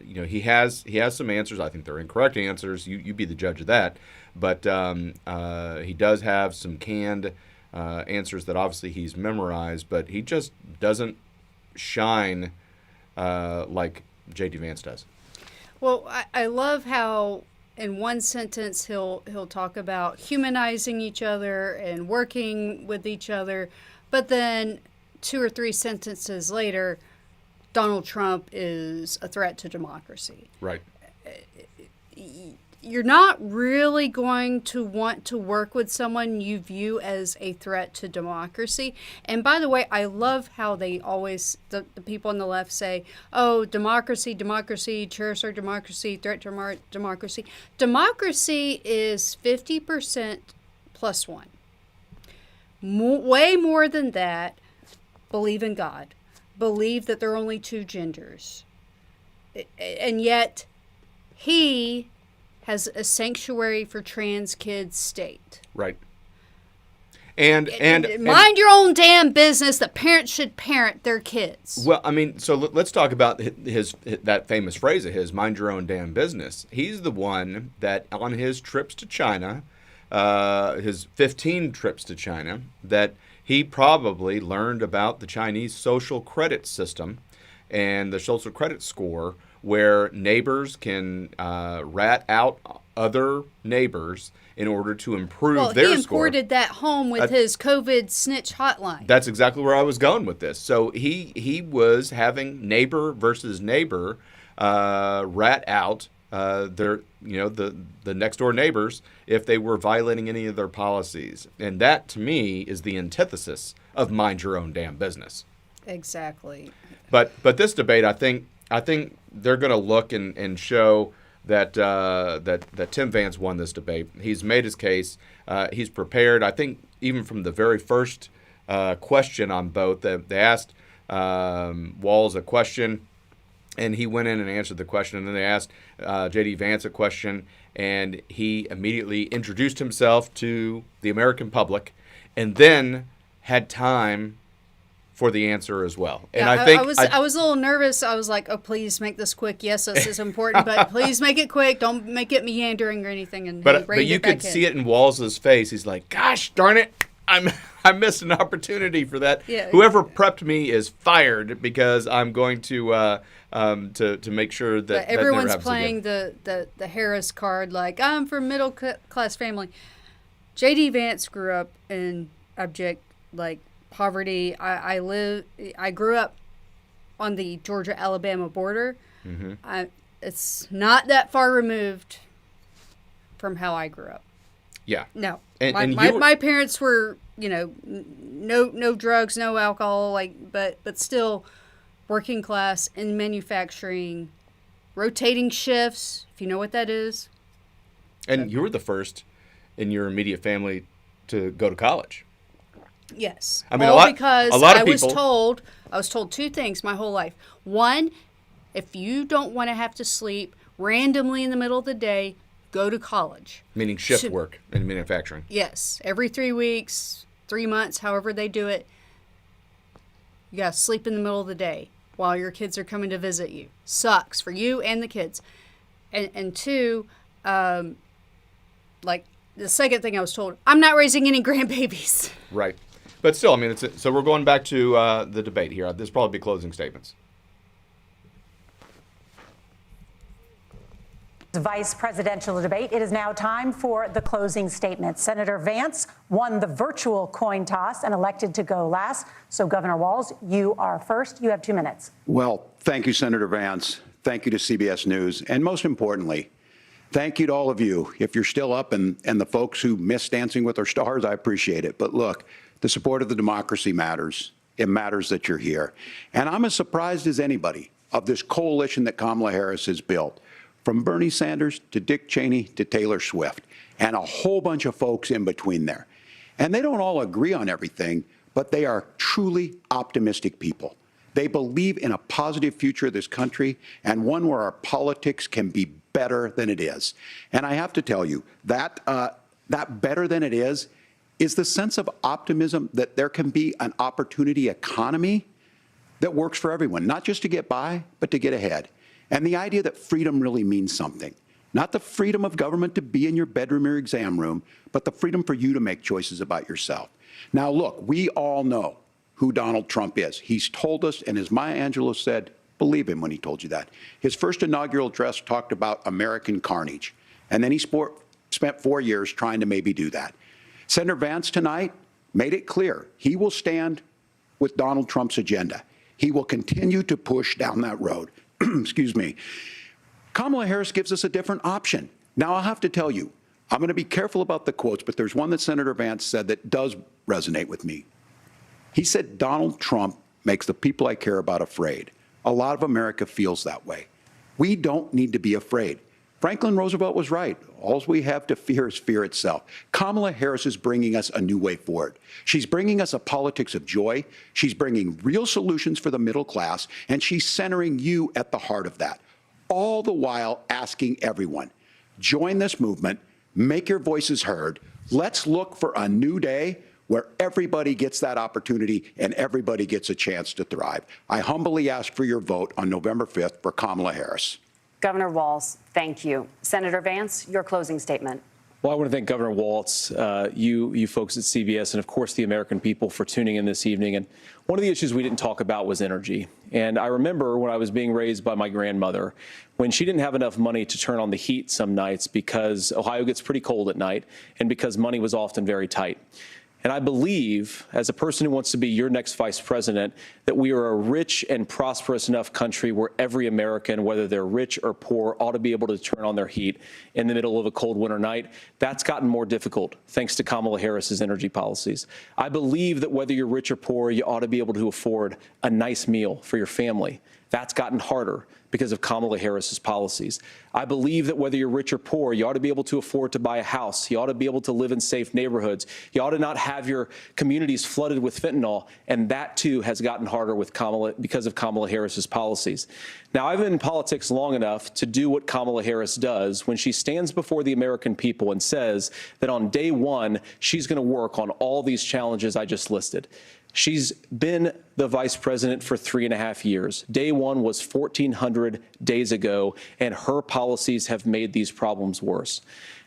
He has some answers. I think they're incorrect answers. You be the judge of that. But he does have some canned answers that obviously he's memorized. But he just doesn't shine like J.D. Vance does. Well, I love how in one sentence he'll talk about humanizing each other and working with each other, but then 2 or 3 sentences later, Donald Trump is a threat to democracy. Right. You're not really going to want to work with someone you view as a threat to democracy. And by the way, I love how they always, the people on the left say, oh, democracy, cherish our democracy, threat to democracy. Democracy is 50% plus one. Way more than that, believe in God. Believe that there are only 2 genders. And yet, he has a sanctuary for trans kids state. Right. And mind your own damn business that parents should parent their kids. Well, I mean, so let's talk about that famous phrase of his, mind your own damn business. He's the one that on his trips to China, his 15 trips to China, that he probably learned about the Chinese social credit system and the social credit score, where neighbors can rat out other neighbors in order to improve their score. Well, he imported that home with his COVID snitch hotline. That's exactly where I was going with this. So he was having neighbor versus neighbor rat out their the next door neighbors if they were violating any of their policies, and that to me is the antithesis of mind your own damn business. Exactly. But this debate, I think they're going to look and show that that Tim Vance won this debate. He's made his case. He's prepared. I think even from the very first question on both, they asked Walz a question, and he went in and answered the question. And then they asked J.D. Vance a question, and he immediately introduced himself to the American public, and then had time for the answer as well. And yeah, I was a little nervous. I was like, oh, please make this quick. Yes, this is important, but please make it quick. Don't make it meandering or anything. And but you could see it in Walz's face. He's like, gosh darn it, I missed an opportunity for that. Yeah. Whoever prepped me is fired, because I'm going to make sure that everyone's playing the Harris card, like I'm from middle class family. J.D. Vance grew up in abject poverty. I grew up on the Georgia-Alabama border. Mm-hmm. It's not that far removed from how I grew up. Yeah. No. My parents were, no drugs, no alcohol, but still working class in manufacturing, rotating shifts, if you know what that is. And you were the first in your immediate family to go to college. Yes. I mean, because I was told 2 things my whole life. One, if you don't want to have to sleep randomly in the middle of the day, go to college. Meaning shift work in manufacturing. Yes. Every 3 weeks, 3 months, however they do it, you got to sleep in the middle of the day while your kids are coming to visit you. Sucks for you and the kids. And 2, the second thing I was told, I'm not raising any grandbabies. Right. But still, I mean, so we're going back to the debate here. This will probably be closing statements. vice presidential debate. It is now time for the closing statement. Senator Vance won the virtual coin toss and elected to go last. So, Governor Walz, you are first. You have 2 minutes. Well, thank you, Senator Vance. Thank you to CBS News. And most importantly, thank you to all of you. If you're still up and the folks who miss Dancing with Our Stars, I appreciate it. But look, the support of the democracy matters. It matters that you're here. And I'm as surprised as anybody of this coalition that Kamala Harris has built, from Bernie Sanders to Dick Cheney to Taylor Swift, and a whole bunch of folks in between there. And they don't all agree on everything, but they are truly optimistic people. They believe in a positive future of this country and one where our politics can be better than it is. And I have to tell you, that better than it is the sense of optimism that there can be an opportunity economy that works for everyone, not just to get by, but to get ahead. And the idea that freedom really means something. Not the freedom of government to be in your bedroom or exam room, but the freedom for you to make choices about yourself. Now, look, we all know who Donald Trump is. He's told us, and as Maya Angelou said, believe him when he told you that. His first inaugural address talked about American carnage, and then he spent 4 years trying to maybe do that. Senator Vance tonight made it clear he will stand with Donald Trump's agenda. He will continue to push down that road. Excuse me. Kamala Harris gives us a different option. Now, I'll have to tell you, I'm going to be careful about the quotes, but there's one that Senator Vance said that does resonate with me. He said, Donald Trump makes the people I care about afraid. A lot of America feels that way. We don't need to be afraid. Franklin Roosevelt was right. All we have to fear is fear itself. Kamala Harris is bringing us a new way forward. She's bringing us a politics of joy. She's bringing real solutions for the middle class, and she's centering you at the heart of that. All the while asking everyone, join this movement, make your voices heard. Let's look for a new day where everybody gets that opportunity and everybody gets a chance to thrive. I humbly ask for your vote on November 5th for Kamala Harris. Governor Walz, thank you. Senator Vance, your closing statement. Well, I want to thank Governor Walz, you folks at CBS, and of course the American people for tuning in this evening. And one of the issues we didn't talk about was energy. And I remember when I was being raised by my grandmother, when she didn't have enough money to turn on the heat some nights because Ohio gets pretty cold at night and because money was often very tight. And I believe, as a person who wants to be your next vice president, that we are a rich and prosperous enough country where every American, whether they're rich or poor, ought to be able to turn on their heat in the middle of a cold winter night. That's gotten more difficult thanks to Kamala Harris's energy policies. I believe that whether you're rich or poor, you ought to be able to afford a nice meal for your family. That's gotten harder because of Kamala Harris's policies. I believe that whether you're rich or poor, you ought to be able to afford to buy a house. You ought to be able to live in safe neighborhoods. You ought to not have your communities flooded with fentanyl. And that, too, has gotten harder with because of Kamala Harris's policies. Now, I've been in politics long enough to do what Kamala Harris does when she stands before the American people and says that on day one, she's going to work on all these challenges I just listed. She's been the vice president for 3.5 years. Day one was 1,400 days ago, and her policies have made these problems worse.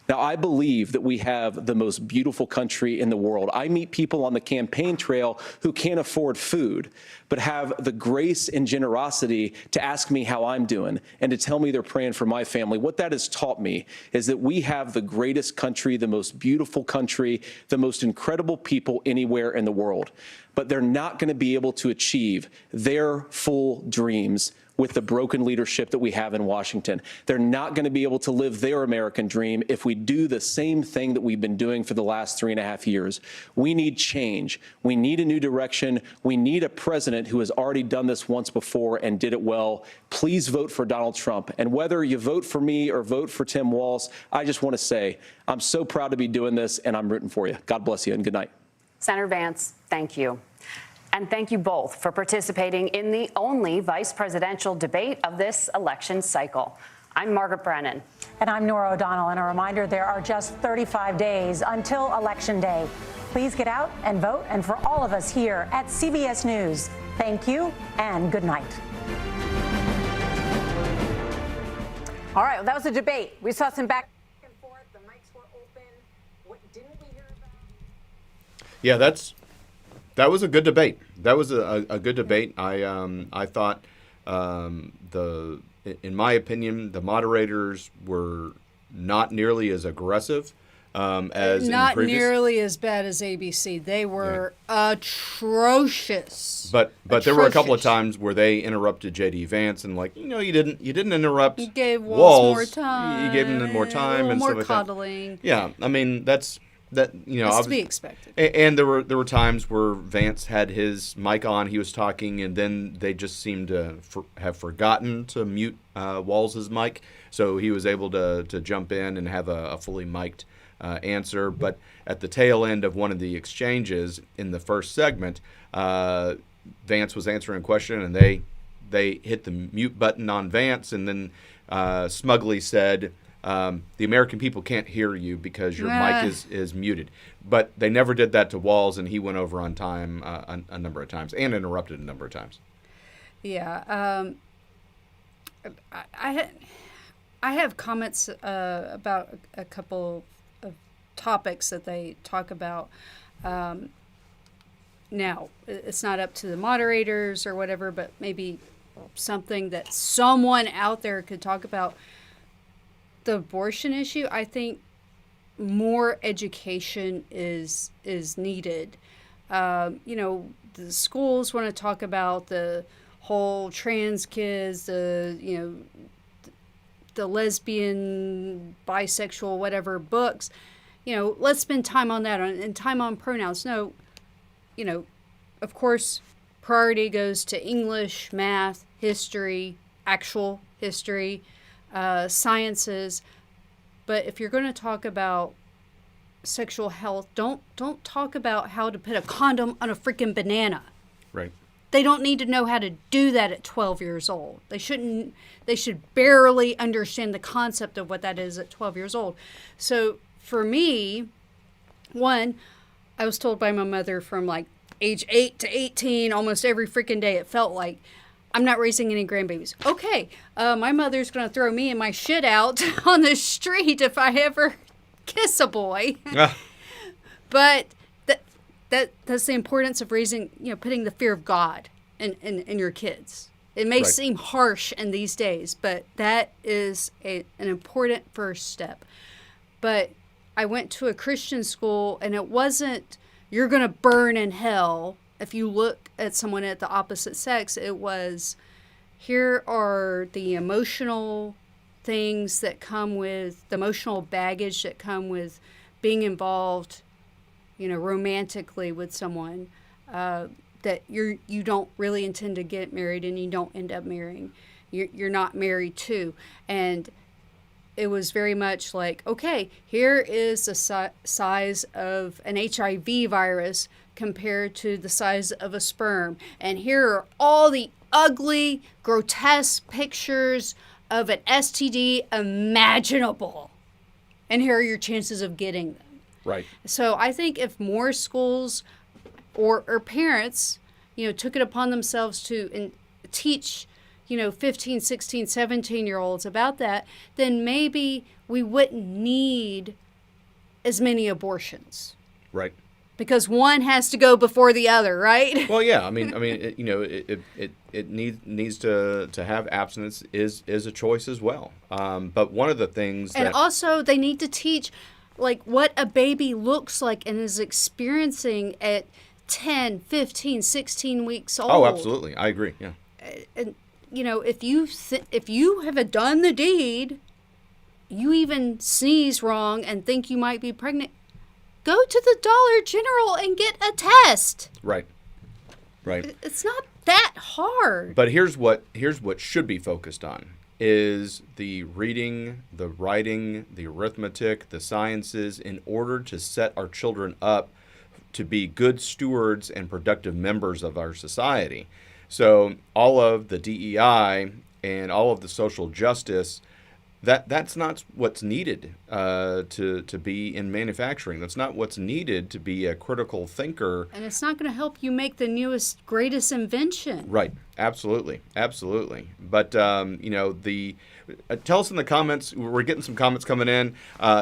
Now, I believe that we have the most beautiful country in the world. I meet people on the campaign trail who can't afford food, but have the grace and generosity to ask me how I'm doing and to tell me they're praying for my family. What that has taught me is that we have the greatest country, the most beautiful country, the most incredible people anywhere in the world. But they're not going to be able to achieve their full dreams with the broken leadership that we have in Washington. They're not going to be able to live their American dream if we do the same thing that we've been doing for the last 3.5 years. We need change. We need a new direction. We need a president who has already done this once before and did it well. Please vote for Donald Trump. And whether you vote for me or vote for Tim Walz, I just want to say I'm so proud to be doing this, and I'm rooting for you. God bless you, and good night. Senator Vance, thank you. And thank you both for participating in the only vice presidential debate of this election cycle. I'm Margaret Brennan. And I'm Nora O'Donnell. And a reminder, there are just 35 days until Election Day. Please get out and vote. And for all of us here at CBS News, thank you and good night. All right, well, that was a debate. We saw some back and forth. The mics were open. What didn't we hear about? Yeah, that was a good debate. That was a good debate. I thought the in my opinion, the moderators were not nearly as aggressive as not in previous. nearly as bad as ABC. They were atrocious. But there were a couple of times where they interrupted JD Vance and you didn't interrupt. You gave Walz more Walz. time. You gave him more time and more stuff like coddling. that. Yeah, I mean that's to be expected. And there were times where Vance had his mic on, he was talking, and then they just seemed to have forgotten to mute Walz's mic, so he was able to jump in and have a fully mic'd answer. But at the tail end of one of the exchanges in the first segment, Vance was answering a question, and they hit the mute button on Vance, and then smugly said, the American people can't hear you because your mic is muted. But they never did that to Walz, and he went over on time a number of times and interrupted a number of times. Yeah. I have comments about a couple of topics that they talk about. Now, it's not up to the moderators or whatever, but maybe something that someone out there could talk about. The abortion issue, I think more education is needed. The schools want to talk about the whole trans kids, the lesbian, bisexual, whatever books. Let's spend time on that and time on pronouns. No, of course, priority goes to English, math, history, actual history, sciences. But if you're going to talk about sexual health, don't talk about how to put a condom on a freaking banana. Right. They don't need to know how to do that at 12 years old. They should barely understand the concept of what that is at 12 years old. So for me, one, I was told by my mother from age 8 to 18, almost every freaking day, it felt like, I'm not raising any grandbabies. Okay, my mother's going to throw me and my shit out on the street if I ever kiss a boy. But that's the importance of raising, putting the fear of God in your kids. It may seem harsh in these days, but that is an important first step. But I went to a Christian school, and it wasn't, you're going to burn in hell if you look at someone at the opposite sex. It was, here are the emotional things that come with, the emotional baggage that come with being involved, romantically with someone that you don't really intend to get married, and you don't end up marrying. You're not married to. And it was very much like, okay, here is the size of an HIV virus compared to the size of a sperm. And here are all the ugly, grotesque pictures of an STD imaginable. And here are your chances of getting them. Right. So I think if more schools or parents, took it upon themselves to teach, 15, 16, 17-year-olds about that, then maybe we wouldn't need as many abortions. Right. Because one has to go before the other, right? Well, yeah. It needs to have abstinence is a choice as well. But one of the things and also they need to teach what a baby looks like and is experiencing at 10, 15, 16 weeks old. Oh, absolutely. I agree. Yeah. And if you have done the deed, you even sneeze wrong and think you might be pregnant, go to the Dollar General and get a test. Right. It's not that hard. But here's what should be focused on is the reading, the writing, the arithmetic, the sciences, in order to set our children up to be good stewards and productive members of our society. So all of the DEI and all of the social justice, that's not what's needed to be in manufacturing. That's not what's needed to be a critical thinker. And it's not going to help you make the newest, greatest invention. Right. Absolutely. But, tell us in the comments. We're getting some comments coming in.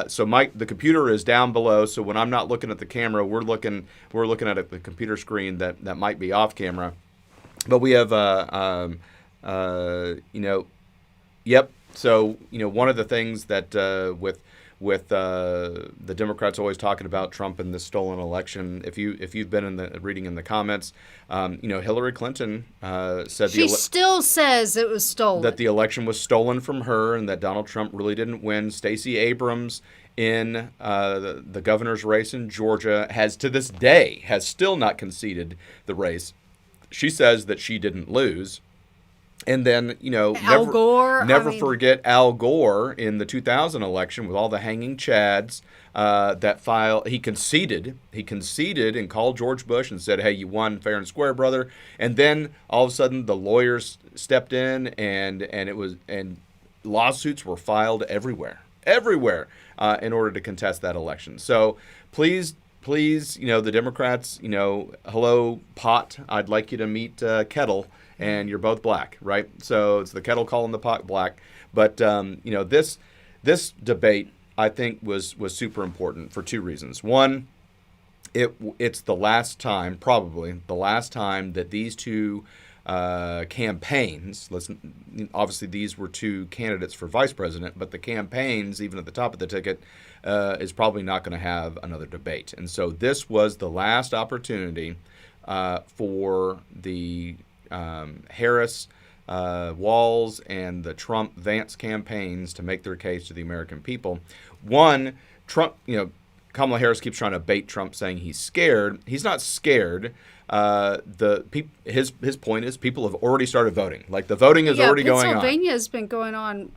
So Mike, the computer is down below. So when I'm not looking at the camera, we're looking at the computer screen that might be off camera. But we have, Yep. So, one of the things that with the Democrats always talking about Trump and the stolen election, if you've been reading in the comments, Hillary Clinton said she still says it was stolen. That the election was stolen from her and that Donald Trump really didn't win. Stacey Abrams in the governor's race in Georgia has to this day still not conceded the race. She says that she didn't lose. And then, Al Gore, never forget Al Gore in the 2000 election with all the hanging chads. He conceded and called George Bush and said, "Hey, you won fair and square, brother." And then all of a sudden, the lawyers stepped in, and lawsuits were filed everywhere, in order to contest that election. So please, the Democrats, hello, pot. I'd like you to meet kettle. And you're both black, right? So it's the kettle calling the pot black. But this debate, I think, was super important for two reasons. One, it's the last time, probably the last time, that these two campaigns. Obviously, these were two candidates for vice president, but the campaigns, even at the top of the ticket, is probably not going to have another debate. And so this was the last opportunity for the Harris, Walz, and the Trump Vance campaigns to make their case to the American people. One, Trump, Kamala Harris keeps trying to bait Trump, saying he's scared. He's not scared. His point is people have already started voting. Like, the voting is already going on. Pennsylvania has been going on,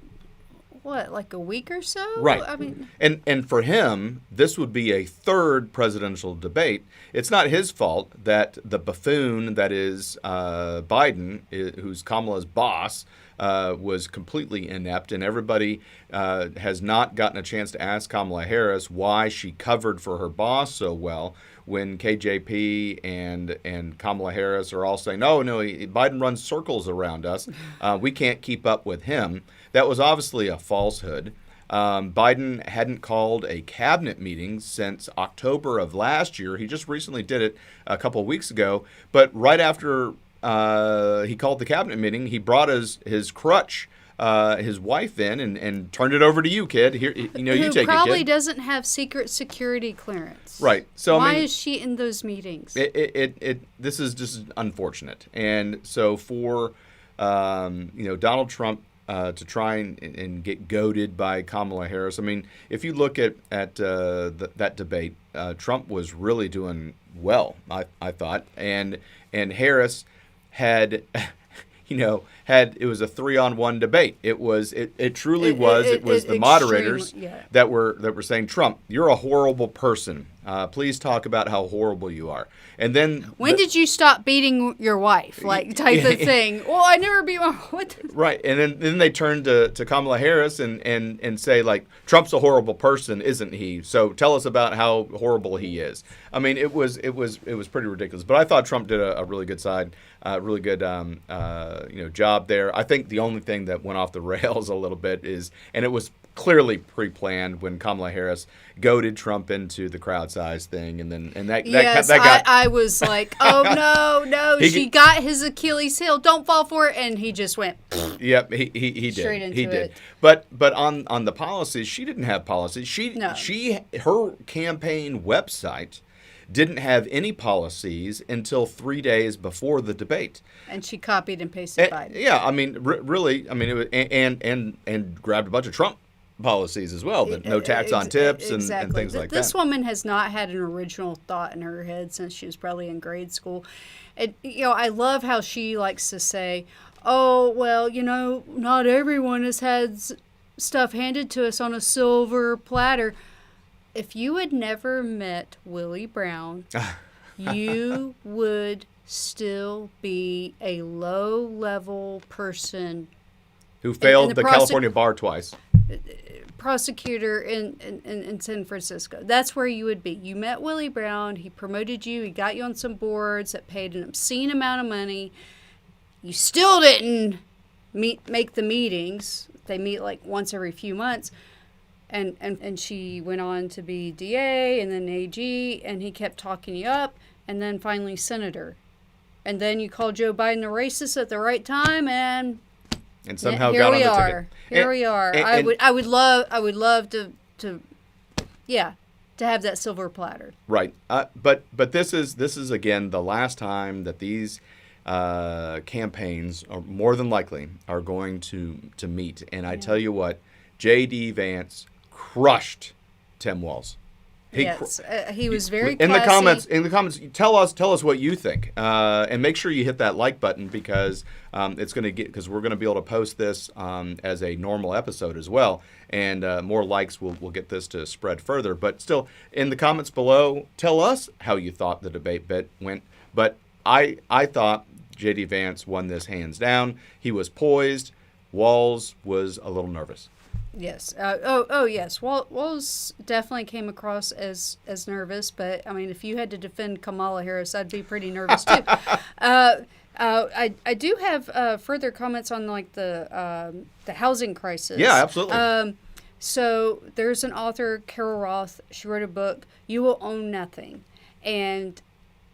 like a week or so? Right. I mean, and for him, this would be a third presidential debate. It's not his fault that the buffoon that is Biden, who's Kamala's boss, was completely inept, and everybody has not gotten a chance to ask Kamala Harris why she covered for her boss so well when KJP and Kamala Harris are all saying, no, Biden runs circles around us. We can't keep up with him. That was obviously a falsehood. Biden hadn't called a cabinet meeting since October of last year. He just recently did it a couple of weeks ago. But right after he called the cabinet meeting, he brought his crutch, his wife in and turned it over to you, kid. Here, you take it, kid. Who probably doesn't have secret security clearance. Right. So why is she in those meetings? This is just unfortunate. And so for Donald Trump to try and get goaded by Kamala Harris. I mean, if you look at that debate, Trump was really doing well, I thought, and Harris had, it was a 3-on-1 debate. It truly was. It was the moderators that were saying, Trump, you're a horrible person. Please talk about how horrible you are. And then when did you stop beating your wife? Like, type of thing. Well, I never beat my wife. Right. And then they turned to Kamala Harris and say, like, Trump's a horrible person, isn't he? So tell us about how horrible he is. I mean, it was pretty ridiculous. But I thought Trump did a really good job there. I think the only thing that went off the rails a little bit and it was clearly pre-planned when Kamala Harris goaded Trump into the crowd size thing, I was like, oh no, she got his Achilles heel. Don't fall for it, and he just went. Yep, he did. Straight into it. But on the policies, she didn't have policies. Her campaign website didn't have any policies until 3 days before the debate. And she copied and pasted Biden. Yeah, I mean, really, I mean, it was, and grabbed a bunch of Trump policies as well, but no tax on tips and things like that. This woman has not had an original thought in her head since she was probably in grade school. And, I love how she likes to say, oh, well, not everyone has had stuff handed to us on a silver platter. If you had never met Willie Brown, you would still be a low-level person who failed the California bar twice. Prosecutor in San Francisco. That's where you would be. You met Willie Brown. He promoted you. He got you on some boards that paid an obscene amount of money. You still didn't make the meetings. They meet like once every few months. And she went on to be DA and then AG, and he kept talking you up, and then finally senator. And then you called Joe Biden a racist at the right time, and and somehow here got we on the are. ticket. Here we are. I would love to have that silver platter. Right. But this is again the last time that these campaigns are more than likely are going to meet. And I tell you what, J.D. Vance crushed Tim Walz. He was very in classy. the comments. Tell us what you think, and make sure you hit that like button because it's going to because we're going to be able to post this as a normal episode as well, and more likes will get this to spread further. But still, in the comments below, tell us how you thought the debate went. But I thought J.D. Vance won this hands down. He was poised. Walz was a little nervous. Yes. Yes. Walz definitely came across as nervous, but I mean, if you had to defend Kamala Harris, I'd be pretty nervous too. I do have further comments on like the housing crisis. Yeah, absolutely. So there's an author, Carol Roth. She wrote a book, "You Will Own Nothing," and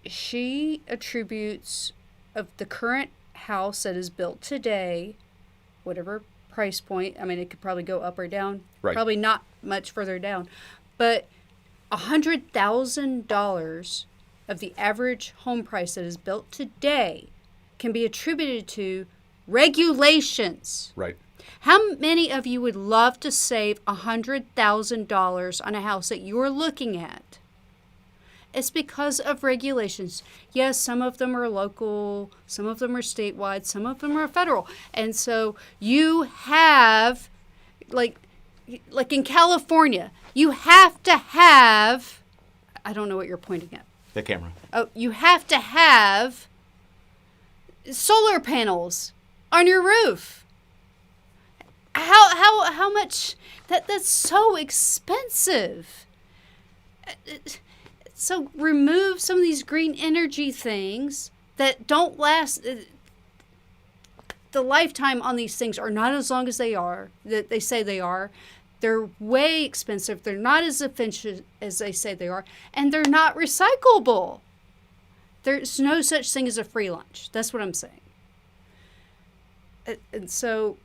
she attributes of the current house that is built today, whatever price point. I mean, it could probably go up or down. Right. Probably not much further down. But $100,000 of the average home price that is built today can be attributed to regulations. Right. How many of you would love to save $100,000 on a house that you're looking at? It's because of regulations. Yes, some of them are local, some of them are statewide, some of them are federal. And so you have, like in California, you have to have, I don't know what you're pointing at. The camera. Oh, you have to have solar panels on your roof. How much? That's so expensive. So remove some of these green energy things that don't last. The lifetime on these things are not as long as they say they are. They're way expensive. They're not as efficient as they say they are. And they're not recyclable. There's no such thing as a free lunch. That's what I'm saying. And so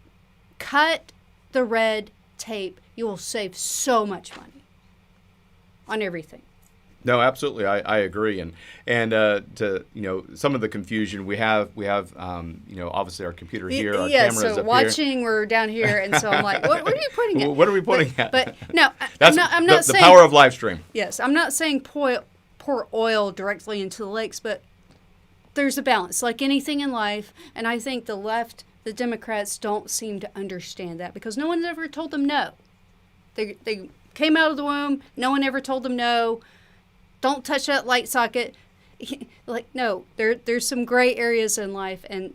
cut the red tape. You will save so much money on everything. No, absolutely, I agree, and to some of the confusion we have obviously our computer here, our cameras so up watching here. We're down here, and so I'm like, what are you pointing at? What are we pointing at? But no, that's I'm not saying the power of live stream. Yes, I'm not saying pour oil directly into the lakes, but there's a balance, like anything in life, and I think the left, the Democrats, don't seem to understand that because no one ever told them no. They came out of the womb. No one ever told them no. Don't touch that light socket. Like, no, there's some gray areas in life, and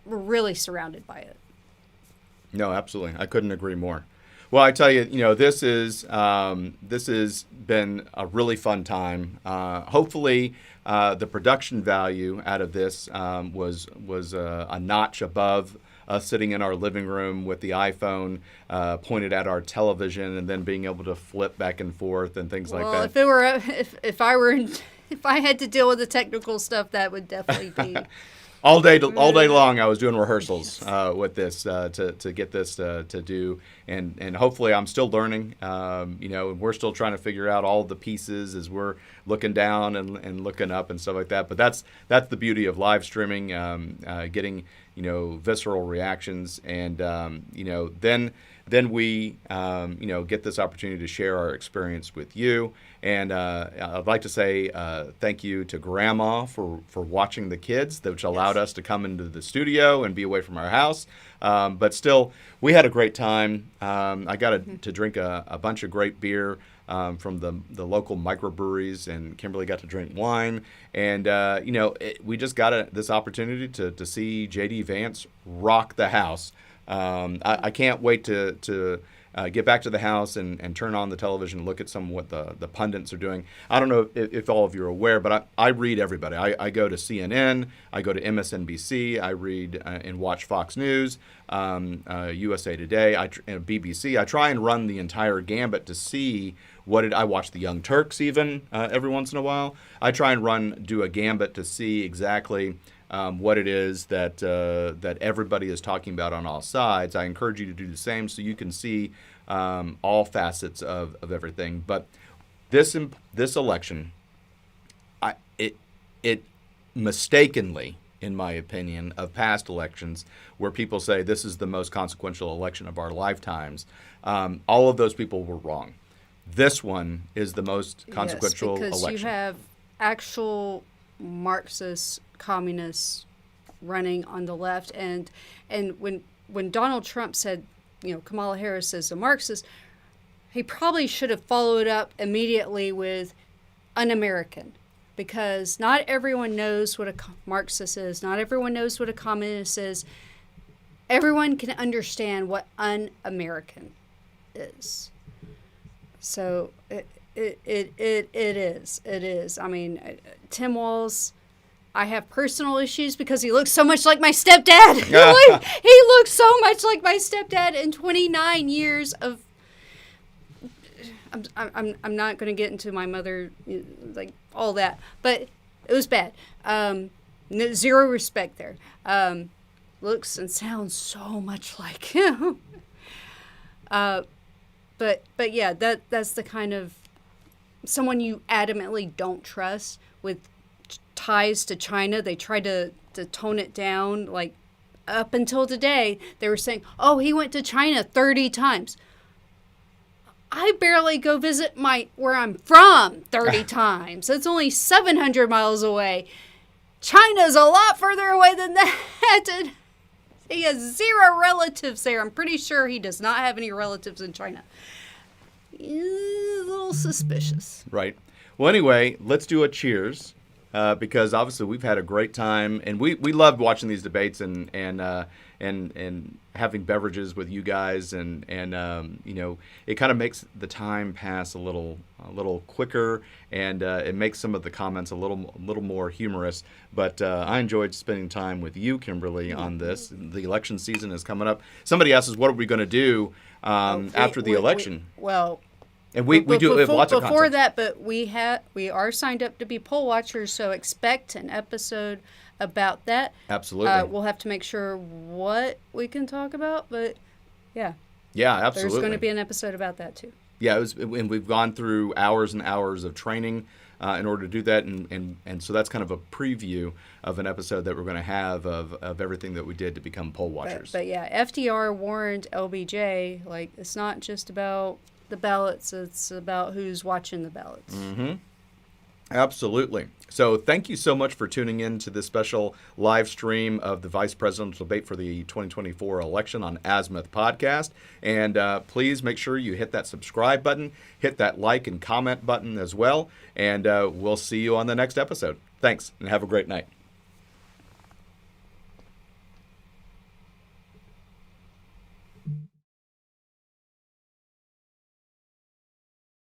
we're really surrounded by it. No, absolutely. I couldn't agree more. Well, I tell you, this has been a really fun time. Hopefully, the production value out of this was a notch above us sitting in our living room with the iPhone pointed at our television and then being able to flip back and forth and things like that. Well, if I had to deal with the technical stuff, that would definitely be. All day long, I was doing rehearsals with this to get this to do, and hopefully I'm still learning. And we're still trying to figure out all the pieces as we're looking down and looking up and stuff like that. But that's the beauty of live streaming, getting visceral reactions, and then we get this opportunity to share our experience with you. And I'd like to say thank you to Grandma for watching the kids, which allowed us to come into the studio and be away from our house. But still, we had a great time. I got to drink a bunch of great beer from the local microbreweries, and Kimberly got to drink wine. And, we just got this opportunity to see J.D. Vance rock the house. I can't wait to get back to the house and turn on the television and look at some of what the pundits are doing. I don't know if all of you are aware, but I read everybody. I go to CNN, I go to MSNBC, I read and watch Fox News, USA Today, and BBC. I try and run the entire gambit to see I watch the Young Turks even every once in a while. I try and do a gambit to see exactly what it is that everybody is talking about on all sides. I encourage you to do the same so you can see all facets of everything. But this election, it mistakenly, in my opinion, of past elections where people say this is the most consequential election of our lifetimes, all of those people were wrong. This one is the most consequential because election. You have actual Marxist communists running on the left, and when Donald Trump said, Kamala Harris is a Marxist, he probably should have followed up immediately with un-American. Because not everyone knows what a Marxist is. Not everyone knows what a communist is. Everyone can understand what un-American is. So it is. It is. I mean, Tim Walz, I have personal issues because he looks so much like my stepdad. He looks so much like my stepdad in 29 years of... I'm not going to get into my mother, like all that, but it was bad. Zero respect there. Looks and sounds so much like him. But yeah, that's the kind of someone you adamantly don't trust with ties to China. They try to tone it down. Like up until today, they were saying, "Oh, he went to China 30 times." I barely go visit where I'm from 30 times. It's only 700 miles away. China's a lot further away than that. And he has zero relatives there. I'm pretty sure he does not have any relatives in China. A little suspicious. Right. Well, anyway, let's do a cheers because obviously we've had a great time, and we loved watching these debates and having beverages with you guys, and it kind of makes the time pass a little quicker, and it makes some of the comments a little more humorous. But I enjoyed spending time with you, Kimberly, on this. The election season is coming up. Somebody asked us, what are we going to do after the election? And we do have lots of content. Before that, but we are signed up to be poll watchers, so expect an episode about that. Absolutely. We'll have to make sure what we can talk about, but yeah. Yeah, absolutely. There's going to be an episode about that too. Yeah, and we've gone through hours and hours of training in order to do that, and so that's kind of a preview of an episode that we're going to have of everything that we did to become poll watchers. But yeah, FDR warned LBJ, like, it's not just about the ballots, it's about who's watching the ballots. Mm-hmm. Absolutely. So thank you so much for tuning in to this special live stream of the vice presidential debate for the 2024 election on Azimuth Podcast. And please make sure you hit that subscribe button, hit that like and comment button as well. And we'll see you on the next episode. Thanks, and have a great night.